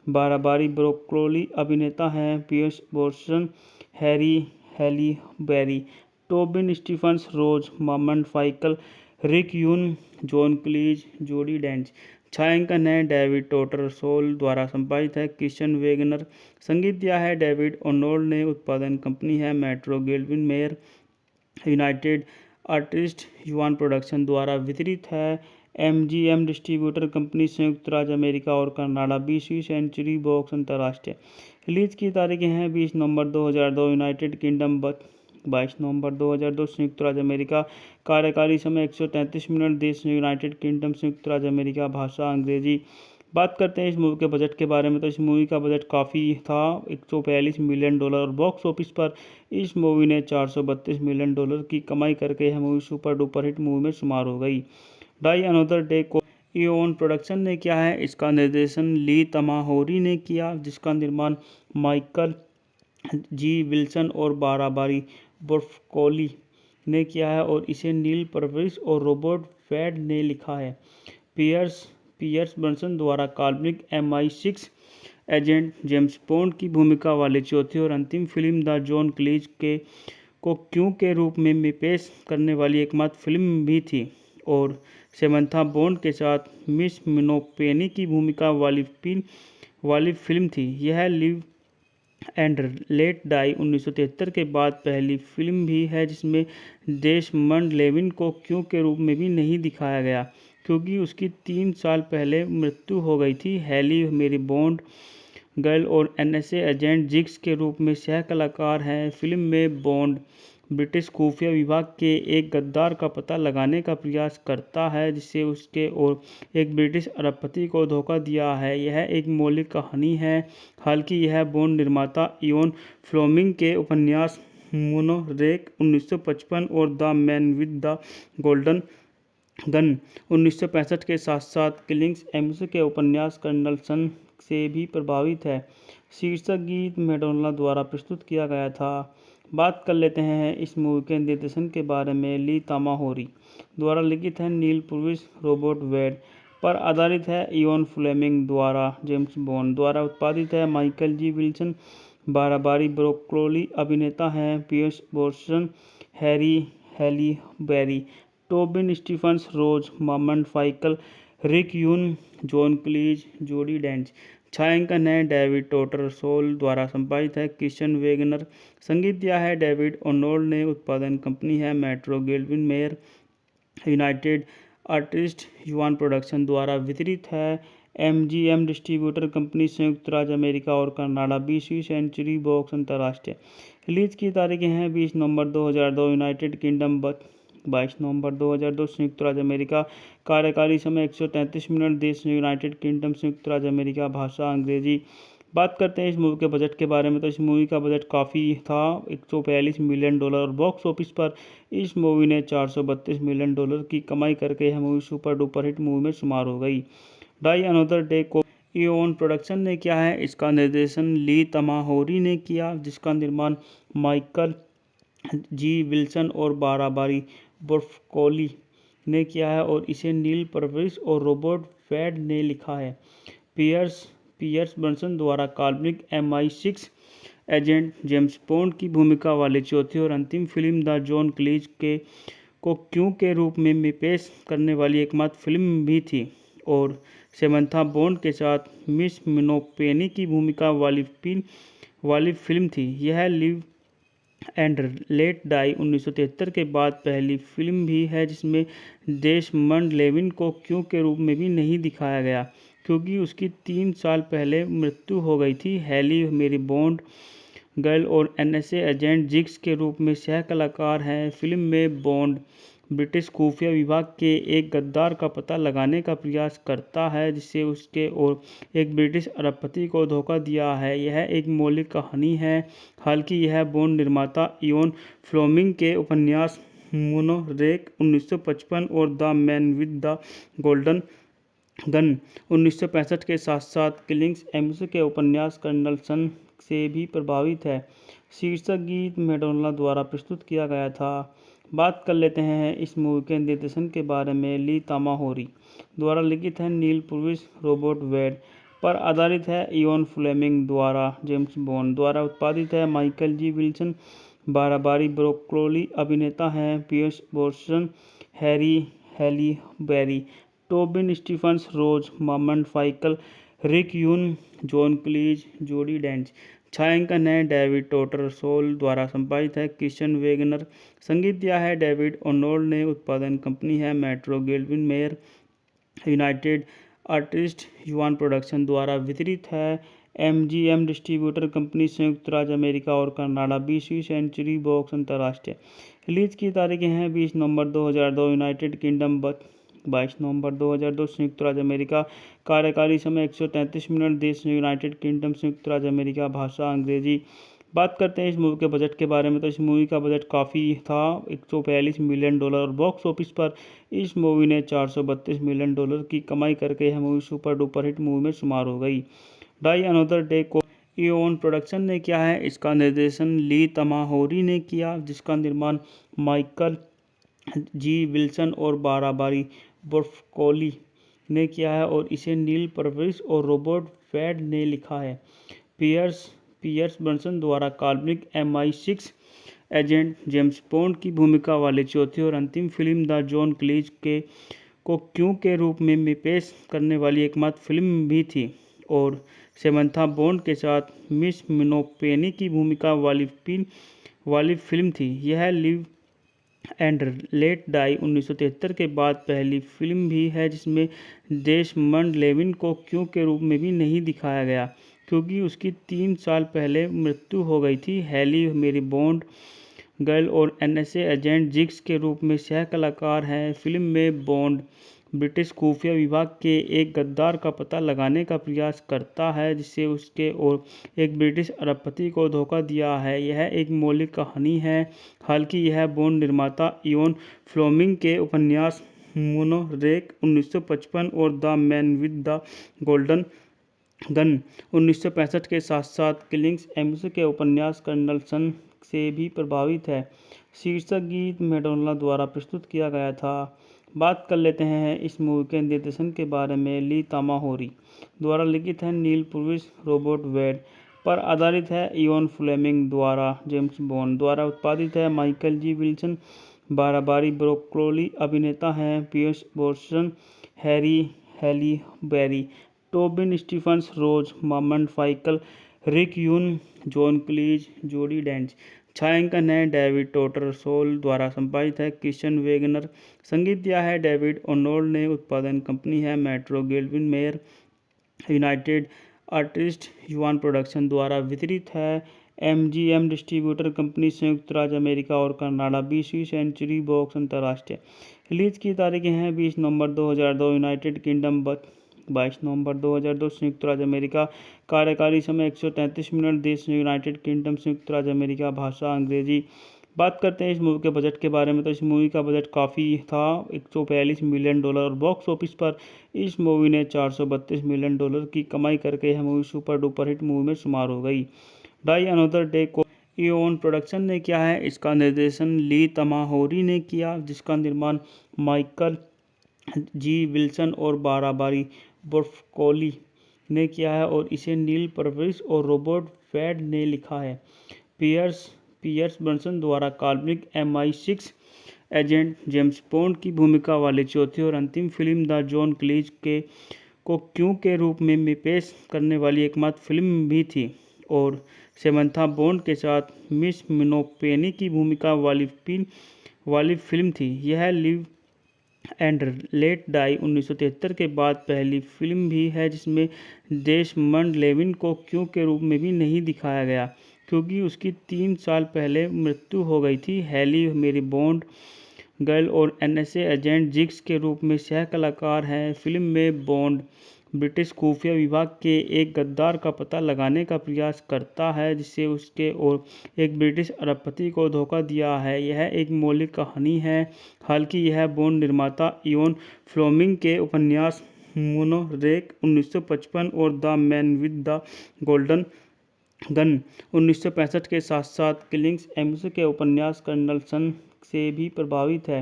Barbara Broccoli अभिनेता हैं। Pierce Brosnan, Halle Berry, Tobin Stephens, Rosamund फाइकल, Rick Yune, John क्लीज, जोडी डेंच। छायांकन है डेविड टोटरसोल द्वारा संपादित है। क्रिश्चियन वेगनर संगीत दिया है। डेविड ओनोल्ड ने उत्पादन कंपनी है Metro Goldwyn Mayer. United Artist युवान प्रोडक्शन द्वारा वितरित है। MGM डिस्ट्रीब्यूटर कंपनी, संयुक्त राज्य अमेरिका और कनाडा। 20वीं सेंचुरी बॉक्स अंतर्राष्ट्रीय रिलीज की तारीखें हैं 20 नवंबर 2002 यूनाइटेड किंगडम, 22 नवंबर 2002 संयुक्त राज्य अमेरिका। कार्यकारी समय 133 मिनट। देश यूनाइटेड किंगडम, संयुक्त राज्य अमेरिका। भाषा अंग्रेजी। बात करते हैं इस मूवी के बजट के बारे में, तो इस मूवी का बजट काफ़ी था, $142 मिलियन, और बॉक्स ऑफिस पर इस मूवी ने $432 मिलियन की कमाई करके यह movie super duper hit movie में शुमार हो गई। डाई अनदर डे को इओन प्रोडक्शन ने किया है। इसका निर्देशन ली तमाहोरी ने किया, जिसका निर्माण माइकल जी विल्सन और बाराबारी बोर्फकोली ने किया है, और इसे नील पर्वरिस और रॉबर्ट वेड ने लिखा है। पियर्स ब्रॉसनन द्वारा काल्पनिक MI6 एजेंट जेम्स बॉन्ड की भूमिका वाली चौथी और अंतिम फिल्म द जॉन क्लीज को क्यों के रूप में पेश करने वाली एकमात्र फिल्म भी थी, और सेमंथा बॉन्ड के साथ मिस मिनोपेनी की भूमिका वाली फिल्म थी। यह लिव एंड लेट डाई 1973 के बाद पहली फिल्म भी है जिसमें डेसमंड लेविन को क्यों के रूप में भी नहीं दिखाया गया, क्योंकि उसकी 3 साल पहले मृत्यु हो गई थी। हैली मेरी बॉन्ड गर्ल और NSA एजेंट जिग्स के रूप में सह कलाकार हैं। फिल्म में बॉन्ड ब्रिटिश खुफिया विभाग के एक गद्दार का पता लगाने का प्रयास करता है, जिससे उसके और एक ब्रिटिश अरबपति को धोखा दिया है। यह एक मौलिक कहानी है, हालांकि यह बॉन्ड निर्माता इयोन फ्लेमिंग के उपन्यास मोनोरेक 1955 और the man with the golden gun 1965 के साथ साथ किलिंग्स एम्स के उपन्यास कर्नल सन से भी प्रभावित है। शीर्षक गीत मैडोना द्वारा प्रस्तुत किया गया था। बात कर लेते हैं इस मूवी के निर्देशन के बारे में। ली तमाहोरी द्वारा लिखित है, नील पर्वरिस रॉबर्ट वेड पर आधारित है। इयोन फ्लेमिंग द्वारा जेम्स बॉन्ड द्वारा उत्पादित है। Michael G Wilson Barbara Broccoli अभिनेता हैं। Pierce Brosnan, Halle Berry, Tobin Stephens, Rosamund फाइकल, Rick Yune, John क्लीज, जोडी डेंच। छायांकन है डेविड टोटरसोल द्वारा संपादित है। क्रिश्चियन वेगनर संगीत दिया है। डेविड ओनोल्ड ने उत्पादन कंपनी है Metro Goldwyn Mayer. United Artist युवान प्रोडक्शन द्वारा वितरित है। MGM डिस्ट्रीब्यूटर कंपनी, संयुक्त राज्य अमेरिका और कनाडा। 20वीं सेंचुरी बॉक्स अंतर्राष्ट्रीय रिलीज की तारीखें हैं 20 नवंबर 2002 यूनाइटेड किंगडम, 22 नवंबर 2002 संयुक्त राज्य अमेरिका। कार्यकारी समय 133 मिनट। देश यूनाइटेड किंगडम, संयुक्त राज्य अमेरिका। भाषा अंग्रेजी। बात करते हैं इस मूवी के बजट के बारे में, तो इस मूवी का बजट काफ़ी था, $142 मिलियन। और बॉक्स ऑफिस पर इस मूवी ने $432 मिलियन की कमाई करके यह movie super duper hit movie में शुमार हो गई। डाई अनदर डे को इओन प्रोडक्शन ने किया है। इसका निर्देशन ली तमाहोरी ने किया, जिसका निर्माण माइकल जी विल्सन और बाराबारी बोर्फकोली ने किया है और इसे नील पर्विस और रॉबर्ट वेड ने लिखा है। पियर्स ब्रॉनसन द्वारा काल्पनिक MI6 एजेंट जेम्स बॉन्ड की भूमिका वाली चौथी और अंतिम फिल्म द जॉन क्लीज को क्यों के रूप में पेश करने वाली एकमात्र फिल्म भी थी और सेमंथा बॉन्ड के साथ मिस मिनोपेनी की भूमिका वाली फिल्म थी। यह लिव एंड लेट डाई 1973 के बाद पहली फिल्म भी है जिसमें डेसमंड लेविन को क्यों के रूप में भी नहीं दिखाया गया, क्योंकि उसकी 3 साल पहले मृत्यु हो गई थी। हैली मेरी बॉन्ड गर्ल और NSA एजेंट जिग्स के रूप में सह कलाकार हैं। फिल्म में बॉन्ड ब्रिटिश खुफिया विभाग के एक गद्दार का पता लगाने का प्रयास करता है जिससे उसके और एक ब्रिटिश अरबपति को धोखा दिया है। यह एक मौलिक कहानी है, हालांकि यह बॉन्ड निर्माता इयोन फ्लेमिंग के उपन्यास मोनोरेक 1955 और the man with the golden gun 1965 के साथ साथ किलिंग्स एम्स के उपन्यास कर्नल सन से भी प्रभावित है। शीर्षक गीत मैडोना द्वारा प्रस्तुत किया गया था। बात कर लेते हैं इस मूवी के निर्देशन के बारे में। ली तमाहोरी द्वारा लिखित है, नील पर्विस रॉबर्ट वेड पर आधारित है। इयोन फ्लेमिंग द्वारा जेम्स बॉन्ड द्वारा उत्पादित है। Michael G Wilson Barbara Broccoli अभिनेता हैं। Pierce Brosnan, Halle Berry, Tobin Stephens, Rosamund फाइकल, Rick Yune, John क्लीज, जोडी डेंच। छायांकन है डेविड टोटरसोल द्वारा संपादित है। क्रिश्चियन वेगनर संगीत दिया है। डेविड ओनोल्ड ने उत्पादन कंपनी है Metro Goldwyn Mayer. United Artist युवान प्रोडक्शन द्वारा वितरित है। MGM डिस्ट्रीब्यूटर कंपनी, संयुक्त राज्य अमेरिका और कनाडा। 20वीं सेंचुरी बॉक्स अंतर्राष्ट्रीय रिलीज की तारीखें हैं 20 नवंबर 2002 यूनाइटेड किंगडम, 22 नवंबर 2002 संयुक्त राज्य अमेरिका। कार्यकारी समय 133 मिनट। देश यूनाइटेड किंगडम, संयुक्त राज्य अमेरिका। भाषा अंग्रेजी। बात करते हैं इस मूवी के बजट के बारे में, तो इस मूवी का बजट काफ़ी था, $142 मिलियन। और बॉक्स ऑफिस पर इस मूवी ने $432 मिलियन की कमाई करके यह movie super duper hit movie में शुमार हो गई। डाई अनदर डे को इओन प्रोडक्शन ने किया है। इसका निर्देशन ली तमाहोरी ने किया, जिसका निर्माण माइकल जी विल्सन और बाराबारी बोर्फकोली ने किया है और इसे नील पर्विस और रॉबर्ट वेड ने लिखा है। पियर्स ब्रॉनसन द्वारा काल्पनिक MI6 एजेंट जेम्स बॉन्ड की भूमिका वाली चौथी और अंतिम फिल्म द जॉन क्लीज को क्यों के रूप में पेश करने वाली एकमात्र फिल्म भी थी और सेमंथा बॉन्ड के साथ मिस मिनोपेनी की भूमिका वाली फिल्म थी। यह लिव एंड लेट डाई 1973 के बाद पहली फिल्म भी है जिसमें डेसमंड लेविन को क्यों के रूप में भी नहीं दिखाया गया, क्योंकि उसकी 3 साल पहले मृत्यु हो गई थी। हैली मेरी बॉन्ड गर्ल और NSA एजेंट जिग्स के रूप में सह कलाकार हैं। फिल्म में बॉन्ड ब्रिटिश खुफिया विभाग के एक गद्दार का पता लगाने का प्रयास करता है जिससे उसके और एक ब्रिटिश अरबपति को धोखा दिया है। यह एक मौलिक कहानी है, हालांकि यह बॉन्ड निर्माता इयोन फ्लेमिंग के उपन्यास मोनोरेक 1955 और the man with the golden gun 1965 के साथ साथ किलिंग्स एम्स के उपन्यास कर्नल सन से भी प्रभावित है। शीर्षक गीत मैडोना द्वारा प्रस्तुत किया गया था। बात कर लेते हैं इस मूवी के निर्देशन के बारे में। ली तमाहोरी द्वारा लिखित है। नील पर्विस रॉबर्ट वेड पर आधारित है। इयोन फ्लेमिंग द्वारा जेम्स बॉन्ड द्वारा उत्पादित है। Michael G Wilson Barbara Broccoli अभिनेता हैं। Pierce Brosnan, Halle Berry, Tobin Stephens, Rosamund फाइकल, Rick Yune, John क्लीज, जोडी डेंच। छायांकन है डेविड टोटरसोल द्वारा संपादित है क्रिश्चियन वेगनर। संगीत दिया है डेविड ओनोल्ड ने। उत्पादन कंपनी है Metro Goldwyn Mayer United Artist युवान प्रोडक्शन द्वारा वितरित है। एमजीएम डिस्ट्रीब्यूटर कंपनी संयुक्त राज्य अमेरिका और कनाडा। 20वीं सेंचुरी बॉक्स अंतर्राष्ट्रीय रिलीज की तारीखें हैं 20 नवंबर 2002 यूनाइटेड किंगडम, 22 नवंबर 2002 संयुक्त राज्य अमेरिका। कार्यकारी समय 133 मिनट। देश यूनाइटेड किंगडम, संयुक्त राज्य अमेरिका। भाषा अंग्रेजी। बात करते हैं इस मूवी के बजट के बारे में, तो इस मूवी का बजट काफ़ी था, $142 मिलियन, और बॉक्स ऑफिस पर इस मूवी ने $432 मिलियन की कमाई करके यह movie super duper hit movie में शुमार हो गई। डाई अनदर डे को इओन प्रोडक्शन ने किया है। इसका निर्देशन ली तमाहोरी ने किया, जिसका निर्माण माइकल जी विल्सन और बाराबारी बोर्फकोली ने किया है, और इसे नील परविस और रॉबर्ट वेड ने लिखा है। पियर्स ब्रॉसनन द्वारा काल्पनिक MI6 एजेंट जेम्स बॉन्ड की भूमिका वाली चौथी और अंतिम फिल्म द जॉन क्लीज को क्यों के रूप में पेश करने वाली एकमात्र फिल्म भी थी, और सेमंथा बॉन्ड के साथ मिस मिनोपेनी की भूमिका वाली फिल्म थी। यह लिव एंड लेट डाई 1973 के बाद पहली फिल्म भी है जिसमें डेसमंड लेविन को क्यों के रूप में भी नहीं दिखाया गया, क्योंकि उसकी 3 साल पहले मृत्यु हो गई थी। हैली मेरी बॉन्ड गर्ल और NSA एजेंट जिग्स के रूप में सह कलाकार हैं। फिल्म में बॉन्ड ब्रिटिश खुफिया विभाग के एक गद्दार का पता लगाने का प्रयास करता है, जिससे उसके और एक ब्रिटिश अरबपति को धोखा दिया है। यह एक मौलिक कहानी है। हालांकि यह बॉन्ड निर्माता इयोन फ्लेमिंग के उपन्यास मोनोरेक 1955 और the man with the golden gun 1965 के साथ साथ किलिंग्स एम्स के उपन्यास कर्नल सन से भी प्रभावित है।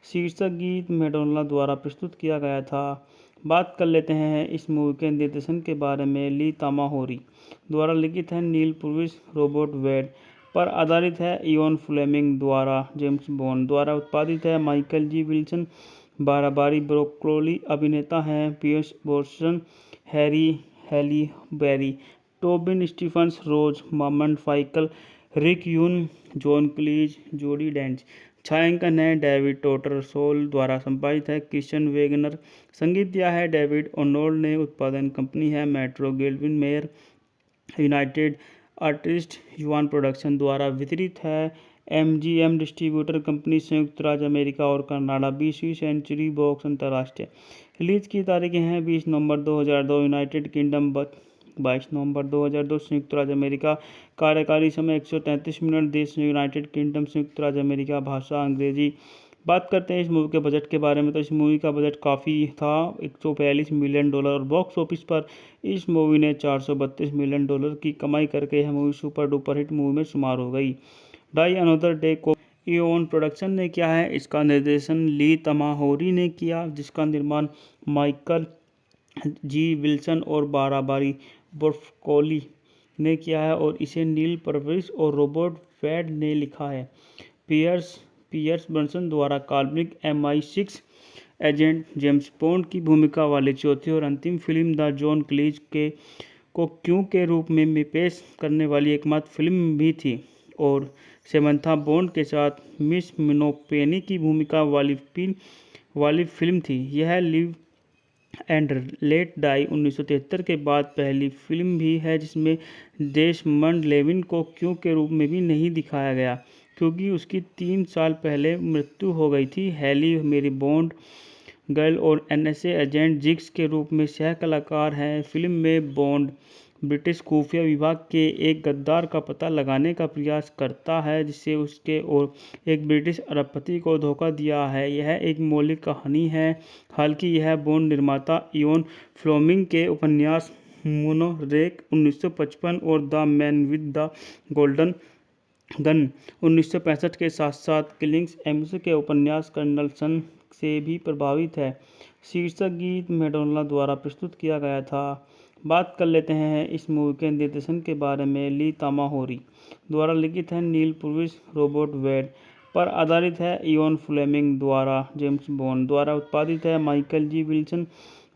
शीर्षक गीत मैडोना द्वारा प्रस्तुत किया गया था। बात कर लेते हैं इस मूवी के निर्देशन के बारे में। ली तमाहोरी द्वारा लिखित है, नील पुर्विस, रॉबर्ट वेड पर आधारित है। इयोन फ्लेमिंग द्वारा जेम्स बॉन्ड द्वारा उत्पादित है। Michael G Wilson, Barbara Broccoli अभिनेता हैं। Pierce Brosnan, Halle Berry, Tobin Stephens, Rosamund फाइकल, Rick Yune, John क्लीज, जोडी डेंच। छायांकन है डेविड टोटरसोल द्वारा संपादित है क्रिश्चियन वेगनर। संगीत दिया है डेविड ओनोल्ड ने। उत्पादन कंपनी है Metro Goldwyn Mayer United Artist युवान प्रोडक्शन द्वारा वितरित है। MGM डिस्ट्रीब्यूटर कंपनी संयुक्त राज्य अमेरिका और कनाडा। 20वीं सेंचुरी बॉक्स अंतर्राष्ट्रीय रिलीज की तारीखें हैं 20 नवंबर 2002 यूनाइटेड किंगडम, 22 नवंबर 2002 संयुक्त राज्य अमेरिका। कार्यकारी समय 133 मिनट। देश यूनाइटेड किंगडम, संयुक्त राज्य अमेरिका। भाषा अंग्रेजी। बात करते हैं इस मूवी के बजट के बारे में, तो इस मूवी का बजट काफ़ी था, $142 मिलियन, और बॉक्स ऑफिस पर इस मूवी ने $432 मिलियन की कमाई करके यह movie super duper hit movie में शुमार हो गई। डाई अनदर डे को इओन प्रोडक्शन ने किया है। इसका निर्देशन ली तमाहोरी ने किया, जिसका निर्माण माइकल जी विल्सन और बाराबारी बोर्फकोली ने किया है, और इसे नील परविस और रॉबर्ट वेड ने लिखा है। पियर्स ब्रॉसनन द्वारा काल्पनिक MI6 एजेंट जेम्स बॉन्ड की भूमिका वाली चौथी और अंतिम फिल्म द जॉन क्लीज को क्यों के रूप में पेश करने वाली एकमात्र फिल्म भी थी, और सेमंथा बॉन्ड के साथ मिस मिनोपेनी की भूमिका वाली फिल्म थी। यह लिव एंड लेट डाई 1973 के बाद पहली फिल्म भी है जिसमें डेसमंड लेविन को क्यों के रूप में भी नहीं दिखाया गया, क्योंकि उसकी 3 साल पहले मृत्यु हो गई थी। हैली मेरी बॉन्ड गर्ल और NSA एजेंट जिग्स के रूप में सह कलाकार हैं। फिल्म में बॉन्ड ब्रिटिश खुफिया विभाग के एक गद्दार का पता लगाने का प्रयास करता है, जिससे उसके और एक ब्रिटिश अरबपति को धोखा दिया है। यह एक मौलिक कहानी है। हालांकि यह बॉन्ड निर्माता इयोन फ्लेमिंग के उपन्यास मोनोरेक 1955 और the man with the golden gun 1965 के साथ साथ किलिंग्स एम्स के उपन्यास कर्नल सन से भी प्रभावित है। शीर्षक गीत मैडोना द्वारा प्रस्तुत किया गया था। बात कर लेते हैं इस मूवी के निर्देशन के बारे में। ली तमाहोरी द्वारा लिखित है, नील पुर्विस, रॉबर्ट वेड पर आधारित है। इयोन फ्लेमिंग द्वारा जेम्स बॉन्ड द्वारा उत्पादित है। Michael G Wilson,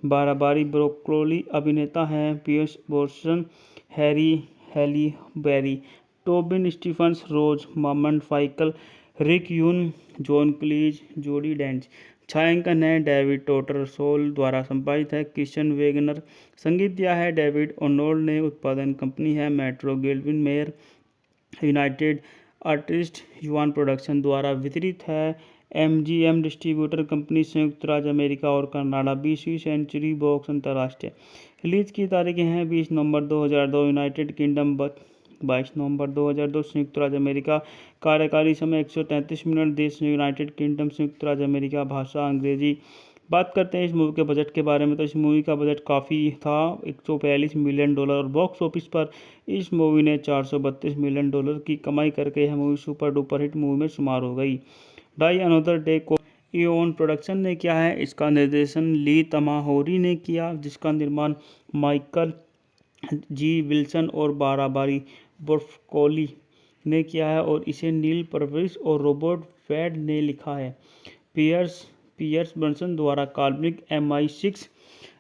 Barbara Broccoli अभिनेता हैं। Pierce Brosnan, Halle Berry, Tobin Stephens, Rosamund फाइकल, Rick Yune, John क्लीज, जोडी डेंच। छायांकन है डेविड टोटरसोल द्वारा संपादित है क्रिश्चियन वेगनर। संगीत दिया है डेविड ओनोल्ड ने। उत्पादन कंपनी है Metro Goldwyn Mayer United Artist युवान प्रोडक्शन द्वारा वितरित है। MGM डिस्ट्रीब्यूटर कंपनी, संयुक्त राज्य अमेरिका और कनाडा। 20वीं सेंचुरी बॉक्स अंतर्राष्ट्रीय रिलीज की तारीखें हैं 20 नवंबर 2002 यूनाइटेड किंगडम, 22 नवंबर 2002 संयुक्त राज्य अमेरिका। कार्यकारी समय 133 मिनट। देश यूनाइटेड किंगडम, संयुक्त राज्य अमेरिका। भाषा अंग्रेजी। बात करते हैं इस मूवी के बजट के बारे में, तो इस मूवी का बजट काफ़ी था, $142 मिलियन, और बॉक्स ऑफिस पर इस मूवी ने $432 मिलियन की कमाई करके यह movie super duper hit movie में शुमार हो गई। डाई अनदर डे को इओन प्रोडक्शन ने किया है। इसका निर्देशन ली तमाहोरी ने किया, जिसका निर्माण माइकल जी विल्सन और बाराबारी बोर्फकोली ने किया है, और इसे नील परविस और रॉबर्ट वेड ने लिखा है। पियर्स ब्रंसन द्वारा काल्पनिक MI6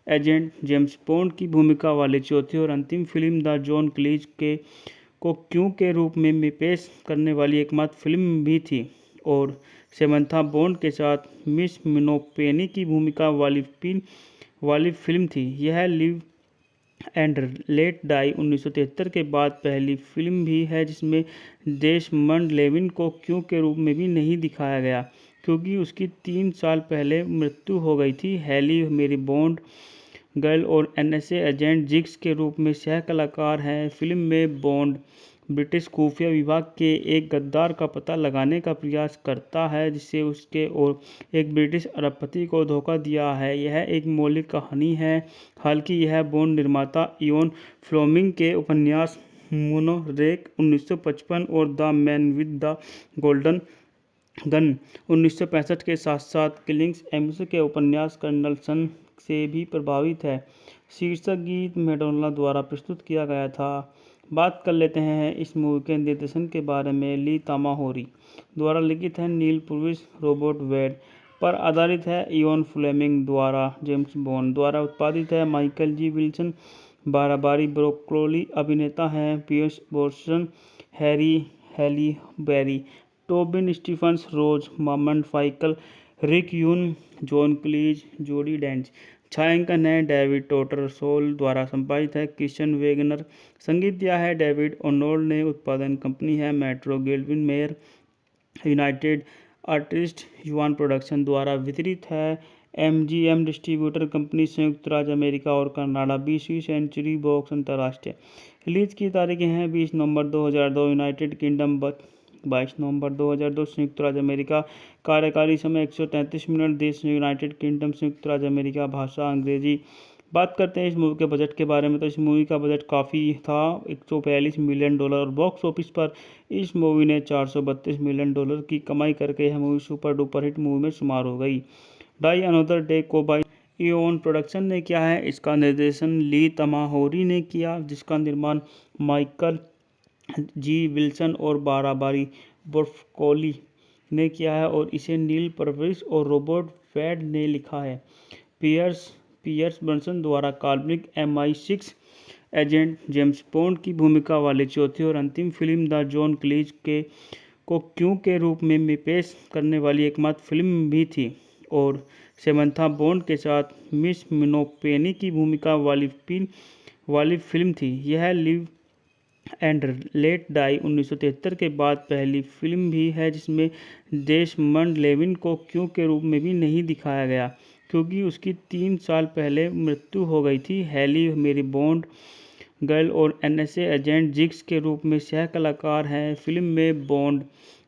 एजेंट जेम्स बॉन्ड की भूमिका वाली चौथी और अंतिम फिल्म द जॉन क्लीज को क्यों के रूप में पेश करने वाली एकमात्र फिल्म भी थी, और सेमंथा बॉन्ड के साथ मिस मिनोपेनी की भूमिका वाली फिल्म थी। यह लिव एंड लेट डाई 1973 के बाद पहली फिल्म भी है जिसमें डेसमंड लेविन को क्यों के रूप में भी नहीं दिखाया गया, क्योंकि उसकी 3 साल पहले मृत्यु हो गई थी। हैली मेरी बॉन्ड गर्ल और NSA एजेंट जिग्स के रूप में सह कलाकार हैं। फिल्म में बॉन्ड ब्रिटिश खुफिया विभाग के एक गद्दार का पता लगाने का प्रयास करता है, जिससे उसके और एक ब्रिटिश अरबपति को धोखा दिया है। यह एक मौलिक कहानी है, हालांकि यह बॉन्ड निर्माता इयोन फ्लेमिंग के उपन्यास मोनोरेक 1955 और the man with the golden gun 1965 के साथ साथ किलिंग्स एम्स के उपन्यास कर्नल सन से भी प्रभावित है। शीर्षक गीत मैडोना द्वारा प्रस्तुत किया गया था। बात कर लेते हैं इस मूवी के निर्देशन के बारे में। ली तमाहोरी द्वारा लिखित है, नील पुर्विस, रॉबर्ट वेड पर आधारित है। इयोन फ्लेमिंग द्वारा जेम्स बॉन्ड द्वारा उत्पादित है। Michael G Wilson, Barbara Broccoli अभिनेता हैं। Pierce Brosnan, Halle Berry, Tobin Stephens, Rosamund फाइकल, Rick Yune, John क्लीज, जोडी डेंच। छायांकन है डेविड टोटरसोल द्वारा संपादित है क्रिश्चियन वेगनर। संगीत दिया है डेविड ओनोल्ड ने। उत्पादन कंपनी है Metro Goldwyn Mayer United Artist युवान प्रोडक्शन द्वारा वितरित है। MGM डिस्ट्रीब्यूटर कंपनी, संयुक्त राज्य अमेरिका और कनाडा। 20वीं सेंचुरी बॉक्स अंतर्राष्ट्रीय रिलीज की तारीखें हैं 20 नवंबर 2002 यूनाइटेड किंगडम, 22 नवंबर 2002 संयुक्त राज्य अमेरिका। कार्यकारी समय 133 मिनट। देश यूनाइटेड किंगडम, संयुक्त राज्य अमेरिका। भाषा अंग्रेजी। बात करते हैं इस मूवी के बजट के बारे में, तो इस मूवी का बजट काफ़ी था, $142 मिलियन, और बॉक्स ऑफिस पर इस मूवी ने $432 मिलियन की कमाई करके यह movie super duper hit movie में शुमार हो गई। डाई अनदर डे को बाई इओन प्रोडक्शन ने किया है। इसका निर्देशन ली तमाहोरी ने किया, जिसका निर्माण माइकल जी विल्सन और बाराबारी बोर्फकोली ने किया है, और इसे नील परविस और रॉबर्ट वेड ने लिखा है। पियर्स ब्रंसन द्वारा काल्पनिक MI6 एजेंट जेम्स बॉन्ड की भूमिका वाली चौथी और अंतिम फिल्म द जॉन क्लीज को क्यों के रूप में पेश करने वाली एकमात्र फिल्म भी थी, और सेमंथा बॉन्ड के साथ मिस मिनोपेनी की भूमिका वाली फिल्म थी। यह लिव एंड लेट डाई 1973 के बाद पहली फिल्म भी है जिसमें डेसमंड लेविन को क्यों के रूप में भी नहीं दिखाया गया, क्योंकि उसकी 3 साल पहले मृत्यु हो गई थी। हैली मेरी बॉन्ड गर्ल और NSA एजेंट जिग्स के रूप में सह कलाकार हैं। फिल्म में बॉन्ड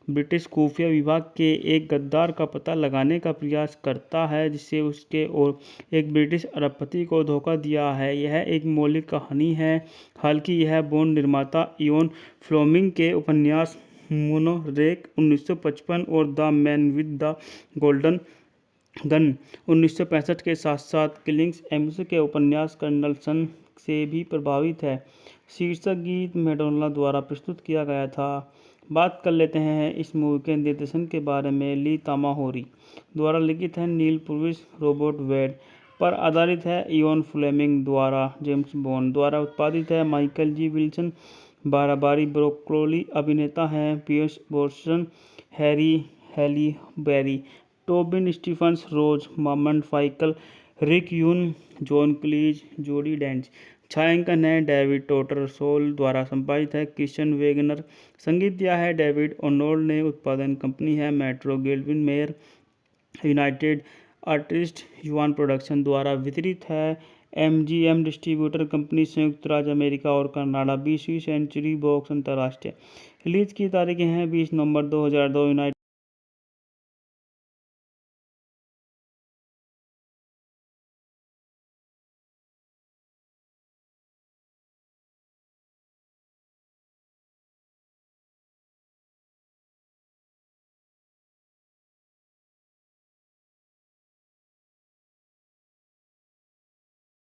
ब्रिटिश खुफिया विभाग के एक गद्दार का पता लगाने का प्रयास करता है, जिससे उसके और एक ब्रिटिश अरबपति को धोखा दिया है। यह एक मौलिक कहानी है, हालांकि यह बॉन्ड निर्माता इयोन फ्लेमिंग के उपन्यास मोनोरेक 1955 और the man with the golden gun 1965 के साथ साथ किलिंग्स एम्स के उपन्यास कर्नल सन से भी प्रभावित है। शीर्षक गीत मैडोना द्वारा प्रस्तुत किया गया था। बात कर लेते हैं इस मूवी के निर्देशन के बारे में। ली तमाहोरी द्वारा लिखित है, नील पुर्विस, रॉबर्ट वेड पर आधारित है। इयोन फ्लेमिंग द्वारा जेम्स बॉन्ड द्वारा उत्पादित है। Michael G Wilson, Barbara Broccoli अभिनेता हैं Pierce Brosnan, Halle Berry, Tobin Stephens, Rosamund फाइकल, Rick Yune, John क्लीज, जोडी डेंच। छायांकन है डेविड टोटरसोल द्वारा संपादित है क्रिश्चियन वेगनर। संगीत दिया है डेविड ओनोल्ड ने। उत्पादन कंपनी है Metro Goldwyn Mayer. United artist yuan production द्वारा वितरित है। एमजीएम डिस्ट्रीब्यूटर कंपनी, संयुक्त राज्य अमेरिका और कनाडा। 20वीं सेंचुरी बॉक्स अंतर्राष्ट्रीय रिलीज की तारीखें हैं 20 नवंबर 2002 यूनाइटेड